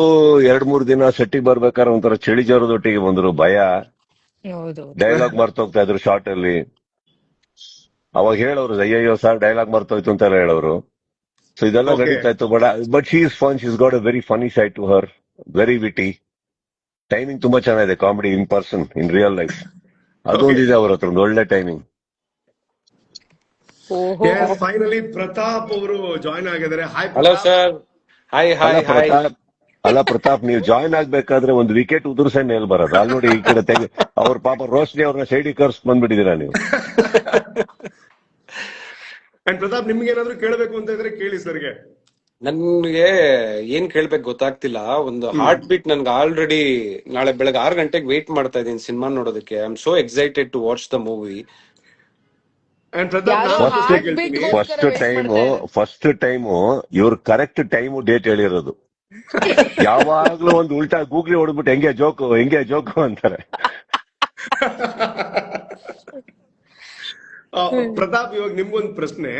2-3 ದಿನ ಸೆಟ್ಟಿಗೆ ಬರ್ಬೇಕಾದ್ರೆ ಒಂಥರ ಚಳಿ ಜ್ವರದೊಟ್ಟಿಗೆ ಬಂದ್ರು, ಭಯ. ಹೌದು. ಡೈಲಾಗ್ ಮರ್ತೋಗ್ತಾ ಇದ್ರು ಶಾರ್ಟ್ ಅಲ್ಲಿ. ಅವಾಗ ಹೇಳೋರು, ಅಯ್ಯಯ್ಯೋ ಸರ್ ಡೈಲಾಗ್ ಮರ್ತೋಯ್ತು ಅಂತೆಲ್ಲ ಹೇಳೋರು. ಸೊ ಇದೆಲ್ಲ Okay. ನಡೀತಾ ಇತ್ತು. But she is fun. She is got a very funny side to her, very witty. Timing ತುಂಬಾ ಚೆನ್ನಾಗಿದೆ comedy, in person, in real life. ಅದೊಂದಿದೆ ಅವ್ರ ಹತ್ರ, ಒಂದು ಒಳ್ಳೆ ಟೈಮಿಂಗ್. ಓಹೋ. ಫೈನಲಿ ಪ್ರತಾಪ್ ಅವರು ಜಾಯ್ನ್ ಆಗಿದ್ದಾರೆ. Hi hello sir. Hi hi hi. ಅಲ್ಲ ಪ್ರತಾಪ್, ನೀವು ಜಾಯ್ನ್ ಆಗ್ಬೇಕಾದ್ರೆ ಒಂದು ವಿಕೆಟ್ ಉದುರ್ಸೆ ಮೇಲ್ ಬರೋದು. ಅಲ್ಲಿ ನೋಡಿ, ಈ ಕಡೆ ಅವ್ರ ಪಾಪ ರೋಶ್ನಿ ಅವ್ರನ್ನ ಸೈಡಿಗೆ ಕರ್ಸ್ ಬಂದ್ಬಿಟ್ಟಿದ್ದೀರಾ ನೀವು. ಅಂಡ್ ಪ್ರತಾಪ್, ನಿಮ್ಗೆ ಏನಾದ್ರು ಕೇಳಬೇಕು ಅಂತ ಇದ್ರೆ ಕೇಳಿ ಸರ್ಗೆ. ನನ್ಗೆ ಏನ್ ಕೇಳ್ಬೇಕು ಗೊತ್ತಾಗ್ತಿಲ್ಲ. ಒಂದು ಹಾರ್ಟ್ ಬೀಟ್ ನನ್ಗೆ ಆಲ್ರೆಡಿ ನಾಳೆ ಬೆಳಗ್ಗೆ 6 ಗಂಟೆಗೆ ವೇಟ್ ಮಾಡ್ತಾ ಇದ್ದೀನಿ ಸಿನಿಮಾ ನೋಡೋದಕ್ಕೆ. I am so excited to watch the movie. And Pratap, ಯಾರೋ ನಾನು heart ಪ್ರಶ್ನೆ beat ಕೇಳ್ತೀನಿ. ಗೋಸ್ಕರ ಫಸ್ಟ್ ಟೈಮು ಇವ್ರು ಕರೆಕ್ಟ್ ಟೈಮು ಡೇಟ್ ಹೇಳಿರೋದು. ಯಾವಾಗ್ಲೂ ಒಂದು ಉಲ್ಟಾ ಗೂಗ್ಲಿ ಹೊಡೆದ್ಬಿಟ್ಟು ಹೆಂಗೆ ಜೋಕು ಅಂತಾರೆ. ಪ್ರತಾಪ್, ಇವಾಗ ನಿಮ್ಗೊಂದು ಪ್ರಶ್ನೆ.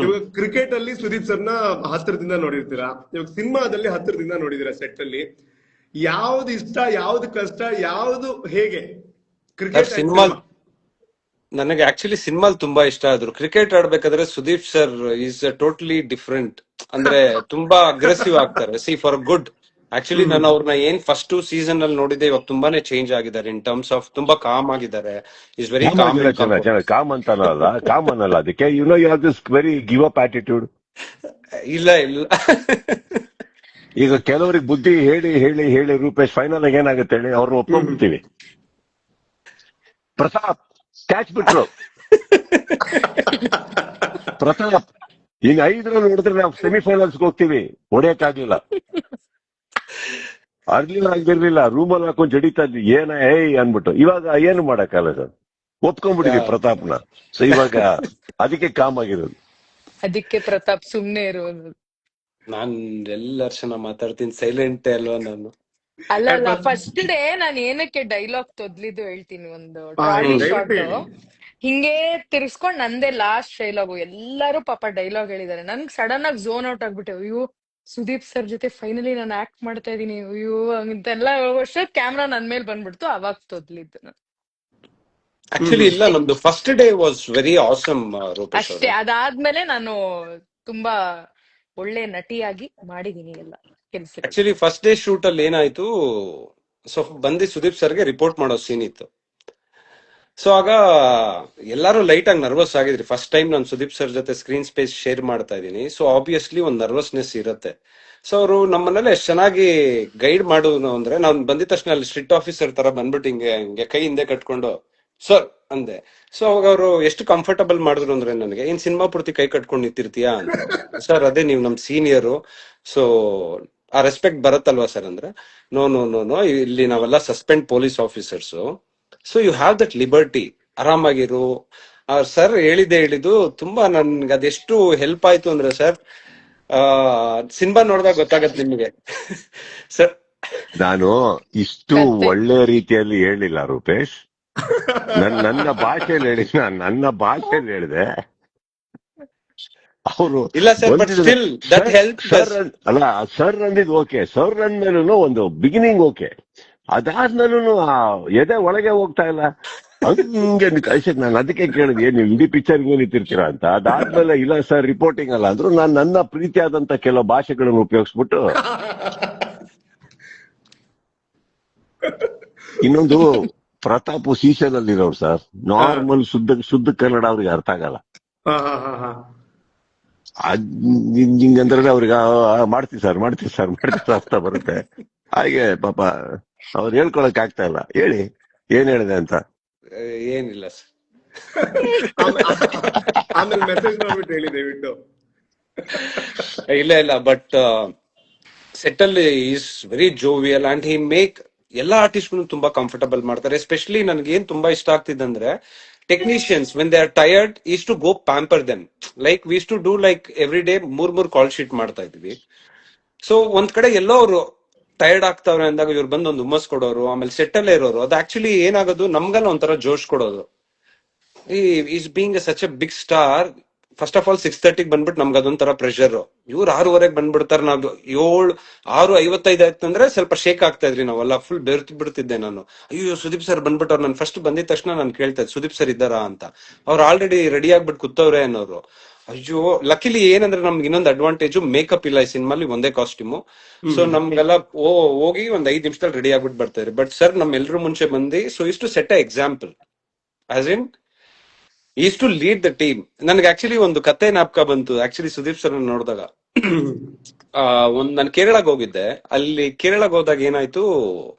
ಇವಾಗ ಕ್ರಿಕೆಟ್ ಅಲ್ಲಿ ಸುದೀಪ್ ಸರ್ನ ಹತ್ತಿರದಿಂದ ನೋಡಿರ್ತೀರಾ, ಇವಾಗ ಸಿನಿಮಾದಲ್ಲಿ ಹತ್ತಿರದಿಂದ ನೋಡಿದೀರಾ ಸೆಟ್ ಅಲ್ಲಿ. ಯಾವ್ದು ಇಷ್ಟ, ಯಾವ್ದು ಕಷ್ಟ, ಯಾವ್ದು ಹೇಗೆ? ಕ್ರಿಕೆಟ್ ಸಿನಿಮಾ ನನಗೆ ಆಕ್ಚುಲಿ ಸಿನಿಮಾಲ್ ತುಂಬಾ ಇಷ್ಟ ಆದ್ರು. ಕ್ರಿಕೆಟ್ ಆಡ್ಬೇಕಾದ್ರೆ Sudeep sir is totally different. ಅಂದ್ರೆ ತುಂಬಾ ಅಗ್ರೆಸಿವ್ ಆಗ್ತಾರೆ. C for good. ಆಕ್ಚುಲಿ ನಾನು ಅವ್ರನ್ನ ಏನ್ ಫಸ್ಟ್ ಸೀಸನ್ ಅಲ್ಲಿ ನೋಡಿದ್ದೆ, ಇವಾಗ ತುಂಬಾನೇ ಚೇಂಜ್ ಆಗಿದ್ದಾರೆ ಇನ್ ಟರ್ಮ್ಸ್ ಆಫ್. ತುಂಬಾ ಕಾಮ್ ಆಗಿದ್ದಾರೆ. Is very calm. ಕಾಮ್ ಅಂತಾನಲ್ಲ, ಕಾಮ್ ಅನ್ನಲ್ಲ ಅದಕ್ಕೆ. You know, you have this very give up attitude. ಇಲ್ಲ ಇಲ್ಲ. ಈಗ ಕೆಲವರಿಗೆ ಬುದ್ಧಿ ಹೇಳಿ ಹೇಳಿ ಹೇಳಿ ರೂಪೇಶ್ ಫೈನಲ್ ಆಗಿ ಏನಾಗುತ್ತೆ ಹೇಳಿ, ಅವ್ರನ್ನ ಒಪ್ಕೊಂಡ್ಬಿಡ್ತೀವಿ. ಪ್ರತಾಪ್ ಕ್ಯಾಚ್ ಬಿಟ್ರು. ಪ್ರತಾಪ್ ಈಗ 5 ನೋಡಿದ್ರೆ ನಾವು ಸೆಮಿಫೈನಲ್ಸ್ಗೆ ಹೋಗ್ತೀವಿ, ಹೊಡೆಯಕ್ಕಾಗ್ಲಿಲ್ಲ. ಆಗ್ದಿರ್ಲಿಲ್ಲ, ರೂಮಲ್ಲಿ ಹಾಕೊಂಡ್ ಜಡಿತಾ ಇದ್ವಿ, ಏನ ಏಯ್ ಅನ್ಬಿಟ್ಟು. ಇವಾಗ ಏನು ಮಾಡಕ್ಕಾಗಲ್ಲ ಸರ್, ಒಪ್ಕೊಂಡ್ಬಿಟ್ಟಿದ್ವಿ ಪ್ರತಾಪ್ನ. ಸೊ ಇವಾಗ ಅದಕ್ಕೆ ಕಾಮ್ ಆಗಿರೋದು. ಅದಕ್ಕೆ ಪ್ರತಾಪ್ ಸುಮ್ನೆ ಇರೋದು. ನಾನ್ ಎಲ್ಲರ ಚೆನ್ನಾಗ್ ಮಾತಾಡ್ತೀನಿ, ಸೈಲೆಂಟ್ ಅಲ್ವಾ ನಾನು? ಅಲ್ಲ, ಫಸ್ಟ್ ಡೇ ನಾನ್ ಏನಕ್ಕೆ ಡೈಲಾಗ್ ತೊದ್ಲಿದ್ದು ಹೇಳ್ತೀನಿ. ಒಂದು ಟ್ರಾಲಿ ಶಾಟ್ ಹಿಂಗೆ ತಿರ್ಸ್ಕೊಂಡ್ ನಂದೇ ಲಾಸ್ಟ್ ಡೈಲಾಗು. ಎಲ್ಲಾರು ಪಾಪ ಡೈಲಾಗ್ ಹೇಳಿದಾರೆ. ನನ್ಗೆ ಸಡನ್ ಆಗಿ ಝೋನ್ ಔಟ್ ಆಗ್ಬಿಟ್ಟೆ. ಅಯ್ಯೋ, ಸುದೀಪ್ ಸರ್ ಜೊತೆ ಫೈನಲಿ ನಾನು ಆಕ್ಟ್ ಮಾಡ್ತಾ ಇದೀನಿ, ಅಯ್ಯೋ ಅಂತೆಲ್ಲ ಹೇಳೋವಷ್ಟು ಕ್ಯಾಮ್ರಾ ನನ್ ಮೇಲೆ ಬಂದ್ಬಿಡ್ತು. ಅವಾಗ ತೊದ್ಲಿದ್ದು ನಾನು. ಆಕ್ಚುಲಿ ಇಲ್ಲ, ನಮ್ದು first day was very awesome Rupesh ಅಷ್ಟೇ. ಅವ್ರೆ. ಅದಾದ್ಮೇಲೆ ನಾನು ತುಂಬಾ ಒಳ್ಳೆ ನಟಿಯಾಗಿ ಮಾಡಿದೀನಿ ಎಲ್ಲ ಕೆಲ್ಸ. ಆಕ್ಚುಲಿ ಫಸ್ಟ್ ಡೇ ಶೂಟ್ ಅಲ್ಲಿ ಏನಾಯ್ತು, ಸೊ ಬಂದು ಸುದೀಪ್ ಸರ್ಗೆ ರಿಪೋರ್ಟ್ ಮಾಡೋ ಸೀನ್ ಇತ್ತು. ಸೊ ಆಗ ಎಲ್ಲರೂ ಲೈಟ್ ಆಗಿ ನರ್ವಸ್ ಆಗಿದ್ರಿ. ಫಸ್ಟ್ ಟೈಮ್ ನಾನು ಸುದೀಪ್ ಸರ್ ಜೊತೆ ಸ್ಕ್ರೀನ್ ಸ್ಪೇಸ್ ಶೇರ್ ಮಾಡ್ತಾ ಇದ್ದೀನಿ. ಸೊ ಆಬ್ವಿಯಸ್ಲಿ ಒಂದು ನರ್ವಸ್ನೆಸ್ ಇರುತ್ತೆ. ಸೊ ಅವರು ನಮ್ಮನ್ನೆಲ್ಲ ಎಷ್ಟು ಚೆನ್ನಾಗಿ ಗೈಡ್ ಮಾಡೋದು ಅಂದ್ರೆ, ನಾನು ಬಂದಿದ ತಕ್ಷಣ ಅಲ್ಲಿ ಸ್ಟ್ರಿಕ್ಟ್ ಆಫೀಸರ್ ತರ ಬಂದ್ಬಿಟ್ಟು ಹಿಂಗೆ ಹಿಂಗೆ ಕೈ ಹಿಂದೆ ಕಟ್ಕೊಂಡು ಸರ್ ಅಂದೆ. ಸೊ ಅವಾಗ ಅವರು ಎಷ್ಟು ಕಂಫರ್ಟಬಲ್ ಮಾಡಿದ್ರು ಅಂದ್ರೆ, ನನಗೆ ಏನ್ ಸಿನಿಮಾ ಪೂರ್ತಿ ಕೈ ಕಟ್ಕೊಂಡು ನಿಂತಿರ್ತೀಯಾ ಅಂತ. ಸರ್ ಅದೇ ನೀವು ನಮ್ ಸೀನಿಯರು, ಸೊ ಆ ರೆಸ್ಪೆಕ್ಟ್ ಬರುತ್ತಲ್ವಾ ಸರ್ ಅಂದ್ರೆ, ನೋ ನೋ ನೋ ನೋ, ಇಲ್ಲಿ ನಾವೆಲ್ಲ suspend police officers, so you have that liberty, ಆರಾಮಾಗಿರು. ಸರ್ ಹೇಳಿದ್ದು ತುಂಬಾ ನನ್ಗೆ ಅದೆಷ್ಟು ಹೆಲ್ಪ್ ಆಯ್ತು ಅಂದ್ರೆ ಸರ್, ಸಿನಿಮಾ ನೋಡಿದಾಗ ಗೊತ್ತಾಗತ್ತೆ ನಿಮಗೆ ಸರ್. ನಾನು ಇಷ್ಟು ಕತೆ ಒಳ್ಳೆ ರೀತಿಯಲ್ಲಿ ಹೇಳಿಲ್ಲ ರೂಪೇಶ್. ನನ್ನ ಭಾಷೆಯಲ್ಲಿ ಹೇಳಿದೆ. ಅವರು ಇಲ್ಲ ಸರ್, ಬಟ್ ಬಂದಿದ್ರು still that sir help sir ಅಲ್ಲ, ಸರ್ ಅಂದಿದ್ ಓಕೆ, ಸರ್ ಅಂದ್ಮೇಲೂ ಒಂದು ಬಿಗಿನಿಂಗ್ ಓಕೆ, ಅದಾದ್ಮೇಲೂ ಆ ಎದೆ ಒಳಗೆ ಹೋಗ್ತಾ ಇಲ್ಲ. ಹಂಗೆ ನಾನು ಅದಕ್ಕೆ ಕೇಳಿದ್ವಿ, ನೀವು ಇಡೀ ಪಿಕ್ಚರ್ ಹಿಂಗೆ ನಿಂತಿರ್ತೀರಾ ಅಂತ. ಅದಾದ್ಮೇಲೆ ಇಲ್ಲ ಸರ್ ರಿಪೋರ್ಟಿಂಗ್ ಅಲ್ಲ ಅಂದ್ರು. ನಾನು ನನ್ನ ಪ್ರೀತಿಯಾದಂತ ಕೆಲವು ಭಾಷೆಗಳನ್ನು ಉಪಯೋಗಿಸ್ಬಿಟ್ಟು, ಇನ್ನೊಂದು ಪ್ರತಾಪ್ ಸೀಸೆನಲ್ಲಿರೋರು ಸರ್, ನಾರ್ಮಲ್ ಶುದ್ಧ ಕನ್ನಡ ಅವ್ರಿಗೆ ಅರ್ಥ ಆಗಲ್ಲ. ಹಾ ಹಾ ಹಾ ಹಾ ಹಿಂಗಂದ್ರೆ ಅವ್ರಿಗೆ ಮಾಡ್ತೀವಿ ಸರ್ ಅಂತ ಬರುತ್ತೆ. ಹಾಗೆ ಪಾಪ ಅವ್ರು ಹೇಳ್ಕೊಳಕ್ ಆಗ್ತಾ ಇಲ್ಲ. ಹೇಳಿ ಏನ್ ಹೇಳಿದೆ ಅಂತ. ಏನಿಲ್ಲ ಸರ್. ಆಮೇಲೆ ಮೆಸೇಜ್ ಮಾಡ್ಬಿಟ್ಟು ಹೇಳಿ ದಯವಿಟ್ಟು. ಇಲ್ಲ ಬಟ್ ಸೆಟ್ ಅಲ್ಲಿ is very jovial and he make ಎಲ್ಲಾ ಆರ್ಟಿಸ್ಟ್ಗಳು ತುಂಬಾ ಕಂಫರ್ಟಬಲ್ ಮಾಡ್ತಾರೆ. ಎಸ್ಪೆಷಲಿ ನನ್ಗೆ ಏನ್ ತುಂಬಾ ಇಷ್ಟ ಆಗ್ತಿದ್ದಂದ್ರೆ, technicians when they are tired is to go pamper them. Like we to do like every day ಮೂರ್ ಕಾಲ್ ಶೀಟ್ ಮಾಡ್ತಾ ಇದ್ವಿ. ಸೊ ಒಂದ್ ಕಡೆ ಎಲ್ಲೋ ಅವರು ಟಯರ್ಡ್ ಆಗ್ತಾವ್ರೆ ಅಂದಾಗ ಇವ್ರು ಬಂದು ಒಂದು ಹುಮ್ಮಸ್ ಕೊಡೋರು, ಆಮೇಲೆ ಸೆಟ್ ಅಲ್ಲೇ ಇರೋರು. ಅದು ಆಕ್ಚುಲಿ ಏನಾಗೋದು, ನಮ್ಗೆಲ್ಲ ಒಂಥರ ಜೋಶ್ ಕೊಡೋದು. Is being such a big star, first of all 6:30 ಬಂದ್ಬಿಟ್ಟು ನಮ್ಗೆ ಅದೊಂಥರ ಪ್ರೆಷರ್. ಇವ್ರು 6:30 ಬಂದ್ಬಿಡ್ತಾರೆ. ನಾವು 6:55 ಆಯ್ತಂದ್ರೆ ಸ್ವಲ್ಪ ಶೇಕ್ ಆಗ್ತಾ ಇದ್ರಿ ನಾವೆಲ್ಲ. ಫುಲ್ ಬೆರ್ತು ಬಿಡ್ತಿದ್ದೆ ನಾನು. ಅಯ್ಯೋ ಸುದೀಪ್ ಸರ್ ಬಂದ್ಬಿಟ್ಟವ್ರು. ನಾನು ಫಸ್ಟ್ ಬಂದಿದ ತಕ್ಷಣ ನಾನು ಕೇಳ್ತಾ ಇದ್ದೆ ಸುದೀಪ್ ಸರ್ ಇದ್ದಾರಾ ಅಂತ. ಅವ್ರು ಆಲ್ರೆಡಿ ರೆಡಿ ಆಗ್ಬಿಟ್ಟು ಕೂತವ್ರೆ ಅನ್ನೋರು. ಅಯ್ಯೋ ಲಕಿಲಿ ಏನಂದ್ರೆ ನಮ್ಗೆ ಇನ್ನೊಂದು ಅಡ್ವಾಂಟೇಜ್, ಮೇಕಪ್ ಇಲ್ಲ ಈ ಸಿನಿಮಾಲಿ, ಒಂದೇ ಕಾಸ್ಟ್ಯೂಮು. ಸೊ ನಮ್ಗೆಲ್ಲ ಹೋಗಿ ಒಂದ್ 5 ನಿಮಿಷದಲ್ಲಿ ರೆಡಿ ಆಗ್ಬಿಟ್ಟು ಬರ್ತಾ ಇದ್ರಿ. ಬಟ್ ಸರ್ ನಮ್ ಎಲ್ರು ಮುಂಚೆ ಬಂದು, ಸೊ ಇಷ್ಟು set a example as in is to lead the team. ನನಗೆ ಆಕ್ಚುಲಿ ಒಂದು ಕತೆ ಜ್ಞಾಪಕ ಬಂತು ಆಕ್ಚುಲಿ ಸುದೀಪ್ ಸರ್ ನೋಡಿದಾಗ. ನಾನು ಕೇರಳಕ್ಕೆ ಹೋಗಿದ್ದೆ. ಅಲ್ಲಿ ಕೇರಳಕ್ಕೆ ಹೋದಾಗ ಏನಾಯ್ತು,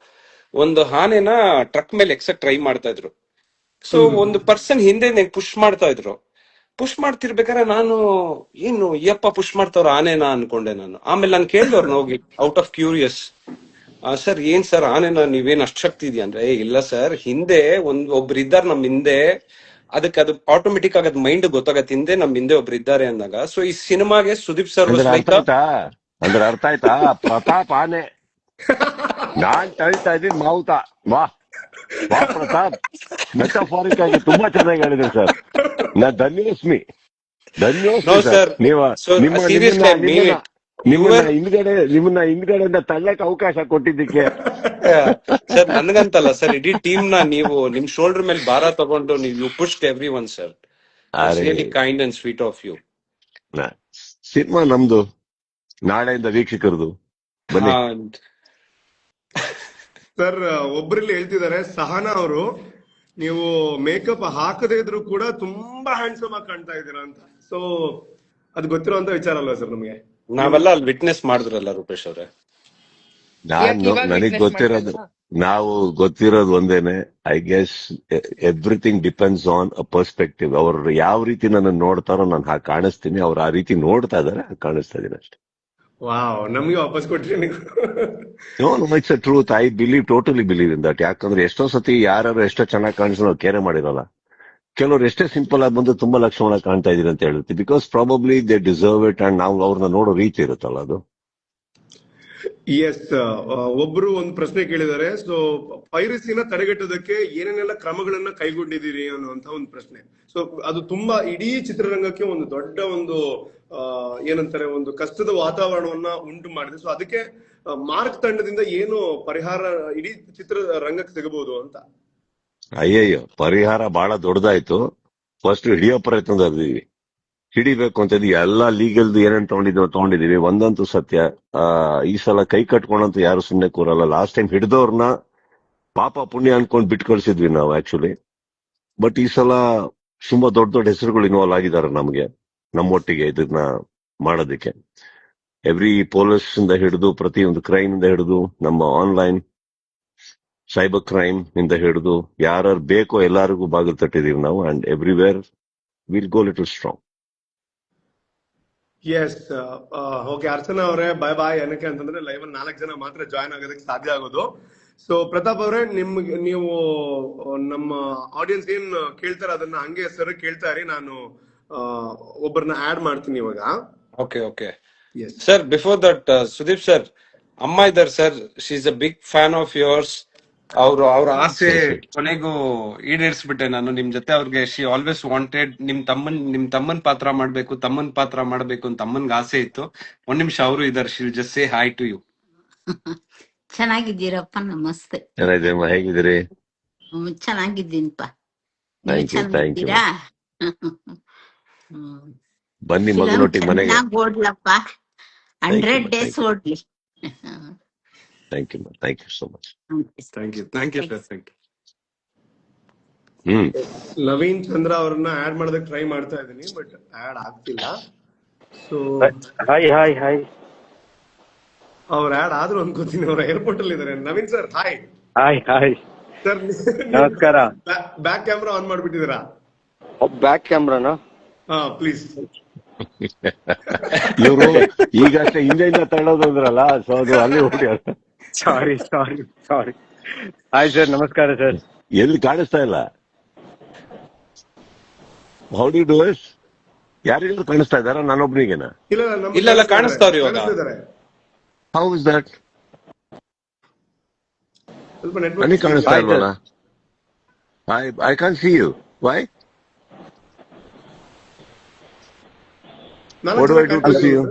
ಒಂದು ಆನೆನ ಟ್ರಕ್ ಮೇಲೆ ಎಕ್ಸಕ್ ಟ್ರೈ ಮಾಡ್ತಾ ಇದ್ರು. ಸೊ ಒಂದು ಪರ್ಸನ್ ಹಿಂದೆ ಪುಷ್ ಮಾಡ್ತಾ ಇದ್ರು. ಪುಷ್ ಮಾಡ್ತಿರ್ಬೇಕಾದ್ರೆ ನಾನು ಏನು ಯಪ್ಪ ಪುಷ್ ಮಾಡ್ತಾವ್ರ ಆನೆನ ಅನ್ಕೊಂಡೆ ನಾನು. ಆಮೇಲೆ ನಾನು ಕೇಳಿದವ್ರನ್ನ ಹೋಗಿ ಔಟ್ ಆಫ್ ಕ್ಯೂರಿಯಸ್, ಸರ್ ಏನ್ ಸರ್ ಆನೆನ ನೀವೇನ್ ಅಷ್ಟ್ ಶಕ್ತಿ ಇದೆಯಾ ಅಂದ್ರೆ, ಇಲ್ಲ ಸರ್ ಹಿಂದೆ ಒಬ್ರು ಇದ್ದಾರ ನಮ್ ಹಿಂದೆ, ಅದಕ್ಕೆ ಅದು ಆಟೋಮೆಟಿಕ್ ಆಗಿ ಮೈಂಡ್ ಗೊತ್ತಾಗತ್ತೆ ಹಿಂದೆ ನಮ್ ಹಿಂದೆ ಒಬ್ರು ಇದ್ದಾರೆ ಅಂದಾಗ. ಸೊ ಈ ಸಿನಿಮಾಗೆ ಸುದೀಪ್ ಸರ್ ಅಂದ್ರೆ ಅರ್ಥ ಆಯ್ತಾ ಪ್ರತಾಪ್ ಆನೆ, ನಾನ್ ತಳ್ತಾ ಇದ್ದೀನಿ ಮಾವುತ. ವಾ ಪ್ರತಾಪ್, ಮೆಟಾಫಾರಿಕ್ ಆಗಿ ತುಂಬಾ ಚೆನ್ನಾಗಿ ಹೇಳಿದೆ ಸರ್. ನಾ ಧನ್ಯೋಸ್ಮಿ ಸರ್. ನಿಮ್ಮನ್ನ ಹಿಂದ್ಗಡೆಯಿಂದ ತಳ್ಳಕ್ಕೆ ಅವಕಾಶ ಕೊಟ್ಟಿದ್ದಕ್ಕೆ. ಸರ್ ನನ್ಗಂತಲ್ಲ ಸರ್, ಇಡೀ ಟೀಮ್ ನ ನೀವು ನಿಮ್ ಶೋಲ್ಡರ್ ಮೇಲೆ ಭಾರ ತಗೊಂಡು you pushed everyone sir. Really kind and sweet of you. Cinema ನಮ್ದು, ನಾಳೆಯಿಂದ ವೀಕ್ಷಕರದು. ಬನ್ನಿ ಸರ್. ಒಬ್ರಲ್ಲಿ ಹೇಳ್ತಿದ್ದಾರೆ ಸಹನಾ ಅವರು, ನೀವು ಮೇಕಪ್ ಹಾಕದೇ ಇದ್ರು ಕೂಡ ತುಂಬಾ ಹ್ಯಾಂಡ್ಸಮ್ ಆಗಿ ಕಾಣ್ತಾ ಇದ್ದೀರಾ ಅಂತ. ಸೊ ಅದು ಗೊತ್ತಿರುವಂತ ವಿಚಾರ ಅಲ್ವಾ ಸರ್ ನಮಗೆ? ನಾವೆಲ್ಲ ಅಲ್ಲಿ ವಿಟ್ನೆಸ್ ಮಾಡಿದ್ರಲ್ಲ ರೂಪೇಶ್ ಅವ್ರೆ. ನನಗ್ ಗೊತ್ತಿರೋದು ಒಂದೇನೆ, I guess everything depends on a perspective. ಅವ್ರು ಯಾವ ರೀತಿ ನನ್ನ ನೋಡ್ತಾರೋ ನಾನು ಹಾಗೆ ಕಾಣಿಸ್ತೀನಿ, ಅವ್ರು ಆ ರೀತಿ ನೋಡ್ತಾ ಇದಾರೆ, ಹಾಗೆ ಕಾಣಿಸ್ತಾ ಇದೀನಿ ಅಷ್ಟೇ. ವಾವ್, ನಮ್ಗೆ ವಾಪಸ್ ಕೊಟ್ರಿ ನೀವು. No, it's a truth. I totally believe in that. ಯಾಕಂದ್ರೆ ಎಷ್ಟೋ ಸತಿ ಯಾರು ಎಷ್ಟೋ ಚೆನ್ನಾಗಿ ಕಾಣಿಸೋ ನಾವು ಕೇರೆ ಮಾಡಿರಲ್ಲ. ಕೆಲವ್ರು ಎಷ್ಟೇ ಸಿಂಪಲ್ ಆಗಿ ಬಂದು ತುಂಬಾ ಲಕ್ಷಣ ಕಾಣ್ತಾ ಇದೀನಿ ಅಂತ ಹೇಳ್ತೀವಿ. Because probably they deserve it and ನಾವು ಅವ್ರನ್ನ ನೋಡೋ ರೀತಿ ಇರುತ್ತಲ್ಲ ಅದು. ಎಸ್, ಒಬ್ರು ಒಂದು ಪ್ರಶ್ನೆ ಕೇಳಿದ್ದಾರೆ. ಸೊ ಪೈರಸಿನ ತಡೆಗಟ್ಟೋದಕ್ಕೆ ಏನೇನೆಲ್ಲ ಕ್ರಮಗಳನ್ನ ಕೈಗೊಂಡಿದ್ದೀರಿ ಅನ್ನುವಂತ ಒಂದು ಪ್ರಶ್ನೆ. ಸೊ ಅದು ತುಂಬಾ ಇಡೀ ಚಿತ್ರರಂಗಕ್ಕೆ ಒಂದು ದೊಡ್ಡ ಒಂದು ಏನಂತಾರೆ, ಒಂದು ಕಷ್ಟದ ವಾತಾವರಣವನ್ನ ಉಂಟು ಮಾಡಿದೆ. ಸೊ ಅದಕ್ಕೆ ಮಾರ್ಕ್ ತಂಡದಿಂದ ಏನು ಪರಿಹಾರ ಇಡೀ ಚಿತ್ರರಂಗಕ್ಕೆ ಸಿಗಬಹುದು ಅಂತ? ಅಯ್ಯಯ್ಯೋ, ಪರಿಹಾರ ಬಹಳ ದೊಡ್ಡದಾಯ್ತು. ಫಸ್ಟ್ ಹಿಡಿಯೋ ಪ್ರಯತ್ನದಲ್ಲಿದ್ದೀವಿ. ಹಿಡಿಬೇಕು ಅಂತ ಎಲ್ಲಾ ಲೀಗಲ್ದು ಏನೇನ್ ತಗೊಂಡಿದೀವಿ. ಒಂದಂತೂ ಸತ್ಯ, ಈ ಸಲ ಕೈ ಕಟ್ಕೊಂಡಂತೂ ಯಾರು ಸುಮ್ನೆ ಕೂರಲ್ಲ. ಲಾಸ್ಟ್ ಟೈಮ್ ಹಿಡಿದವ್ರನ್ನ ಪಾಪ ಪುಣ್ಯ ಅನ್ಕೊಂಡ್ ಬಿಟ್ಟು ಕಳ್ಸಿದ್ವಿ ನಾವು ಆಕ್ಚುಲಿ. ಬಟ್ ಈ ಸಲ ತುಂಬಾ ದೊಡ್ಡ ದೊಡ್ಡ ಹೆಸರುಗಳು ಇನ್ವಾಲ್ವ್ ಆಗಿದ್ದಾರೆ ನಮಗೆ, ನಮ್ಮೊಟ್ಟಿಗೆ ಇದನ್ನ ಮಾಡೋದಕ್ಕೆ. ಎವ್ರಿ ಪೊಲೀಸ್ ಇಂದ ಹಿಡಿದು ಪ್ರತಿಯೊಂದು ಕ್ರೈಮ್ ಇಂದ ಹಿಡಿದು ನಮ್ಮ ಆನ್ಲೈನ್ ಸೈಬರ್ ಕ್ರೈಮ್ ಇಂದ ಹಿಡಿದು ಯಾರು ಬೇಕೋ ಎಲ್ಲರಿಗೂ ಬಾಗಿಲು ತಟ್ಟಿದೀವಿ ನಾವು. And everywhere will go little strong. Yes. Okay Archana ಅವರೇ, ಬಾಯ್ ಬಾಯ್. ಏನಕ್ಕೆ ಅಂತಂದ್ರೆ ಲೈವ್ ಅಲ್ಲಿ 4 ಜನ ಮಾತ್ರ ಜಾಯ್ನ್ ಆಗೋದಕ್ಕೆ ಸಾಧ್ಯ ಆಗೋದು. ಸೊ ಪ್ರತಾಪ್ ಅವರೇ, ನಿಮ್ಗೆ ನೀವು ನಮ್ಮ ಆಡಿಯನ್ಸ್ ಏನ್ ಕೇಳ್ತಾರೆ ಅದನ್ನ ಹಂಗೆ ಸರ್ ಕೇಳ್ತಾ ಇರಿ. ನಾನು ಒಬ್ಬರನ್ನ ಆಡ್ ಮಾಡ್ತೀನಿ ಇವಾಗ. Okay okay yes sir. Before that Sudeep sir, ಅಮ್ಮ ಇದ್ದಾರೆ sir. She is a big fan of yours. ಅವ್ರ ಆಸೆ ಕೊನೆಗೂ ಈಡೇರಿಸ್ಬಿಟ್ಟೆ ನಾನು ನಿಮ್ ಜೊತೆ. ಅವ್ರಿಗೆ ಶಿ ಆಲ್ವೇಸ್ ವಾಂಟೆಡ್ ನಿಮ್ ತಮ್ಮನ್ ಪಾತ್ರ ಮಾಡ್ಬೇಕು ಅಂತ ತಮ್ಮನ್ಗೆ ಆಸೆ ಇತ್ತು. ಒಂದ್ ನಿಮಿಷ ಅವರು ಇದಾರೆ. Shall just say hi to you. ಚೆನ್ನಾಗಿದ್ದೀರಪ್ಪ, ನಮಸ್ತೆ. ಚೆನ್ನಾಗಿದ್ದೀರಮ್ಮ, ಹೇಗಿದ್ದೀರಿ? ಚೆನ್ನಾಗಿದ್ದೀನಪ್ಪ, ನೀವು ಥ್ಯಾಂಕ್ ಯು, ಥ್ಯಾಂಕ್ ಯು. ಚೆನ್ನಾಗಿದ್ದೀರಾ? ಹ್ಮ್. ಬನ್ನಿ ಫಿಲಂ ಮಗನೊಟ್ಟಿಗೆ ಮನೆಗೆ. ಚೆನ್ನಾಗ್ ಓಡ್ಲಪ್ಪ, ಥ್ಯಾಂಕ್ ಯು 100 days ಓಡ್ಲಿ. Thank you, thank you so much. Thank you sir. Thank hmm. Naveen Chandra ಅವ್ರನ್ನ ಆಡ್ ಮಾಡೋದಕ್ಕೆ ಟ್ರೈ ಮಾಡ್ತಾ ಇದ್ದೀನಿ, ಬಟ್ ಆಡ್ ಆಗ್ತಿಲ್ಲ. ಸೊ ಹಾಯ್ ಹಾಯ್ ಹಾಯ್ ಅವ್ರ ಆಡ್ ಆದ್ರೂ ಅನ್ಕೋತೀನಿ. ಅವ್ರ ಏರ್ಪೋರ್ಟ್ ಅಲ್ಲಿ ಇದಾರೆ. Naveen sir hi. Hi hi sir ನಮಸ್ಕಾರ. ಬ್ಯಾಕ್ ಕ್ಯಾಮ್ರಾ ಆನ್ ಮಾಡ್ಬಿಟ್ಟಿದ್ದೀರಾ? ಬ್ಯಾಕ್ ಕ್ಯಾಮ್ರಾನಾ? ಹಾ ಪ್ಲೀಸ್. ಇವರು ಈಗಷ್ಟೇ ಹಿಂದೆಯಿಂದ ತಳ್ಳೋದು ಅಂದ್ರಲ್ಲ, ಸೊ ಅದು ಅಲ್ಲಿ ಹೋಗಿ sorry sorry sorry. Hi sir, ನಮಸ್ಕಾರ ಸರ್. ಎಲ್ಲಿ ಕಾಣಿಸ್ತಾ ಇಲ್ಲ. How do do it? ಯಾರಿಗಾದ್ರು ಕಾಣಿಸ್ತಾ ಇದ್ದಾರಾ? ನಾನೊಬ್ನಿಗೆನಾ? ಇಲ್ಲ, ಕಾಣಿಸ್ತಾವ್ರಿ ಇವಾಗ. How is that? ಸ್ವಲ್ಪ ನನಗೆ ನೆಟ್ವರ್ಕ್ ಕಾಣಿಸ್ತಾ ಇಲ್ವಲ್ಲ. I can't see you. Why? What do I do to see you?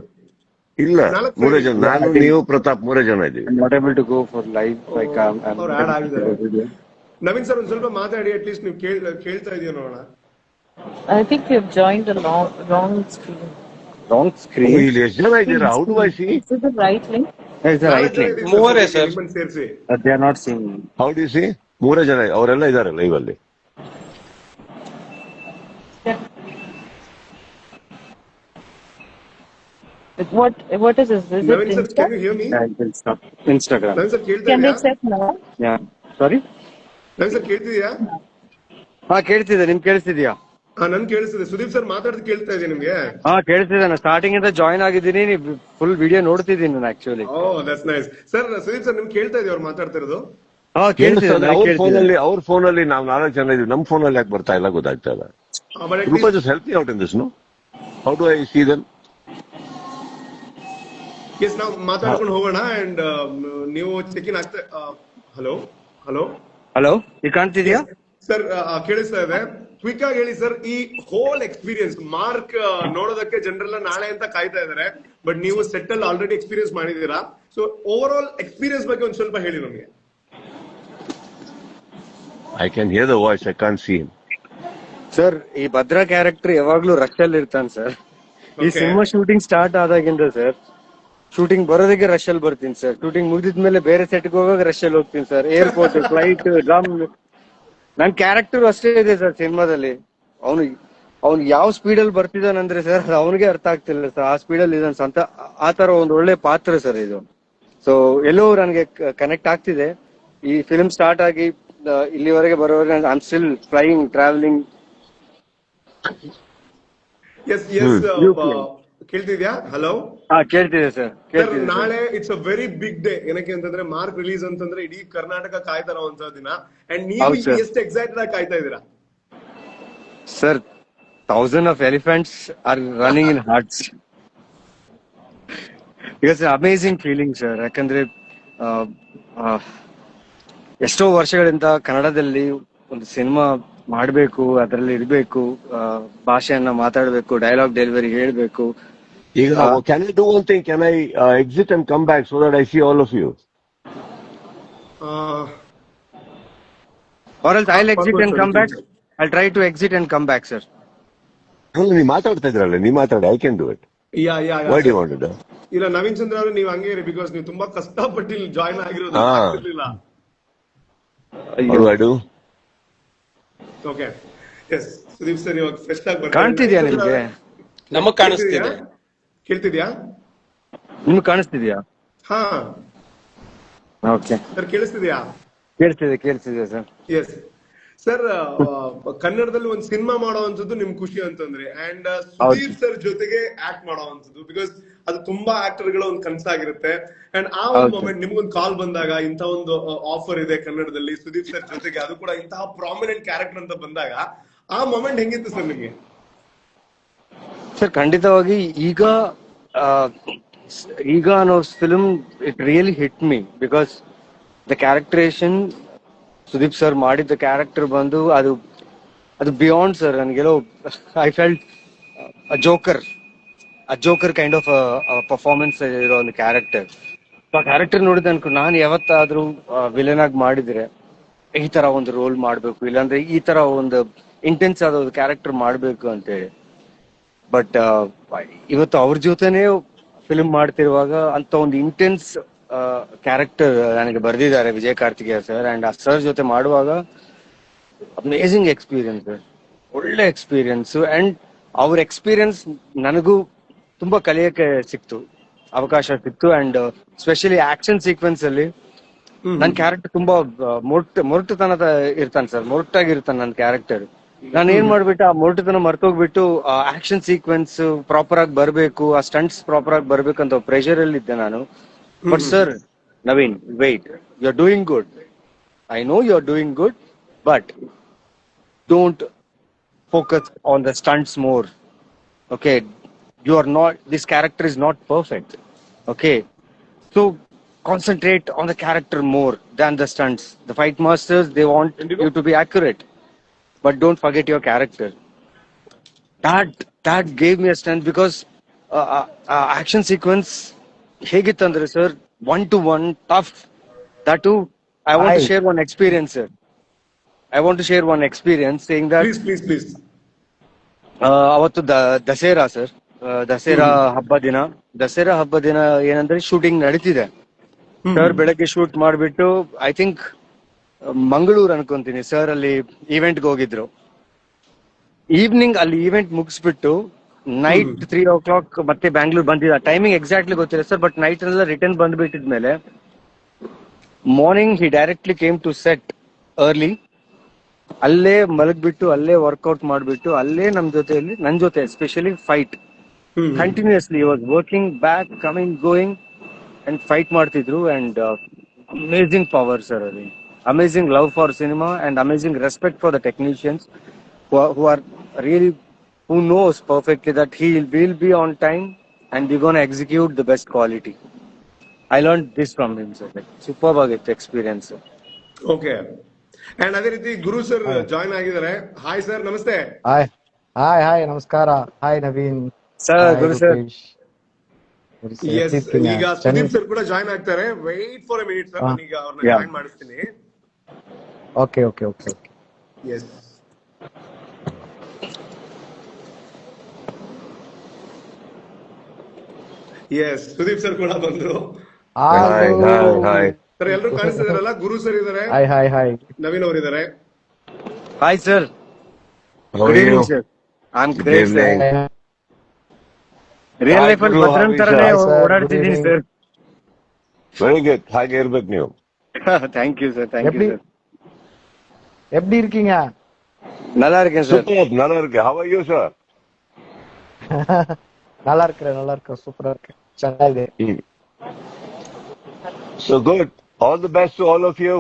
ಇಲ್ಲ, 3 ಜನ. ನಾನು, ನೀವು, ಪ್ರತಾಪ್ 3 ಜನ ಇದ್ದೀವಿ. I'm not able to go for live. Like I'm ಅವ್ರು ಆಡ್ ಆಗಿದ್ದಾರೆ. ನವೀನ್ ಸರ್ ಒಂದ್ ಸ್ವಲ್ಪ ಮಾತಾಡಿ, ಅಟ್ ಲೀಸ್ಟ್ ನೀವು ಕೇಳ್ತಾ ಇದೀಯ ನೋಡೋಣ. I think you've joined a wrong screen. wrong O, screen. ಇಲ್ಲಿ ಎಷ್ಟು ಜನ ಇದ್ದೀರಾ? How do I C? Is it the right link? It's the right link. ಮೂವರೇ sir. ಸೇರಿಸಿ. They are not seeing me. How do C? 3 ಜನ ಅವರೆಲ್ಲ ಇದ್ದಾರೆ live ಅಲ್ಲಿ. What is this? Is Naveen it sir, Insta? Can you hear me? Instagram. Naveen sir ಕೇಳ್ತಾ Can they ಇದೆಯಾ? check now? Yeah. Sorry? Naveen sir ಕೇಳ್ತಿದ್ಯಾ? ಹಾ ಕೇಳ್ತಿದೆ. ನಿಮ್ ಕೇಳಿಸ್ತಿದ್ಯಾ? ಹಾ ನನ್ ಕೇಳಿಸ್ತಿದೆ. ಸುದೀಪ್ ಸರ್ ಮಾತಾಡ್ದು ಕೇಳ್ತಾ ಇದೆಯಾ ನಿಮ್ಗೆ? ಹಾ ಕೇಳಿಸ್ತಿದೆ. ನಾನು ಸ್ಟಾರ್ಟಿಂಗ್ ಇಂದ ಜಾಯ್ನ್ ಆಗಿದ್ದೀನಿ. ಫುಲ್ ವಿಡಿಯೋ ನೋಡ್ತಿದ್ದೀನಿ ನಾನು actually. Oh that's nice. Sir Sudeep sir ನಿಮ್ಗೆ ಕೇಳ್ತಾ ಇದೆಯಾ ಅವ್ರು ಮಾತಾಡ್ತಿರೋದು? ಹಾ ಕೇಳಿಸ್ತಿದೆ. ಅವ್ರ ಫೋನಲ್ಲಿ ನಾವು 4 ಜನ ಇದೀವಿ. ನಮ್ ಫೋನಲ್ಲಿ ಯಾಕೆ ಬರ್ತಾ ಇಲ್ಲ ಗೊತ್ತಾಗ್ತಾ ಇಲ್ಲ. Rupa, just help me out in this. No, how do I see them? Yes, ನಾವು ಮಾತಾಡ್ಕೊಂಡು ಹೋಗೋಣ. ಅಂಡ್ ನೀವು ಚೆಕ್ ಇನ್ ಆಗ್ತಾ. ಹಲೋ ಹಲೋ ಹಲೋ, ಈಗ ಕಾಣ್ತಿದ್ಯಾ? ಸರ್ ಕೇಳಿಸ್ತಾ ಇದೆ. ಕ್ವಿಕ್ ಆಗಿ ಹೇಳಿ ಸರ್, ಈ ಹೋಲ್ ಎಕ್ಸ್ಪೀರಿಯನ್ಸ್ ಮಾರ್ಕ್ ನೋಡೋದಕ್ಕೆ ಜನರೆಲ್ಲ ನಾಳೆ ಅಂತ ಕಾಯ್ತಾ ಇದಾರೆ, ಬಟ್ ನೀವು ಸೆಟ್ ಅಲ್ಲಿ ಆಲ್ರೆಡಿ ಎಕ್ಸ್ಪೀರಿಯನ್ಸ್ ಮಾಡಿದೀರಾ. ಸೊ ಓವರ್ ಆಲ್ ಎಕ್ಸ್ಪೀರಿಯನ್ಸ್ ಬಗ್ಗೆ ಒಂದ್ ಸ್ವಲ್ಪ ಹೇಳಿ ನಮಗೆ. I can hear the voice, I can't see him. Sir, ಈ ಭದ್ರಾ ಕ್ಯಾರೆಕ್ಟರ್ ಯಾವಾಗ್ಲೂ ರಶ್ ಅಲ್ಲಿ ಇರ್ತಾನೆ ಸರ್. ಈ Okay. ಸಿನಿಮಾ ಶೂಟಿಂಗ್ ಸ್ಟಾರ್ಟ್ ಆದಾಗಿಂದ ಸರ್, ಶೂಟಿಂಗ್ ಬರೋದಕ್ಕೆ ರಶ್ ಅಲ್ಲಿ ಬರ್ತೀನಿ ಸರ್. ಶೂಟಿಂಗ್ ಮುಗಿದ್ಮೇಲೆ ಬೇರೆ ಸೆಟ್ಗೆ ಹೋಗಾಗ ರಶ್ ಅಲ್ಲಿ ಹೋಗ್ತೀನಿ ಸರ್. Airport, flight, drum. ನನ್ ಕ್ಯಾರೆಕ್ಟರ್ ಅಷ್ಟೇ ಇದೆ ಸರ್ ಸಿನಿಮಾದಲ್ಲಿ. ಅವ್ನು ಯಾವ ಸ್ಪೀಡ್ ಅಲ್ಲಿ ಬರ್ತಿದ್ದಾನಂದ್ರೆ ಸರ್, ಅದು ಅವನಿಗೆ ಅರ್ಥ ಆಗ್ತಿಲ್ಲ ಸರ್. ಆ ಸ್ಪೀಡ್ ಅಲ್ಲಿ ಇದ್ದಾನೆ ಅಂತ. ಆ ತರ ಒಂದು ಒಳ್ಳೆ ಪಾತ್ರ ಸರ್ ಇದು. ಸೊ ಎಲ್ಲೋ ನನಗೆ ಕನೆಕ್ಟ್ ಆಗ್ತಿದೆ. ಈ ಫಿಲ್ಮ್ ಸ್ಟಾರ್ಟ್ ಆಗಿ ಇಲ್ಲಿವರೆಗೆ ಬರೋವರೆಗೆ I am still flying, travelling. Yes ಕೇಳ್ತಿದ್ಯಾ? ಹಲೋ. ಹಾ ಕೇಳ್ತಿದೆ ಸರ್, ಸರ್ ಕೇಳ್ತಿದೆ. ನಾಳೆ it's a very big day. ಏನಕ್ಕೆ ಅಂತಂದ್ರೆ ಮಾರ್ಕ್ ರಿಲೀಸ್ ಅಂತಂದ್ರೆ ಇಡೀ ಕರ್ನಾಟಕ ಕಾಯ್ತಾ ಇರೋಂತ ದಿನ. ಅಂಡ್ ನೀವು ಹೌದು sir. ಎಷ್ಟು ಎಕ್ಸೈಟೆಡ್ ಆಗಿ ಕಾಯ್ತಾ ಇದೀರಾ? Sir, thousands of elephants are running in hearts. It's an amazing feeling, sir. ಯಾಕಂದ್ರೆ ಎಷ್ಟೋ ವರ್ಷಗಳಿಂದ ಕನ್ನಡದಲ್ಲಿ ಒಂದು ಸಿನಿಮಾ ಮಾಡಬೇಕು, ಅದರಲ್ಲಿ ಇರಬೇಕು, ಭಾಷೆಯನ್ನ ಮಾತಾಡಬೇಕು, ಡೈಲಾಗ್ ಡೆಲಿವರಿ ಹೇಳ್ಬೇಕು. ಈಗ can I do one thing? Can I exit and come back so that I see all of you? Or else I'll exit and come back. I'll try to exit and come back, sir. ನೀವು ಮಾತಾಡ್ತಾ ಇದ್ರಲ್ಲ, ನೀವು ಮಾತಾಡಿ. I can do it. Why do you want to do? ಇಲ್ಲ ನವೀನ್ ಚಂದ್ರ ಅವರು, ನೀವು ಹಂಗೆ ಇರಿ. ಬಿಕಾಸ್ ನೀವು ತುಂಬಾ ಕಷ್ಟಪಟ್ಟು ಇಲ್ಲಿ ಜಾಯ್ನ್ ಆಗಿರೋದು ಹಾ. ಆಗ್ತಿರ್ಲಿಲ್ಲ. How do I do? Okay yes Sudeep sir ಇವಾಗ ಫ್ರೆಶ್ ಆಗಿ ಬರ್ತಾರೆ. ಕಾಣ್ತಿದ್ಯಾ ನಿಮ್ಗೆ? ನಮಗ್ ಕೇಳ್ತಿದ್ಯಾ ಕಾಣಿಸ್ತಿದೆ. ಕೇಳ್ತಿದ್ಯಾ? ನಿಮ್ಗೆ ಕಾಣಿಸ್ತಿದ್ಯಾ? ಹಾ ಓಕೆ, ಸರ್ ಕೇಳಿಸ್ತಿದ್ಯಾ? ಕೇಳ್ತಿದೆ ಸರ್. ಎಸ್ ಸರ್, ಕನ್ನಡದಲ್ಲಿ ಒಂದು ಸಿನಿಮಾ ಮಾಡುವಂತದ್ದು ನಿಮ್ ಖುಷಿ ಅಂತಂದ್ರೆ, ಅಂಡ್ ಸುದೀಪ್ ಸರ್ ಜೊತೆಗೆ ಆಕ್ಟ್ ಮಾಡುವಂತದ್ದು, ಬಿಕಾಸ್ ಅದು ತುಂಬಾ ಆಕ್ಟರ್ ಗಳ ಒಂದು ಕನಸಾಗಿರುತ್ತೆ. ಅಂಡ್ ಆ ಒಂದು ಹೌದು. ಮೊಮೆಂಟ್ ನಿಮ್ಗೊಂದು ಕಾಲ್ ಬಂದಾಗ ಇಂಥ ಒಂದು ಆಫರ್ ಇದೆ ಕನ್ನಡದಲ್ಲಿ ಸುದೀಪ್ ಸರ್ ಜೊತೆಗೆ, ಅದು ಕೂಡ ಇಂತಹ ಪ್ರಾಮಿನೆಂಟ್ ಕ್ಯಾರೆಕ್ಟರ್ ಅಂತ ಬಂದಾಗ ಆ ಮೊಮೆಂಟ್ ಹೆಂಗಿತ್ತು ಸರ್ ನಿಮ್ಗೆ? ಸರ್ ಖಂಡಿತವಾಗಿ ಈಗ ಅನ್ನೋ film it really hit me, because the characterization Sudeep sir ಮಾಡಿದ್ದ ಕ್ಯಾರೆಕ್ಟರ್ ಬಂದು ಅದು ಬಿಯಾಂಡ್ ಸರ್. ನನಗೆಲ್ಲೋ I felt joker kind of performance ಇರೋ ಒಂದು ಕ್ಯಾರೆಕ್ಟರ್. ಆ ಕ್ಯಾರೆಕ್ಟರ್ ನೋಡಿದ ಅನ್ಕೊಂಡು ನಾನು ಯಾವತ್ತಾದ್ರೂ ವಿಲನ್ ಆಗಿ ಮಾಡಿದ್ರೆ ಈ ತರ ಒಂದು ರೋಲ್ ಮಾಡ್ಬೇಕು, ಇಲ್ಲಾಂದ್ರೆ ಈ ತರ ಒಂದು ಇಂಟೆನ್ಸ್ ಆದ ಒಂದು ಕ್ಯಾರೆಕ್ಟರ್ ಮಾಡ್ಬೇಕು ಅಂತೇಳಿ. ಬಟ್ ಇವತ್ತು ಅವ್ರ ಜೊತೆನೆ ಫಿಲ್ಮ್ ಮಾಡ್ತಿರುವಾಗ ಅಂತ ಒಂದು ಇಂಟೆನ್ಸ್ ಕ್ಯಾರೆಕ್ಟರ್ ನನಗೆ ಬರ್ದಿದ್ದಾರೆ ವಿಜಯ್ ಕಾರ್ತಿಕೇಯ ಸರ್. ಅಂಡ್ ಆ ಸರ್ ಜೊತೆ ಮಾಡುವಾಗ ಅಮೇಸಿಂಗ್ ಎಕ್ಸ್ಪೀರಿಯನ್ಸ್, ಒಳ್ಳೆ ಎಕ್ಸ್ಪೀರಿಯನ್ಸ್. ಅಂಡ್ ಅವ್ರ ಎಕ್ಸ್ಪೀರಿಯನ್ಸ್ ನನಗೂ ತುಂಬಾ ಕಲಿಯಕ್ಕೆ ಅವಕಾಶ ಸಿಕ್ತು. ಅಂಡ್ ಸ್ಪೆಷಲಿ ಆಕ್ಷನ್ ಸೀಕ್ವೆನ್ಸ್ ಅಲ್ಲಿ ನನ್ನ ಕ್ಯಾರೆಕ್ಟರ್ ತುಂಬಾ ಮೊರಟುತನದ ಇರ್ತಾನೆ ಸರ್, ಮೊರಟಾಗಿರ್ತಾನೆ ನನ್ನ ಕ್ಯಾರೆಕ್ಟರ್. ನಾನು ಏನ್ ಮಾಡ್ಬಿಟ್ಟು ಆ ಮೊರಟುತನ ಮರ್ತೋಗ್ಬಿಟ್ಟು ಆ ಆಕ್ಷನ್ ಸೀಕ್ವೆನ್ಸ್ ಪ್ರಾಪರ್ ಆಗಿ ಬರ್ಬೇಕು, ಆ ಸ್ಟಂಟ್ಸ್ ಪ್ರಾಪರ್ ಆಗಿ ಬರ್ಬೇಕಂತ ಪ್ರೆಷರ್ ಅಲ್ಲಿ ಇದ್ದೆ ನಾನು. But sir, Naveen, wait, you are doing good, I know you are doing good, but don't focus on the stunts more. Okay, this character is not perfect. Okay, so concentrate on the character more than the stunts. The fight masters, they want you to be accurate, but don't forget your character. That gave me a strength, because action sequence hegitandre sir, 1-to-1 tough. That too, I want to share one experience, sir. I want to share one experience saying that please ಅವತ್ತು Dasara sir, Dasara ಹಬ್ಬ ದಿನ ಏನಂದ್ರೆ shooting ನಡೀತಿದೆ sir. ಬೆಳಗ್ಗೆ shoot ಮಾಡ್ಬಿಟ್ಟು I think Mangaluru ಅನ್ಕೊಂತೀನಿ sir, ಅಲ್ಲಿ ಈವೆಂಟ್ಗೆ ಹೋಗಿದ್ರು. ಈವ್ನಿಂಗ್ ಅಲ್ಲಿ ಈವೆಂಟ್ ಮುಗಿಸ್ಬಿಟ್ಟು ನೈಟ್ 3 o'clock ಮತ್ತೆ ಬ್ಯಾಂಗ್ಳೂರ್ ಬಂದಿದ್ದ. ಟೈಮಿಂಗ್ ಎಕ್ಸಾಕ್ಟ್ಲಿ ಗೊತ್ತಿಲ್ಲ ಸರ್, ಬಟ್ ನೈಟ್ ಎಲ್ಲ ರಿಟರ್ನ್ ಬಂದ್ಬಿಟ್ಟಿದ್ಮೇಲೆ morning he directly came to set early. ಅಲ್ಲೇ ಮಲಗ್ಬಿಟ್ಟು ಅಲ್ಲೇ ವರ್ಕೌಟ್ ಮಾಡ್ಬಿಟ್ಟು ಅಲ್ಲೇ ನನ್ ಜೊತೆ especially fight continuously was working back coming going and fight ಮಾಡ್ತಿದ್ರು. ಅಂಡ್ ಅಮೇಸಿಂಗ್ ಪವರ್ ಸರ್, ಅದು amazing love for cinema and amazing respect for the technicians who are really, who knows perfectly that he will be on time and we're going to execute the best quality. I learned this from him sir, like superb ಆಗಿತ್ತು experience. Okay, and ಅದೇ ರೀತಿ Guru sir join ಆಗಿದ್ದಾರೆ. Hi sir, ನಮಸ್ತೆ. Hi ನಮಸ್ಕಾರ. Hi Naveen sir, Guru sir. Yes, ಈಗ Sudeep sir ಕೂಡ join ಆಗ್ತಾರೆ. Wait for a minute sir, ನಾನೀಗ ಅವ್ರನ್ನ ಜಾಯ್ನ್ ಮಾಡಿಸ್ತೀನಿ. ಓಕೆ. ಎಸ್, ಸುದೀಪ್ ಸರ್ ಕೂಡ ಬಂದ್ರು. Hi. ಸರ್ ಎಲ್ಲರೂ ಕಾಣಿಸ್ತಿದಾರಲ್ಲ? ಗುರು ಸರ್ ಇದಾರೆ, ಹಾಯ್ ನವೀನ್ ಅವರು ಇದಾರೆ. Hi sir. How Good are evening you? sir. I'm great sir. Evening. Real Hi, life ಅಲ್ಲಿ Guru. ಭದ್ರನ್ How is ತರನೇ sir? ಓಡಾಡ್ತಿದ್ದೀನಿ Good ಸರ್. Very good. ಹಾಗೆ ಇರ್ಬೇಕು ನೀವು. Thank you sir, thank you sir. எப்படி இருக்கீங்க? நல்லா இருக்கேன் சார். Superb. நல்லா இருக்கு. How are you, sir? நல்லா இருக்கிறேன், சூப்பரா இருக்கு, ಚೆನ್ನಾಗಿದೆ. So good. All the best to all of you.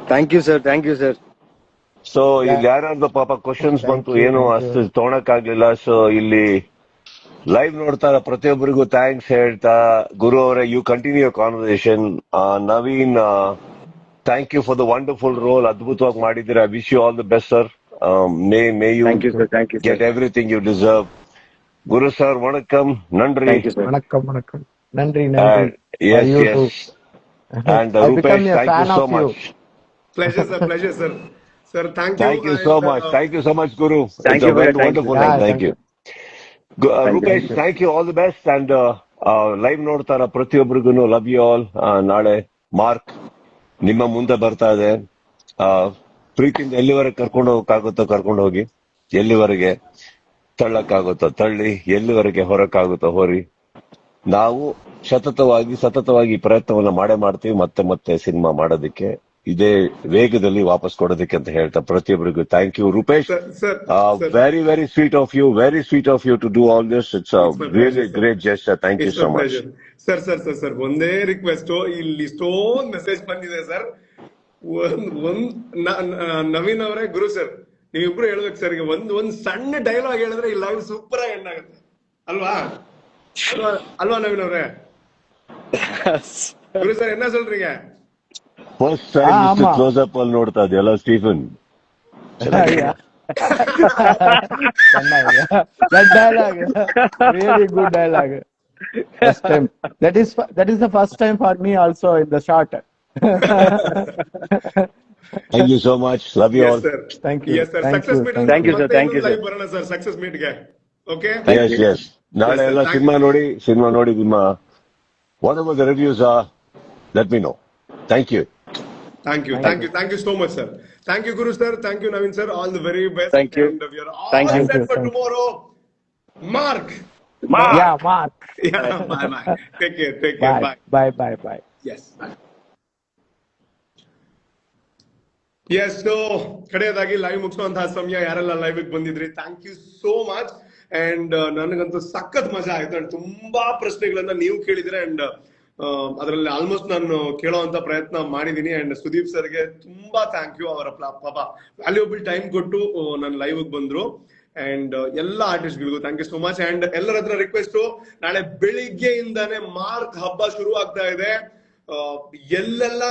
Thank you sir, thank you sir. So ಇಲ್ಲಿ ಯಾರ್ಯಾರ್ದು ಪಾಪ ಕ್ವಶನ್ಸ್ ಬಂತು, ಏನು ಅಷ್ಟು ತೊಗೊಳಕ್ಕಾಗ್ಲಿಲ್ಲ. ಸೊ ಇಲ್ಲಿ ಲೈವ್ ನೋಡ್ತಾರ ಪ್ರತಿಯೊಬ್ಬರಿಗೂ ಥ್ಯಾಂಕ್ಸ್ ಹೇಳ್ತಾ, ಗುರು ಅವರೇ, you continue conversation. Naveen, thank you for the wonderful role, ಅದ್ಭುತವಾಗಿ ಮಾಡಿದ್ದೀರಾ. Wish you all the best sir. May you thank you sir, thank you get sir. Everything you deserve. Guru sir, ವಣಕಂ, ನನ್ರಿ. Thank you sir. வணக்கம். நன்றி. Yes, You too. yes. And I become Rupesh, a thank you fan so of you. much. Pleasure sir. Sir thank Thank you so much. Thank you so much, Guru. Thank It's you, a very thank you. wonderful Yeah, night. Thank thank you. Thank you. Rupesh, thank you. All the best. And live ನೋಡ್ತಾರ ಪ್ರತಿಯೊಬ್ಬರಿಗೂ love you all. ನಾಳೆ mark ನಿಮ್ಮ ಮುಂದೆ ಬರ್ತಾ ಇದೆ. ಪ್ರೀತಿಯಿಂದ ಎಲ್ಲಿವರೆಗೆ ಕರ್ಕೊಂಡು ಹೋಗಕ್ಕಾಗುತ್ತೋ ಕರ್ಕೊಂಡು ಹೋಗಿ. ಎಲ್ಲಿವರೆಗೆ ತಳ್ಳಕ್ಕಾಗುತ್ತೋ ತಳ್ಳಿ, ಎಲ್ಲಿವರೆಗೆ ಹೊರಕ್ಕಾಗುತ್ತೋ ಹೊರಿ. ನಾವು ಸತತವಾಗಿ ಪ್ರಯತ್ನವನ್ನ ಮಾಡ್ತೀವಿ ಮತ್ತೆ ಸಿನಿಮಾ ಮಾಡೋದಕ್ಕೆ, ಇದೇ ವೇಗದಲ್ಲಿ ವಾಪಸ್ ಕೊಡೋದಕ್ಕೆ ಅಂತ ಹೇಳ್ತಾ ಪ್ರತಿಯೊಬ್ಬರಿಗೂ thank you. Rupesh, sir very very sweet of you to do all this. It's really great gesture. Thank you so much. Sir ಒಂದೇ ರಿಕ್ವೆಸ್ಟ್, ಇಲ್ಲಿ ಇಷ್ಟೊಂದು ಮೆಸೇಜ್ ಬಂದಿದೆ ಸರ್. ನವೀನ್ ಅವರೇ, ಗುರು ಸರ್, ನೀವಿಬ್ರು ಹೇಳ್ಬೇಕು ಸರ್. ಒಂದ್ ಸಣ್ಣ ಡೈಲಾಗ್ ಹೇಳಿದ್ರೆ ಈ ಲೈವ್ ಸೂಪರ್ ಆಗಿ ಎಂಡ್ ಆಗುತ್ತೆ ಅಲ್ವಾ? ಅಲ್ವಾ ನವೀನ್ ಅವ್ರೆ? ಗುರು ಸರ್ என்ன சொல்றீங்க? ಫಸ್ಟ್ ಟೈಮ್ ಕ್ಲೋಸ್ ಅಪ್ ಅಲ್ಲಿ ನೋಡ್ತಾ ಇದೆಯಲ್ಲ ಸ್ಟೀಫನ್? ಚೆನ್ನಾಗಿದೆ. That dialogue, really good dialogue. First time. That is the first time for me also in the shot. Thank you so much. Love you all. Thank you. Yes, sir. Thank Success you. meet Thank you, sir. Thank you, sir. live ಬರೋಣ sir, success meet ಗೆ. Okay, yes ನಾಳೆ ಎಲ್ಲ ಸಿನಿಮಾ ನೋಡಿ ನಿಮ್ಮ whatever the reviews are, let me know. Thank you so much sir. Thank you Guru sir, thank you Naveen sir, all the very best. Thank you. And we are all Thank you. set for tomorrow. Mark. Yeah, Mark. Yeah, bye. Take care. Bye. Yes. So ಕಡೆಯದಾಗಿ live ಮುಗಿಸುವಂತಹ ಸಮಯ. ಯಾರೆಲ್ಲ live ಬಂದಿದ್ರಿ, thank you so much. And ನನಗಂತೂ ಸಖತ್ ಮಜಾ ಆಯ್ತು. And ತುಂಬಾ ಪ್ರಶ್ನೆಗಳನ್ನ ನೀವು ಕೇಳಿದ್ರೆ, ಅಂಡ್ ಅದರಲ್ಲಿ ಆಲ್ಮೋಸ್ಟ್ ನಾನು ಕೇಳೋವಂತ ಪ್ರಯತ್ನ ಮಾಡಿದೀನಿ. ಅಂಡ್ ಸುದೀಪ್ ಸರ್ಗೆ ತುಂಬಾ ಥ್ಯಾಂಕ್ ಯು. ಅವರ ಪಾಪ ವ್ಯಾಲ್ಯೂಬಲ್ ಟೈಮ್ ಕೊಟ್ಟು ನನ್ನ ಲೈವ್ ಬಂದ್ರು. ಅಂಡ್ ಎಲ್ಲ ಆರ್ಟಿಸ್ಟ್ ಗಳಿಗೂ thank you so much. And ಎಲ್ಲರ ಹತ್ರ ರಿಕ್ವೆಸ್ಟ್, ನಾಳೆ ಬೆಳಿಗ್ಗೆಯಿಂದಾನೇ ಮಾರ್ಕ್ ಹಬ್ಬ ಶುರು ಆಗ್ತಾ ಇದೆ. ಎಲ್ಲೆಲ್ಲ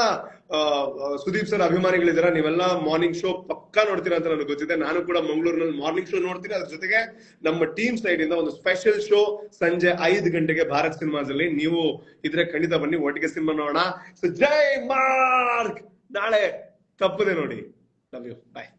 ಸುದೀಪ್ ಸರ್ ಅಭಿಮಾನಿಗಳಿದ್ದೀರಾ, ನೀವೆಲ್ಲ ಮಾರ್ನಿಂಗ್ ಶೋ ಪಕ್ಕಾ ನೋಡ್ತೀರಾ ಅಂತ ನನಗೆ ಗೊತ್ತಿದೆ. ನಾನು ಕೂಡ ಮಂಗಳೂರಿನಲ್ಲಿ ಮಾರ್ನಿಂಗ್ ಶೋ ನೋಡ್ತೀನಿ. ಅದ್ರ ಜೊತೆಗೆ ನಮ್ಮ ಟೀಮ್ ಸೈಡ್ ಇಂದ ಒಂದು ಸ್ಪೆಷಲ್ ಶೋ ಸಂಜೆ 5 ಗಂಟೆಗೆ ಭಾರತ್ ಸಿನಿಮಾಸ್ ಅಲ್ಲಿ. ನೀವು ಇದ್ರೆ ಖಂಡಿತ ಬನ್ನಿ, ಒಟ್ಟಿಗೆ ಸಿನಿಮಾ ನೋಡೋಣ. ಸೊ ಜೈ ಮಾರ್ಕ್, ನಾಳೆ ತಪ್ಪದೆ ನೋಡಿ. Love you, bye.